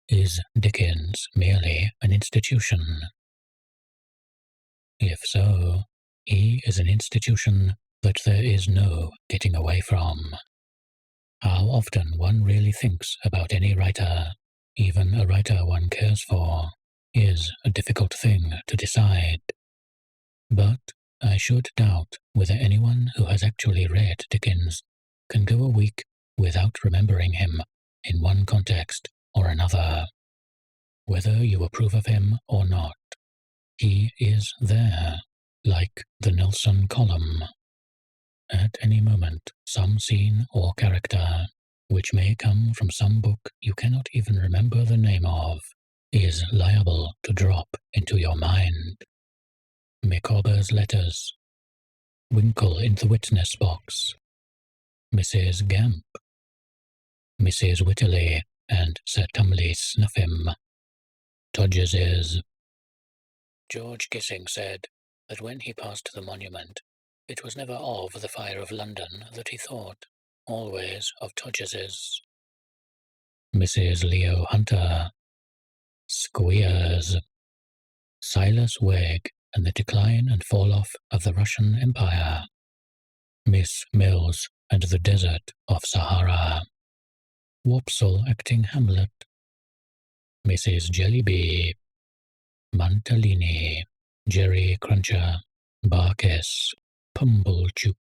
Is Dickens merely an institution? If so, he is an institution that there is no getting away from. How often one really thinks about any writer, even a writer one cares for, is a difficult thing to decide. But I should doubt whether anyone who has actually read Dickens can go a week without remembering him in one context or another. Whether you approve of him or not, he is there, like the Nelson column. At any moment, some scene or character, which may come from some book you cannot even remember the name of, is liable to drop into your mind. Micawber's letters, Winkle in the witness box, Mrs. Gamp, Mrs. Wycherley and Sir Tumley Snuffim, Todgers's. George Gissing said that when he passed the monument, it was never of the fire of London that he thought, always of Todgers's. Mrs. Leo Hunter, Squeers, Silas Wegg and the Decline and Fall-Off of the Russian Empire, Miss Mills and the Desert of Sahara, Wopsle acting Hamlet, Mrs. Jellyby, Mantalini, Jerry Cruncher, Barkis, Pumblechook,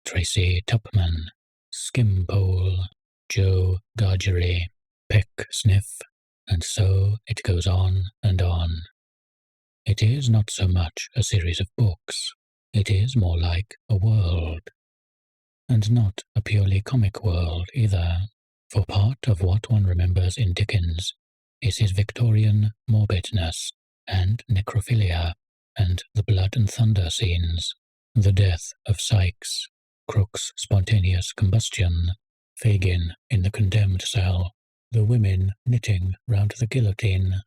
Tracy Tupman, Skimpole, Joe Gargery, Pecksniff, and so it goes on and on. It is not so much a series of books, it is more like a world. And not a purely comic world either, for part of what one remembers in Dickens is his Victorian morbidness and necrophilia and the blood and thunder scenes, the death of Sykes, Crook's spontaneous combustion, Fagin in the condemned cell, the women knitting round the guillotine.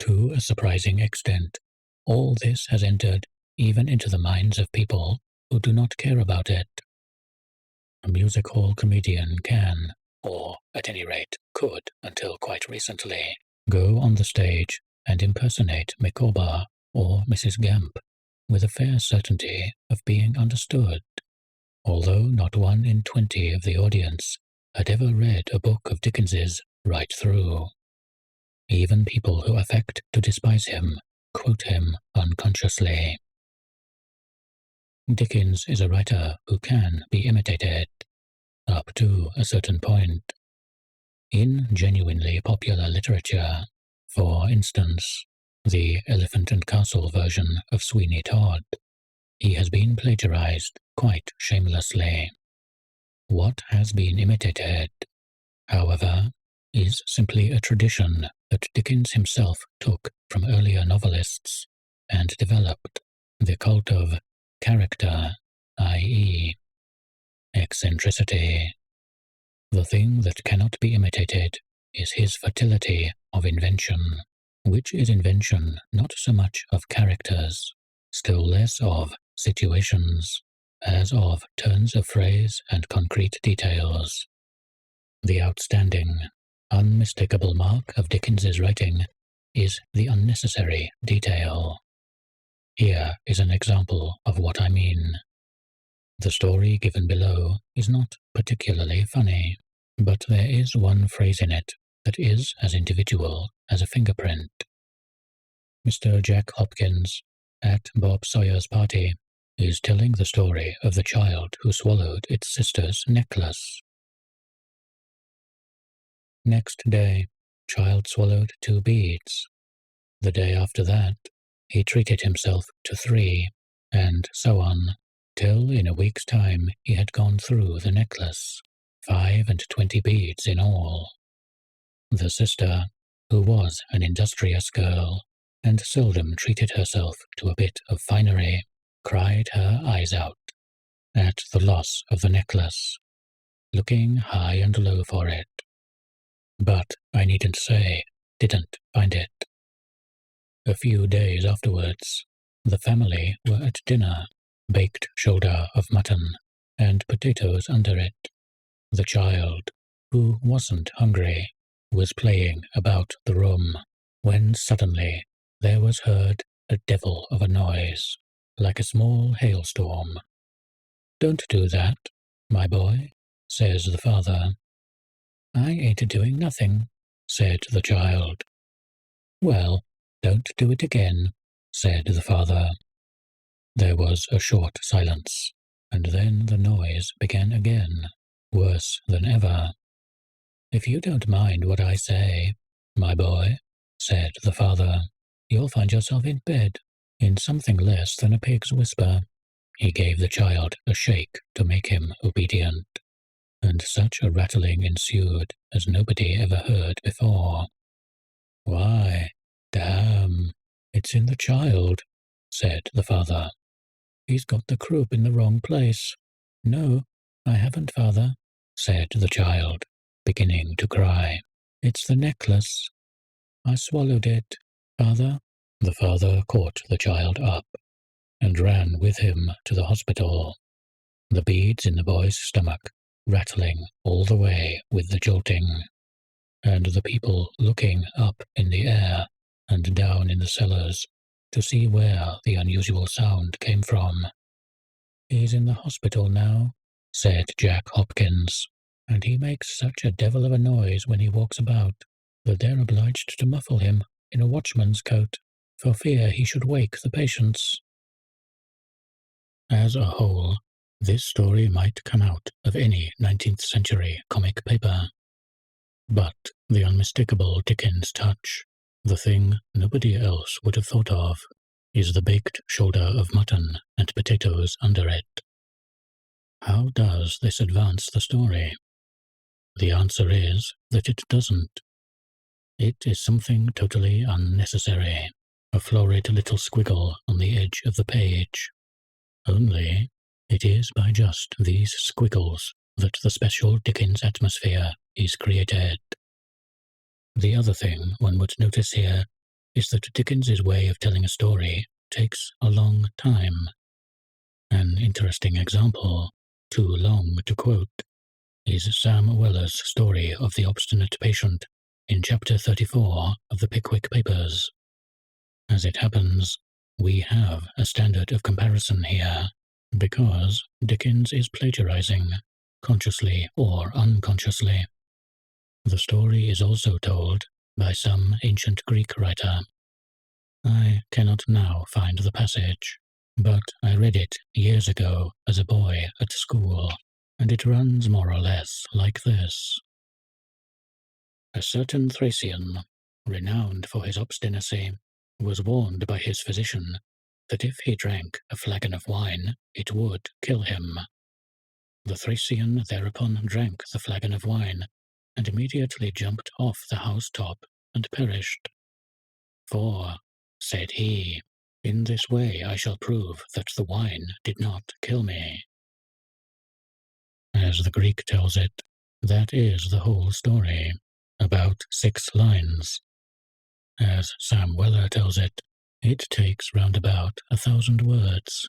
To a surprising extent, all this has entered even into the minds of people who do not care about it. A music hall comedian can, or at any rate could until quite recently, go on the stage and impersonate Micawber or Mrs. Gamp with a fair certainty of being understood, although not 1 in 20 of the audience had ever read a book of Dickens's right through. Even people who affect to despise him quote him unconsciously. Dickens is a writer who can be imitated, up to a certain point. In genuinely popular literature, for instance, the Elephant and Castle version of Sweeney Todd, he has been plagiarized quite shamelessly. What has been imitated, however, is simply a tradition that Dickens himself took from earlier novelists and developed, the cult of character, i.e., eccentricity. The thing that cannot be imitated is his fertility of invention, which is invention not so much of characters, still less of situations, as of turns of phrase and concrete details. The outstanding, unmistakable mark of Dickens's writing is the unnecessary detail. Here is an example of what I mean. The story given below is not particularly funny, but there is one phrase in it that is as individual as a fingerprint. Mr. Jack Hopkins, at Bob Sawyer's party, is telling the story of the child who swallowed its sister's necklace. Next day, child swallowed 2 beads. The day after that, he treated himself to 3, and so on, till in a week's time he had gone through the necklace, 25 beads in all. The sister, who was an industrious girl, and seldom treated herself to a bit of finery, cried her eyes out at the loss of the necklace, looking high and low for it. But I needn't say, didn't find it. A few days afterwards, the family were at dinner, baked shoulder of mutton, and potatoes under it. The child, who wasn't hungry, was playing about the room, when suddenly there was heard a devil of a noise, like a small hailstorm. "Don't do that, my boy," says the father. "I ain't doing nothing," said the child. "Well, don't do it again," said the father. There was a short silence, and then the noise began again, worse than ever. "If you don't mind what I say, my boy," said the father, "you'll find yourself in bed, in something less than a pig's whisper." He gave the child a shake to make him obedient, and such a rattling ensued as nobody ever heard before. "Why, damn, it's in the child," said the father. "He's got the croup in the wrong place." "No, I haven't, father," said the child, beginning to cry. "It's the necklace. I swallowed it, father." The father caught the child up and ran with him to the hospital, the beads in the boy's stomach rattling all the way with the jolting, and the people looking up in the air and down in the cellars to see where the unusual sound came from. "He's in the hospital now," said Jack Hopkins, "and he makes such a devil of a noise when he walks about that they're obliged to muffle him in a watchman's coat, for fear he should wake the patients." As a whole, this story might come out of any 19th century comic paper. But the unmistakable Dickens touch, the thing nobody else would have thought of, is the baked shoulder of mutton and potatoes under it. How does this advance the story? The answer is that it doesn't. It is something totally unnecessary, a florid little squiggle on the edge of the page. Only, it is by just these squiggles that the special Dickens atmosphere is created. The other thing one would notice here is that Dickens's way of telling a story takes a long time. An interesting example, too long to quote, is Sam Weller's story of the obstinate patient in chapter 34 of the Pickwick Papers. As it happens, we have a standard of comparison here, because Dickens is plagiarizing, consciously or unconsciously. The story is also told by some ancient Greek writer. I cannot now find the passage, but I read it years ago as a boy at school, and it runs more or less like this. A certain Thracian, renowned for his obstinacy, was warned by his physician that if he drank a flagon of wine, it would kill him. The Thracian thereupon drank the flagon of wine, and immediately jumped off the housetop and perished. "For," said he, "in this way I shall prove that the wine did not kill me." As the Greek tells it, that is the whole story, about 6 lines. As Sam Weller tells it, it takes round about 1,000 words.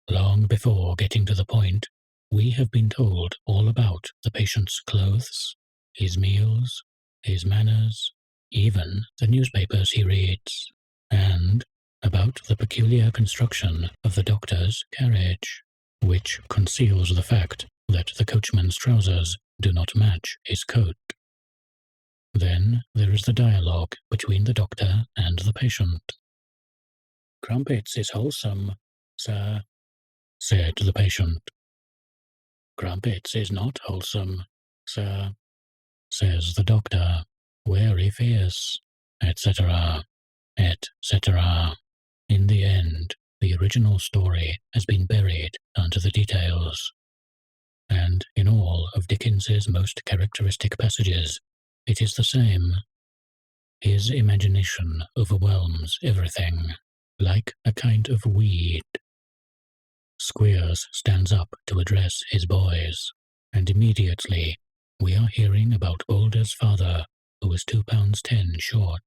Long before getting to the point, we have been told all about the patient's clothes, his meals, his manners, even the newspapers he reads, and about the peculiar construction of the doctor's carriage. which conceals the fact that the coachman's trousers do not match his coat. Then there is the dialogue between the doctor and the patient. "Crumpets is wholesome, sir," said the patient. "Crumpets is not wholesome, sir," says the doctor. "Very fierce," etc., etc. In the end, the original story has been buried under the details. And in all of Dickens's most characteristic passages, it is the same. His imagination overwhelms everything, like a kind of weed. Squeers stands up to address his boys, and immediately we are hearing about Boulder's father, who was £2.10 short,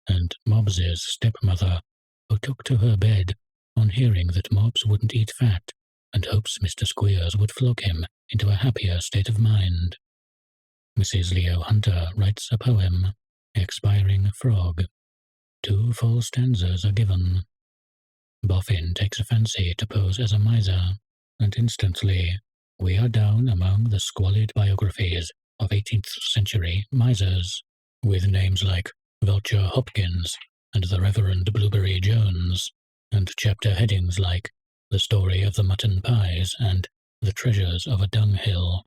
and Mobbs's stepmother, who took to her bed on hearing that Mobbs wouldn't eat fat, and hopes Mr. Squeers would flog him into a happier state of mind. Mrs. Leo Hunter writes a poem, Expiring Frog. 2 full stanzas are given. Boffin takes a fancy to pose as a miser, and instantly we are down among the squalid biographies of 18th century misers, with names like Vulture Hopkins and the Reverend Blueberry Jones, and chapter headings like The Story of the Mutton Pies and The Treasures of a Dunghill.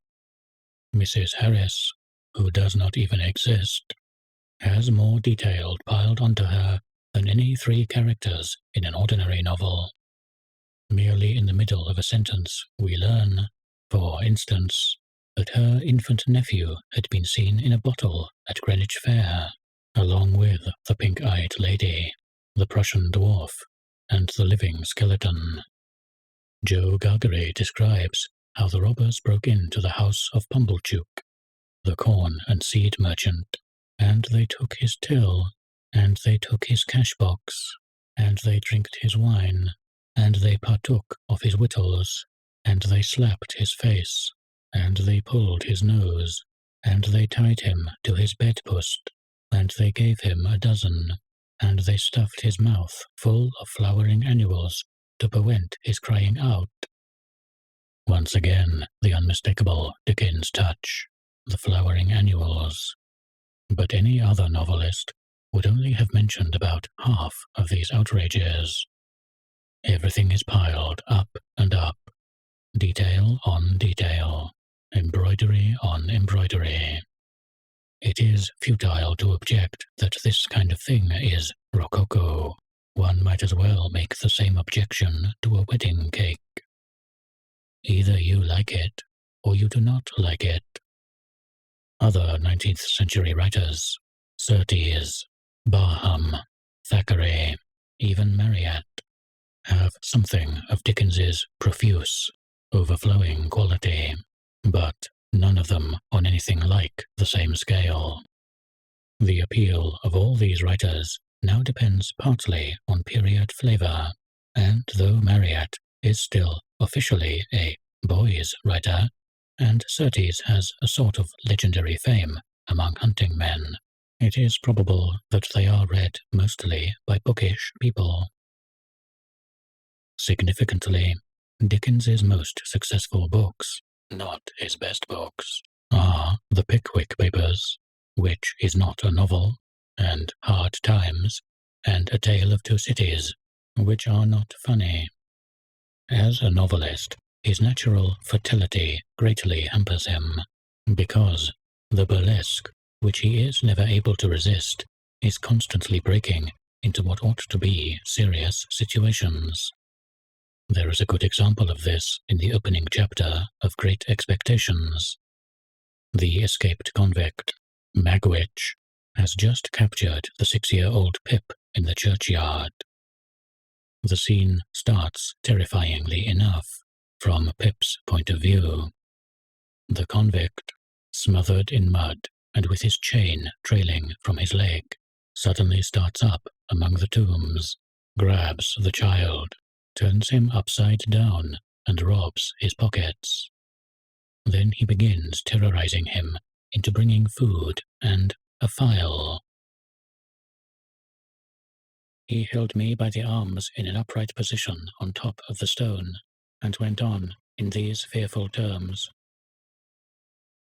Mrs. Harris, who does not even exist, has more detail piled onto her than any 3 characters in an ordinary novel. Merely in the middle of a sentence we learn, for instance, that her infant nephew had been seen in a bottle at Greenwich Fair, along with the pink-eyed lady, the Prussian dwarf, and the living skeleton. Joe Gargery describes how the robbers broke into the house of Pumblechook, the corn and seed merchant, and they took his till, and they took his cash-box, and they drinked his wine, and they partook of his victuals, and they slapped his face, and they pulled his nose, and they tied him to his bedpost, and they gave him a dozen, and they stuffed his mouth full of flowering annuals to prevent his crying out. Once again, the unmistakable Dickens touch, the flowering annuals. But any other novelist would only have mentioned about half of these outrages. Everything is piled up and up, detail on detail, embroidery on embroidery. It is futile to object that this kind of thing is rococo. One might as well make the same objection to a wedding cake. Either you like it, or you do not like it. Other 19th century writers, Surtees, Barham, Thackeray, even Marryat, have something of Dickens's profuse, overflowing quality, but none of them on anything like the same scale. The appeal of all these writers now depends partly on period flavour, and though Marryat is still officially a boys' writer, and Surtees has a sort of legendary fame among hunting men, it is probable that they are read mostly by bookish people. Significantly, Dickens's most successful books, not his best books, are The Pickwick Papers, which is not a novel, and Hard Times, and A Tale of Two Cities, which are not funny. As a novelist, his natural fertility greatly hampers him, because the burlesque, which he is never able to resist, is constantly breaking into what ought to be serious situations. There is a good example of this in the opening chapter of Great Expectations. The escaped convict, Magwitch, has just captured the 6-year-old Pip in the churchyard. The scene starts terrifyingly enough from Pip's point of view. The convict, smothered in mud and with his chain trailing from his leg, suddenly starts up among the tombs, grabs the child, turns him upside down, and robs his pockets. Then he begins terrorizing him into bringing food and a file. He held me by the arms in an upright position on top of the stone, and went on in these fearful terms.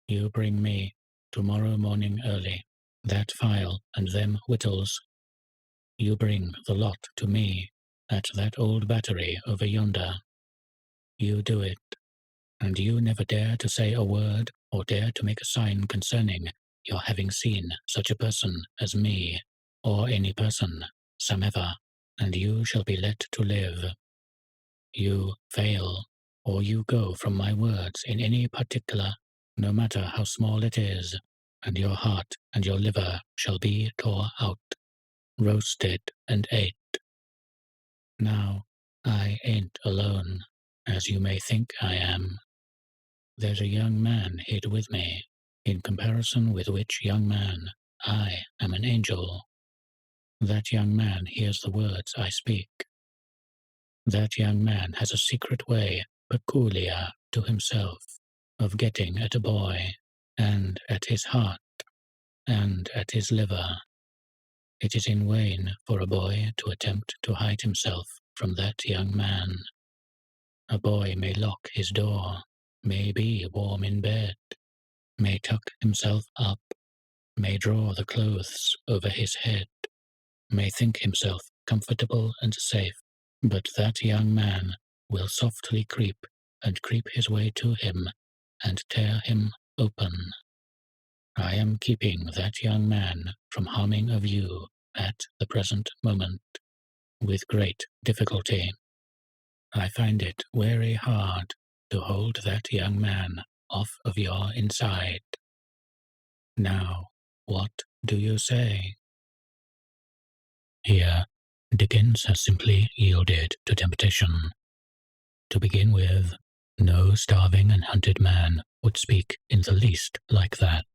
You bring me, tomorrow morning early, that file and them whittles. You bring the lot to me, at that old battery over yonder. You do it, and you never dare to say a word or dare to make a sign concerning your having seen such a person as me, or any person, somever, and you shall be let to live. You fail, or you go from my words in any particular, no matter how small it is, and your heart and your liver shall be tore out, roasted and ate. Now, I ain't alone, as you may think I am. There's a young man hid with me, in comparison with which young man I am an angel. That young man hears the words I speak. That young man has a secret way, peculiar to himself, of getting at a boy, and at his heart, and at his liver. It is in vain for a boy to attempt to hide himself from that young man. A boy may lock his door, may be warm in bed, may tuck himself up, may draw the clothes over his head, may think himself comfortable and safe, but that young man will softly creep his way to him and tear him open. I am keeping that young man from harming of you at the present moment, with great difficulty. I find it very hard to hold that young man off of your inside. Now, what do you say? Here, Dickens has simply yielded to temptation. To begin with, no starving and hunted man would speak in the least like that.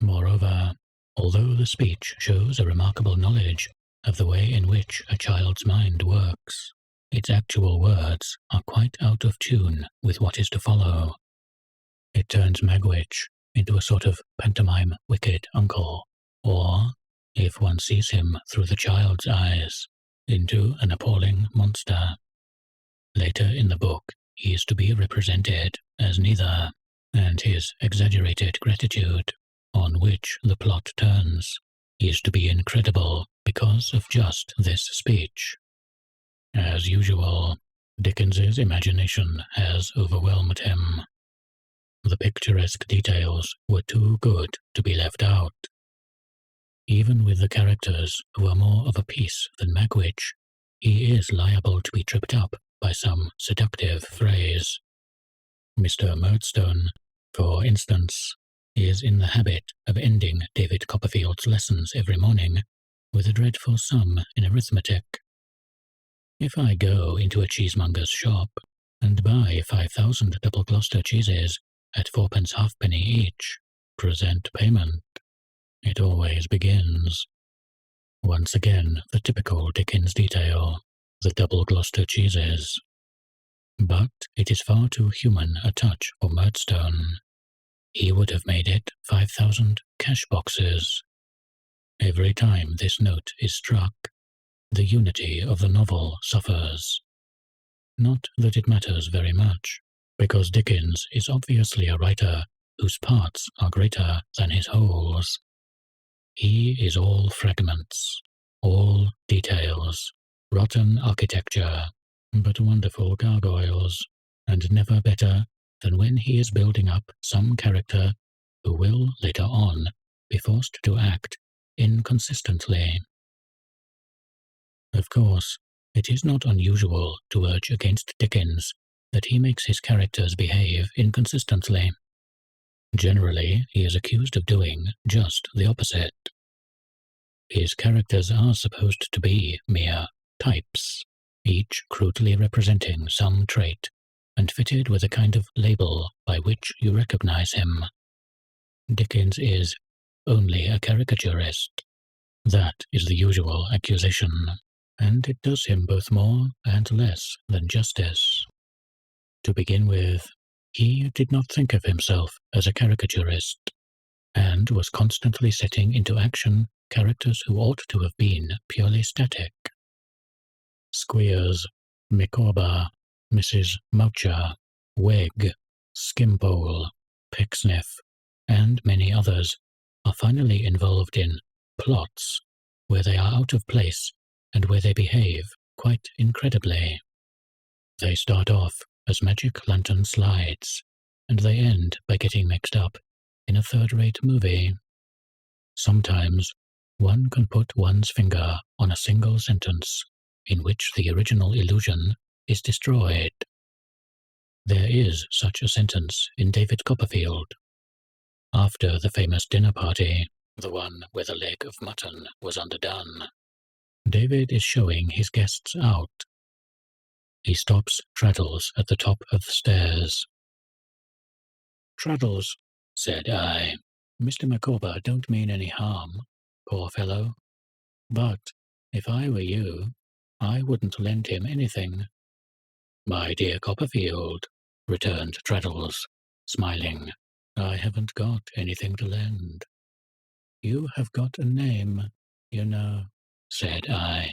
Moreover, although the speech shows a remarkable knowledge of the way in which a child's mind works, its actual words are quite out of tune with what is to follow. It turns Magwitch into a sort of pantomime wicked uncle, or, if one sees him through the child's eyes, into an appalling monster. Later in the book, he is to be represented as neither, and his exaggerated gratitude, on which the plot turns, is to be incredible because of just this speech. As usual, Dickens's imagination has overwhelmed him. The picturesque details were too good to be left out. Even with the characters who are more of a piece than Magwitch, he is liable to be tripped up by some seductive phrase. Mr. Murdstone, for instance, is in the habit of ending David Copperfield's lessons every morning with a dreadful sum in arithmetic. If I go into a cheesemonger's shop and buy 5,000 double Gloucester cheeses at 4pence halfpenny each, present payment, it always begins. Once again, the typical Dickens detail, the double Gloucester cheeses. But it is far too human a touch for Murdstone. He would have made it 5,000 cash boxes. Every time this note is struck, the unity of the novel suffers. Not that it matters very much, because Dickens is obviously a writer whose parts are greater than his wholes. He is all fragments, all details, rotten architecture, but wonderful gargoyles, and never better than when he is building up some character who will, later on, be forced to act inconsistently. Of course, it is not unusual to urge against Dickens that he makes his characters behave inconsistently. Generally, he is accused of doing just the opposite. His characters are supposed to be mere types, each crudely representing some trait, and fitted with a kind of label by which you recognize him. Dickens is only a caricaturist. That is the usual accusation, and it does him both more and less than justice. To begin with, he did not think of himself as a caricaturist, and was constantly setting into action characters who ought to have been purely static. Squeers, Micawber, Mrs. Moucher, Wegg, Skimpole, Pecksniff, and many others are finally involved in plots where they are out of place and where they behave quite incredibly. They start off as magic lantern slides, and they end by getting mixed up in a third-rate movie. Sometimes one can put one's finger on a single sentence in which the original illusion is destroyed. There is such a sentence in David Copperfield. After the famous dinner party, the one where the leg of mutton was underdone, David is showing his guests out. He stops Traddles at the top of the stairs. "Traddles," said I, "Mr. Micawber don't mean any harm, poor fellow. But if I were you, I wouldn't lend him anything." "My dear Copperfield," returned Traddles, smiling, "I haven't got anything to lend." "You have got a name, you know," said I.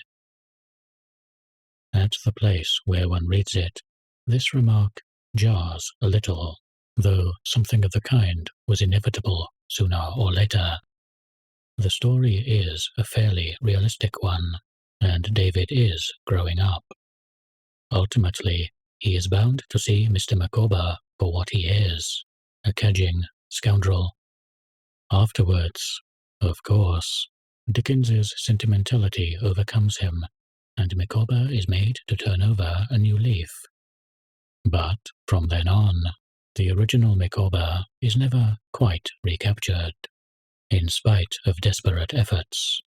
At the place where one reads it, this remark jars a little, though something of the kind was inevitable sooner or later. The story is a fairly realistic one, and David is growing up. Ultimately, he is bound to see Mr. Micawber for what he is, a cadging scoundrel. Afterwards, of course, Dickens's sentimentality overcomes him, and Micawber is made to turn over a new leaf. But from then on, the original Micawber is never quite recaptured, in spite of desperate efforts.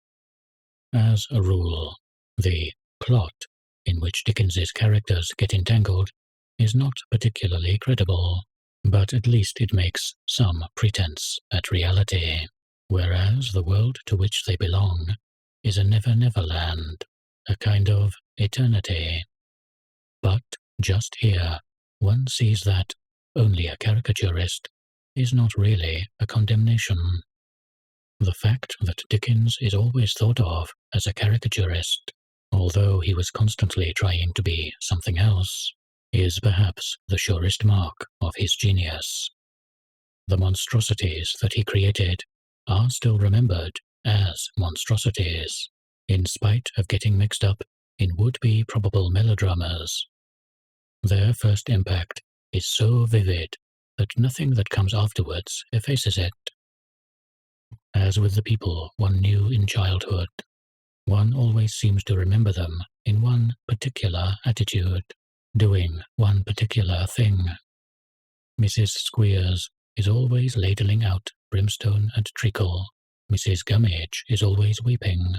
As a rule, the plot in which Dickens's characters get entangled is not particularly credible, but at least it makes some pretense at reality, whereas the world to which they belong is a never-never land, a kind of eternity. But just here, one sees that only a caricaturist is not really a condemnation. The fact that Dickens is always thought of as a caricaturist, although he was constantly trying to be something else, is perhaps the surest mark of his genius. The monstrosities that he created are still remembered as monstrosities, in spite of getting mixed up in would-be probable melodramas. Their first impact is so vivid that nothing that comes afterwards effaces it. As with the people one knew in childhood, one always seems to remember them in one particular attitude, doing one particular thing. Mrs. Squeers is always ladling out brimstone and treacle. Mrs. Gummidge is always weeping.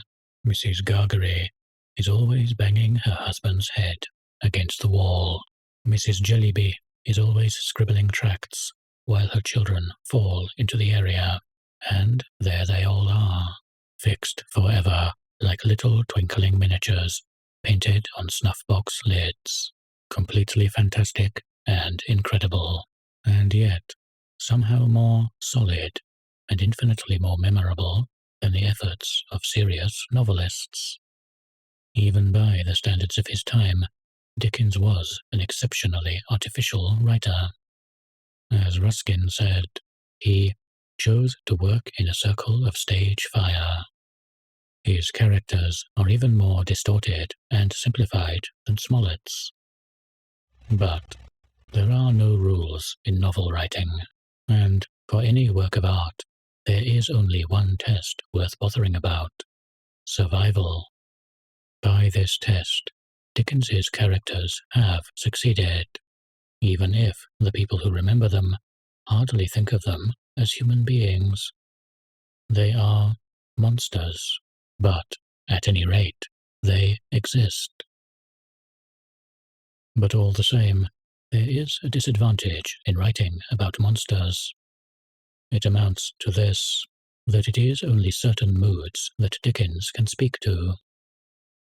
Mrs. Gargery is always banging her husband's head against the wall. Mrs. Jellyby is always scribbling tracts while her children fall into the area, and there they all are, fixed forever like little twinkling miniatures painted on snuff-box lids, completely fantastic and incredible, and yet somehow more solid and infinitely more memorable than the efforts of serious novelists. Even by the standards of his time, Dickens was an exceptionally artificial writer. As Ruskin said, he chose to work in a circle of stage fire. His characters are even more distorted and simplified than Smollett's. But there are no rules in novel writing, and for any work of art, there is only one test worth bothering about: survival. By this test, Dickens's characters have succeeded, even if the people who remember them hardly think of them as human beings. They are monsters, but at any rate, they exist. But all the same, there is a disadvantage in writing about monsters. It amounts to this, that it is only certain moods that Dickens can speak to.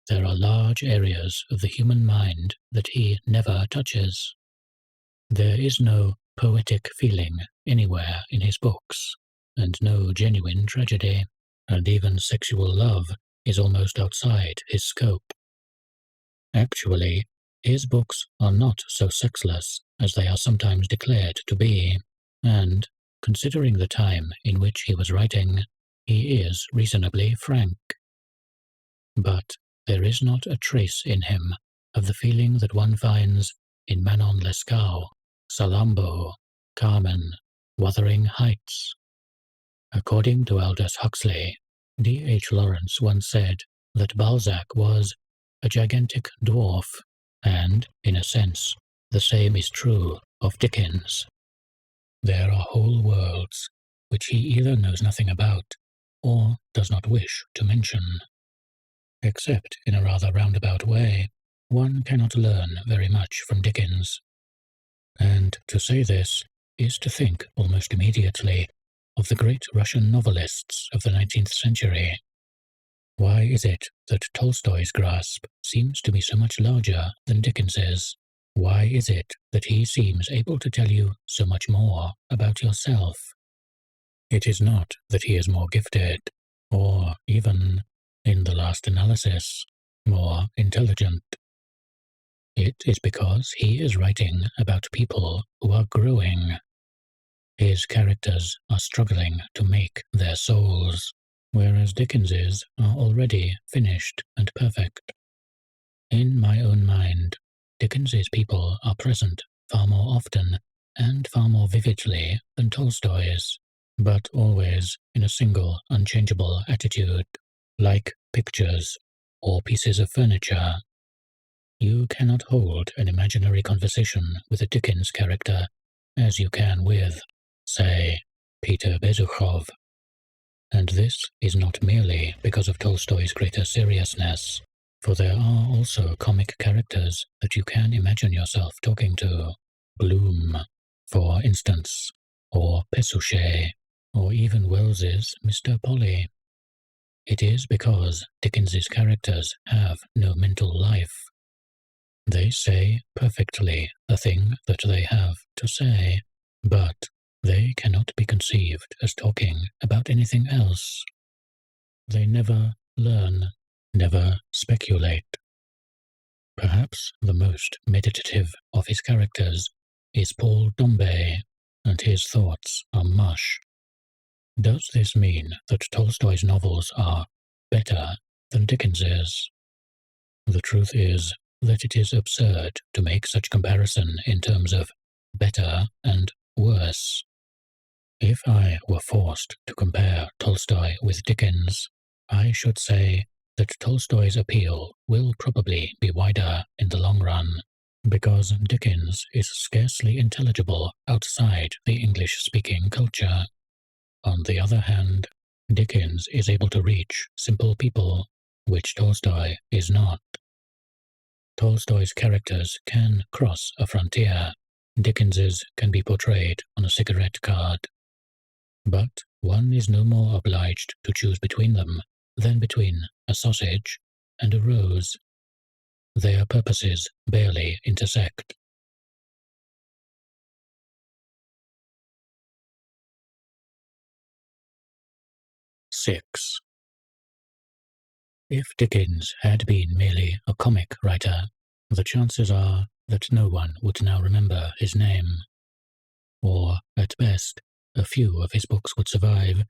There are large areas of the human mind that he never touches. There is no poetic feeling anywhere in his books, and no genuine tragedy, and even sexual love is almost outside his scope. Actually, His books are not so sexless as they are sometimes declared to be, and, considering the time in which he was writing, he is reasonably frank. But there is not a trace in him of the feeling that one finds in Manon Lescaut, Salammbô, Carmen, Wuthering Heights. According to Aldous Huxley, D.H. Lawrence once said that Balzac was a gigantic dwarf, and, in a sense, the same is true of Dickens. There are whole worlds which he either knows nothing about or does not wish to mention. Except in a rather roundabout way, one cannot learn very much from Dickens. And to say this is to think almost immediately of the great Russian novelists of the 19th century. Why is it that Tolstoy's grasp seems to be so much larger than Dickens's? Why is it that he seems able to tell you so much more about yourself? It is not that he is more gifted, or even, in the last analysis, more intelligent. It is because he is writing about people who are growing. His characters are struggling to make their souls, whereas Dickens's are already finished and perfect. In my own mind, Dickens's people are present far more often and far more vividly than Tolstoy's, but always in a single unchangeable attitude, like pictures or pieces of furniture. You cannot hold an imaginary conversation with a Dickens character as you can with, say, Peter Bezukhov. And this is not merely because of Tolstoy's greater seriousness, for there are also comic characters that you can imagine yourself talking to. Bloom, for instance, or Pesuchet, or even Wells's Mr. Polly. It is because Dickens's characters have no mental life. They say perfectly the thing that they have to say, but they cannot be conceived as talking about anything else. They never learn, never speculate. Perhaps the most meditative of his characters is Paul Dombey, and his thoughts are mush. Does this mean that Tolstoy's novels are better than Dickens's? The truth is that it is absurd to make such comparison in terms of better and worse. If I were forced to compare Tolstoy with Dickens, I should say that Tolstoy's appeal will probably be wider in the long run, because Dickens is scarcely intelligible outside the English-speaking culture. On the other hand, Dickens is able to reach simple people, which Tolstoy is not. Tolstoy's characters can cross a frontier. Dickens's can be portrayed on a cigarette card. But one is no more obliged to choose between them than between a sausage and a rose. Their purposes barely intersect. 6. If Dickens had been merely a comic writer, the chances are that no one would now remember his name. Or, at best, a few of his books would survive,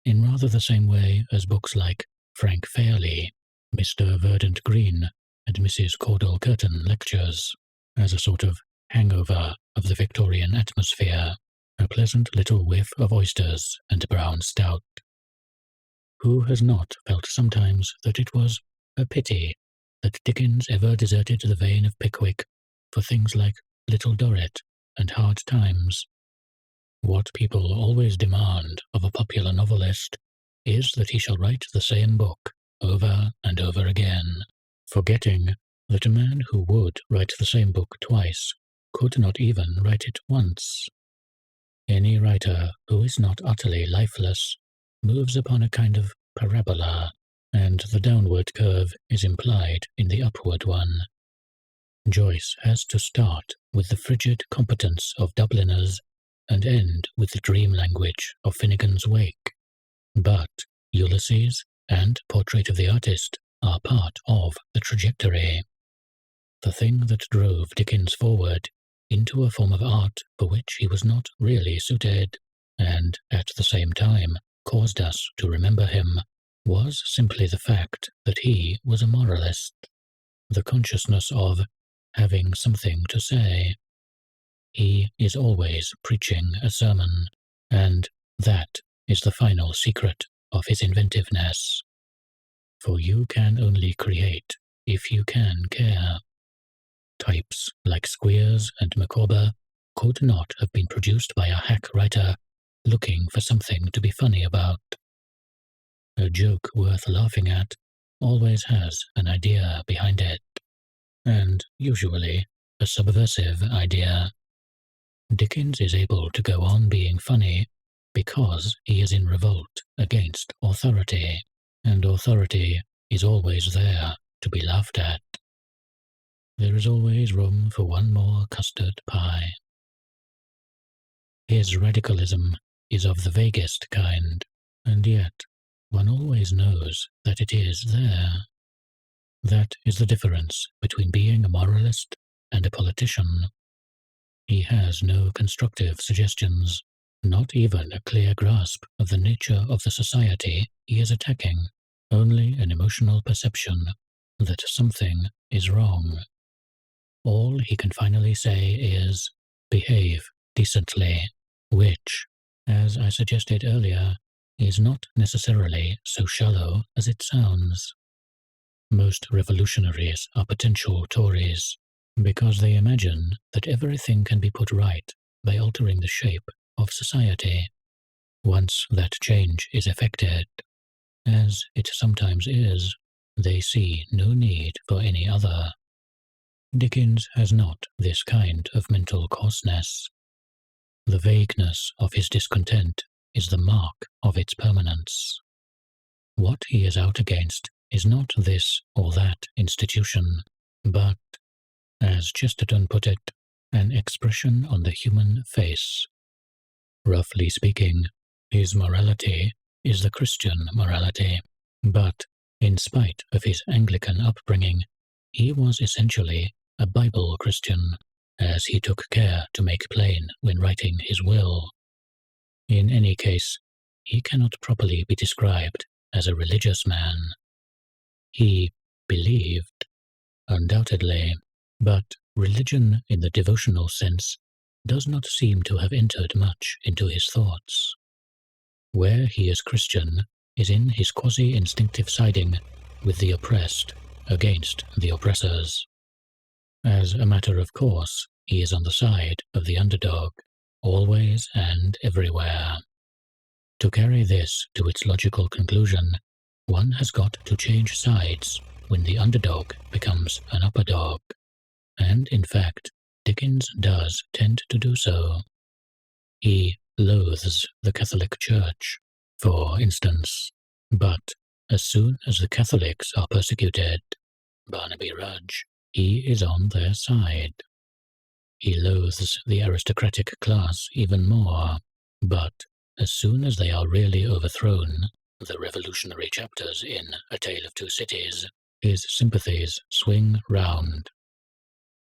in rather the same way as books like Frank Fairley, Mr. Verdant Green, and Mrs. Caudle Curtin Lectures, as a sort of hangover of the Victorian atmosphere, a pleasant little whiff of oysters and brown stout. Who has not felt sometimes that it was a pity that Dickens ever deserted the vein of Pickwick for things like Little Dorrit and Hard Times? What people always demand of a popular novelist is that he shall write the same book over and over again, forgetting that a man who would write the same book twice could not even write it once. Any writer who is not utterly lifeless moves upon a kind of parabola, and the downward curve is implied in the upward one. Joyce has to start with the frigid competence of Dubliners and end with the dream language of Finnegan's Wake. But Ulysses and Portrait of the Artist are part of the trajectory. the thing that drove Dickens forward into a form of art for which he was not really suited, and at the same time caused us to remember him, was simply the fact that he was a moralist, the consciousness of having something to say. He is always preaching a sermon, and that is the final secret of his inventiveness. For you can only create if you can care. Types like Squeers and Micawber could not have been produced by a hack writer looking for something to be funny about. A joke worth laughing at always has an idea behind it, and usually a subversive idea. Dickens is able to go on being funny because he is in revolt against authority, and authority is always there to be laughed at. There is always room for one more custard pie. His radicalism is of the vaguest kind, and yet one always knows that it is there. That is the difference between being a moralist and a politician. He has no constructive suggestions, not even a clear grasp of the nature of the society he is attacking, only an emotional perception that something is wrong. All he can finally say is, behave decently, which, as I suggested earlier, is not necessarily so shallow as it sounds. Most revolutionaries are potential Tories, because they imagine that everything can be put right by altering the shape of society. Once that change is effected, as it sometimes is, they see no need for any other. Dickens has not this kind of mental coarseness. The vagueness of his discontent is the mark of its permanence. What he is out against is not this or that institution, but, as Chesterton put it, an expression on the human face. Roughly speaking, his morality is the Christian morality, but, in spite of his Anglican upbringing, he was essentially a Bible Christian, as he took care to make plain when writing his will. In any case, he cannot properly be described as a religious man. He believed, undoubtedly, but religion in the devotional sense does not seem to have entered much into his thoughts. Where he is Christian is in his quasi-instinctive siding with the oppressed against the oppressors. As a matter of course, he is on the side of the underdog, always and everywhere. To carry this to its logical conclusion, one has got to change sides when the underdog becomes an upper dog, and in fact, Dickens does tend to do so. He loathes the Catholic Church, for instance, but as soon as the Catholics are persecuted, Barnaby Rudge, he is on their side. He loathes the aristocratic class even more, but as soon as they are really overthrown, the revolutionary chapters in A Tale of Two Cities, his sympathies swing round.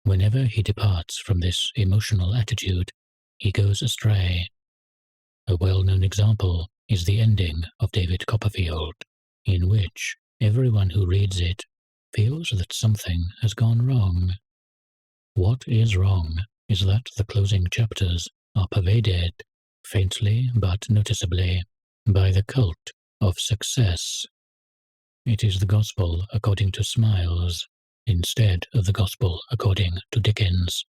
Whenever he departs from this emotional attitude, he goes astray. A well-known example is the ending of David Copperfield, in which everyone who reads it feels that something has gone wrong. What is wrong is that the closing chapters are pervaded, faintly but noticeably, by the cult of success. It is the gospel according to Smiles, instead of the gospel according to Dickens.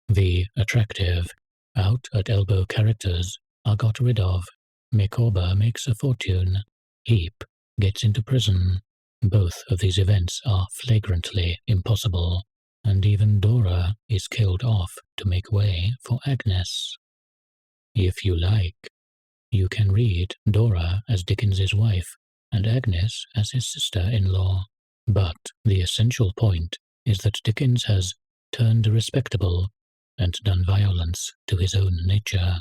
The attractive, out-at-elbow characters are got rid of. Micawber makes a fortune. Heap gets into prison. Both of these events are flagrantly impossible, and even Dora is killed off to make way for Agnes. If you like, you can read Dora as Dickens's wife and Agnes as his sister-in-law, but the essential point is that Dickens has turned respectable and done violence to his own nature.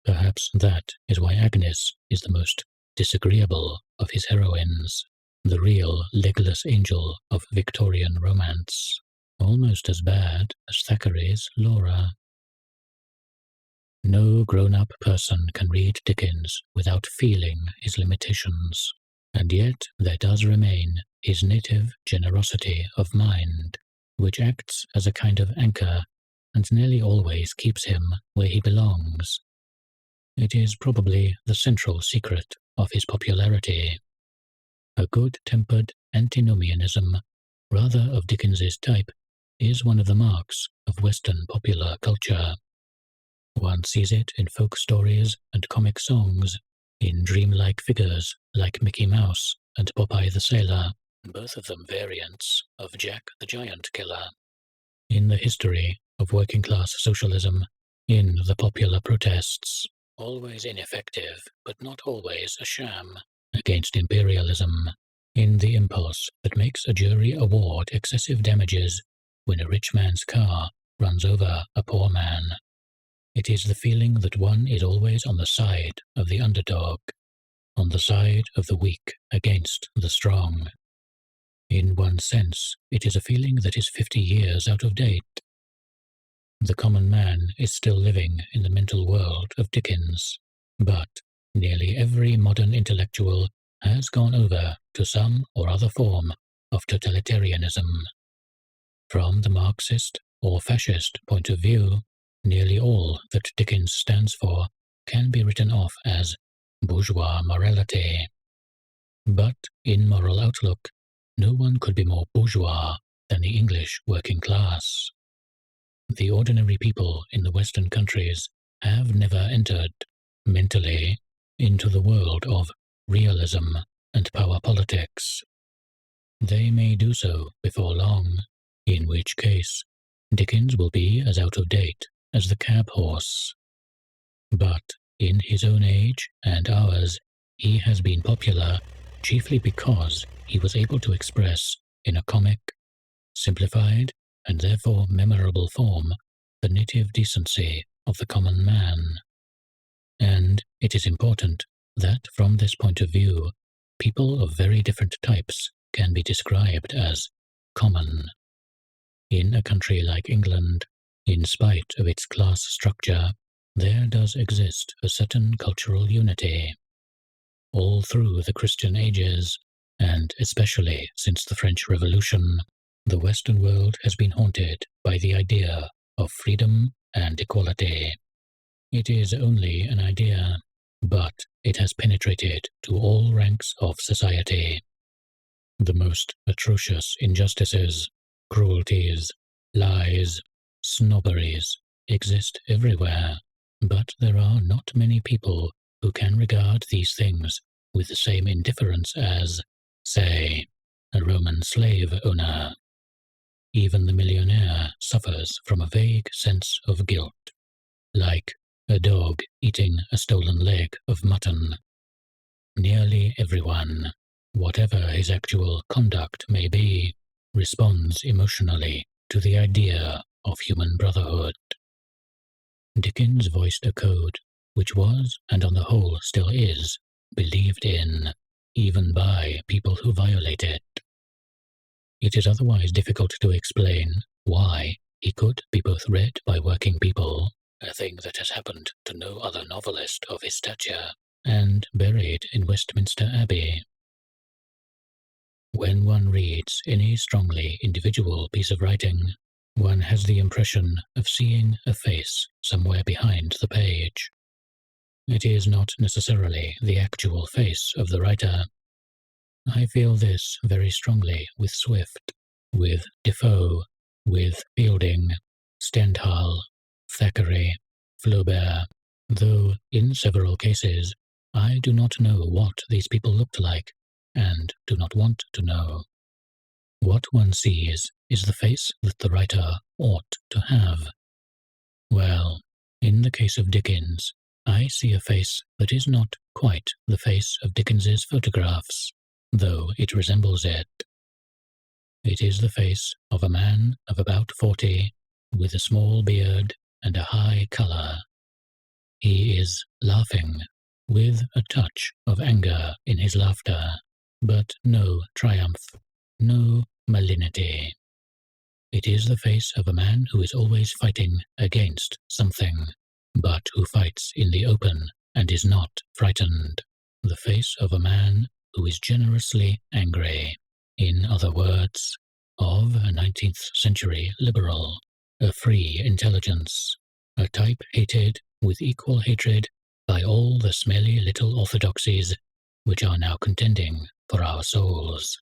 Perhaps that is why Agnes is the most disagreeable of his heroines, the real legless angel of Victorian romance. almost as bad as Thackeray's Laura. No grown-up person can read Dickens without feeling his limitations, and yet there does remain his native generosity of mind, which acts as a kind of anchor and nearly always keeps him where he belongs. It is probably the central secret of his popularity. A good-tempered antinomianism, rather of Dickens's type, is one of the marks of Western popular culture. One sees it in folk stories and comic songs, in dreamlike figures like Mickey Mouse and Popeye the Sailor, both of them variants of Jack the Giant Killer. In the history of working-class socialism, in the popular protests, always ineffective but not always a sham, against imperialism, in the impulse that makes a jury award excessive damages when a rich man's car runs over a poor man. It is the feeling that one is always on the side of the underdog, on the side of the weak against the strong. In one sense, it is a feeling that is 50 years out of date. The common man is still living in the mental world of Dickens, but nearly every modern intellectual has gone over to some or other form of totalitarianism. From the Marxist or fascist point of view, nearly all that Dickens stands for can be written off as bourgeois morality. But in moral outlook, no one could be more bourgeois than the English working class. The ordinary people in the Western countries have never entered, mentally, into the world of realism and power politics. They may do so before long, in which case Dickens will be as out of date as the cab horse. But in his own age and ours, he has been popular chiefly because he was able to express in a comic, simplified, and therefore memorable form the native decency of the common man. And it is important that from this point of view, people of very different types can be described as common. In a country like England, in spite of its class structure, there does exist a certain cultural unity. All through the Christian ages, and especially since the French Revolution, the Western world has been haunted by the idea of freedom and equality. It is only an idea, but it has penetrated to all ranks of society. The most atrocious injustices, cruelties, lies, snobberies exist everywhere, but there are not many people who can regard these things with the same indifference as, say, a Roman slave owner. Even the millionaire suffers from a vague sense of guilt, like a dog eating a stolen leg of mutton. Nearly everyone, whatever his actual conduct may be, responds emotionally to the idea of human brotherhood. Dickens voiced a code which was, and on the whole still is, believed in, even by people who violate it. It is otherwise difficult to explain why he could be both read by working people, a thing that has happened to no other novelist of his stature, and buried in Westminster Abbey. When one reads any strongly individual piece of writing, one has the impression of seeing a face somewhere behind the page. It is not necessarily the actual face of the writer. I feel this very strongly with Swift, with Defoe, with Fielding, Stendhal, Thackeray, Flaubert, though in several cases I do not know what these people looked like, and do not want to know. What one sees is the face that the writer ought to have. Well, in the case of Dickens, I see a face that is not quite the face of Dickens's photographs, though it resembles it. It is the face of a man of about 40, with a small beard and a high colour. He is laughing, with a touch of anger in his laughter, but no triumph, no malignity. It is the face of a man who is always fighting against something, but who fights in the open and is not frightened. The face of a man who is generously angry. In other words, of a 19th century liberal, a free intelligence, a type hated with equal hatred by all the smelly little orthodoxies which are now contending for our souls.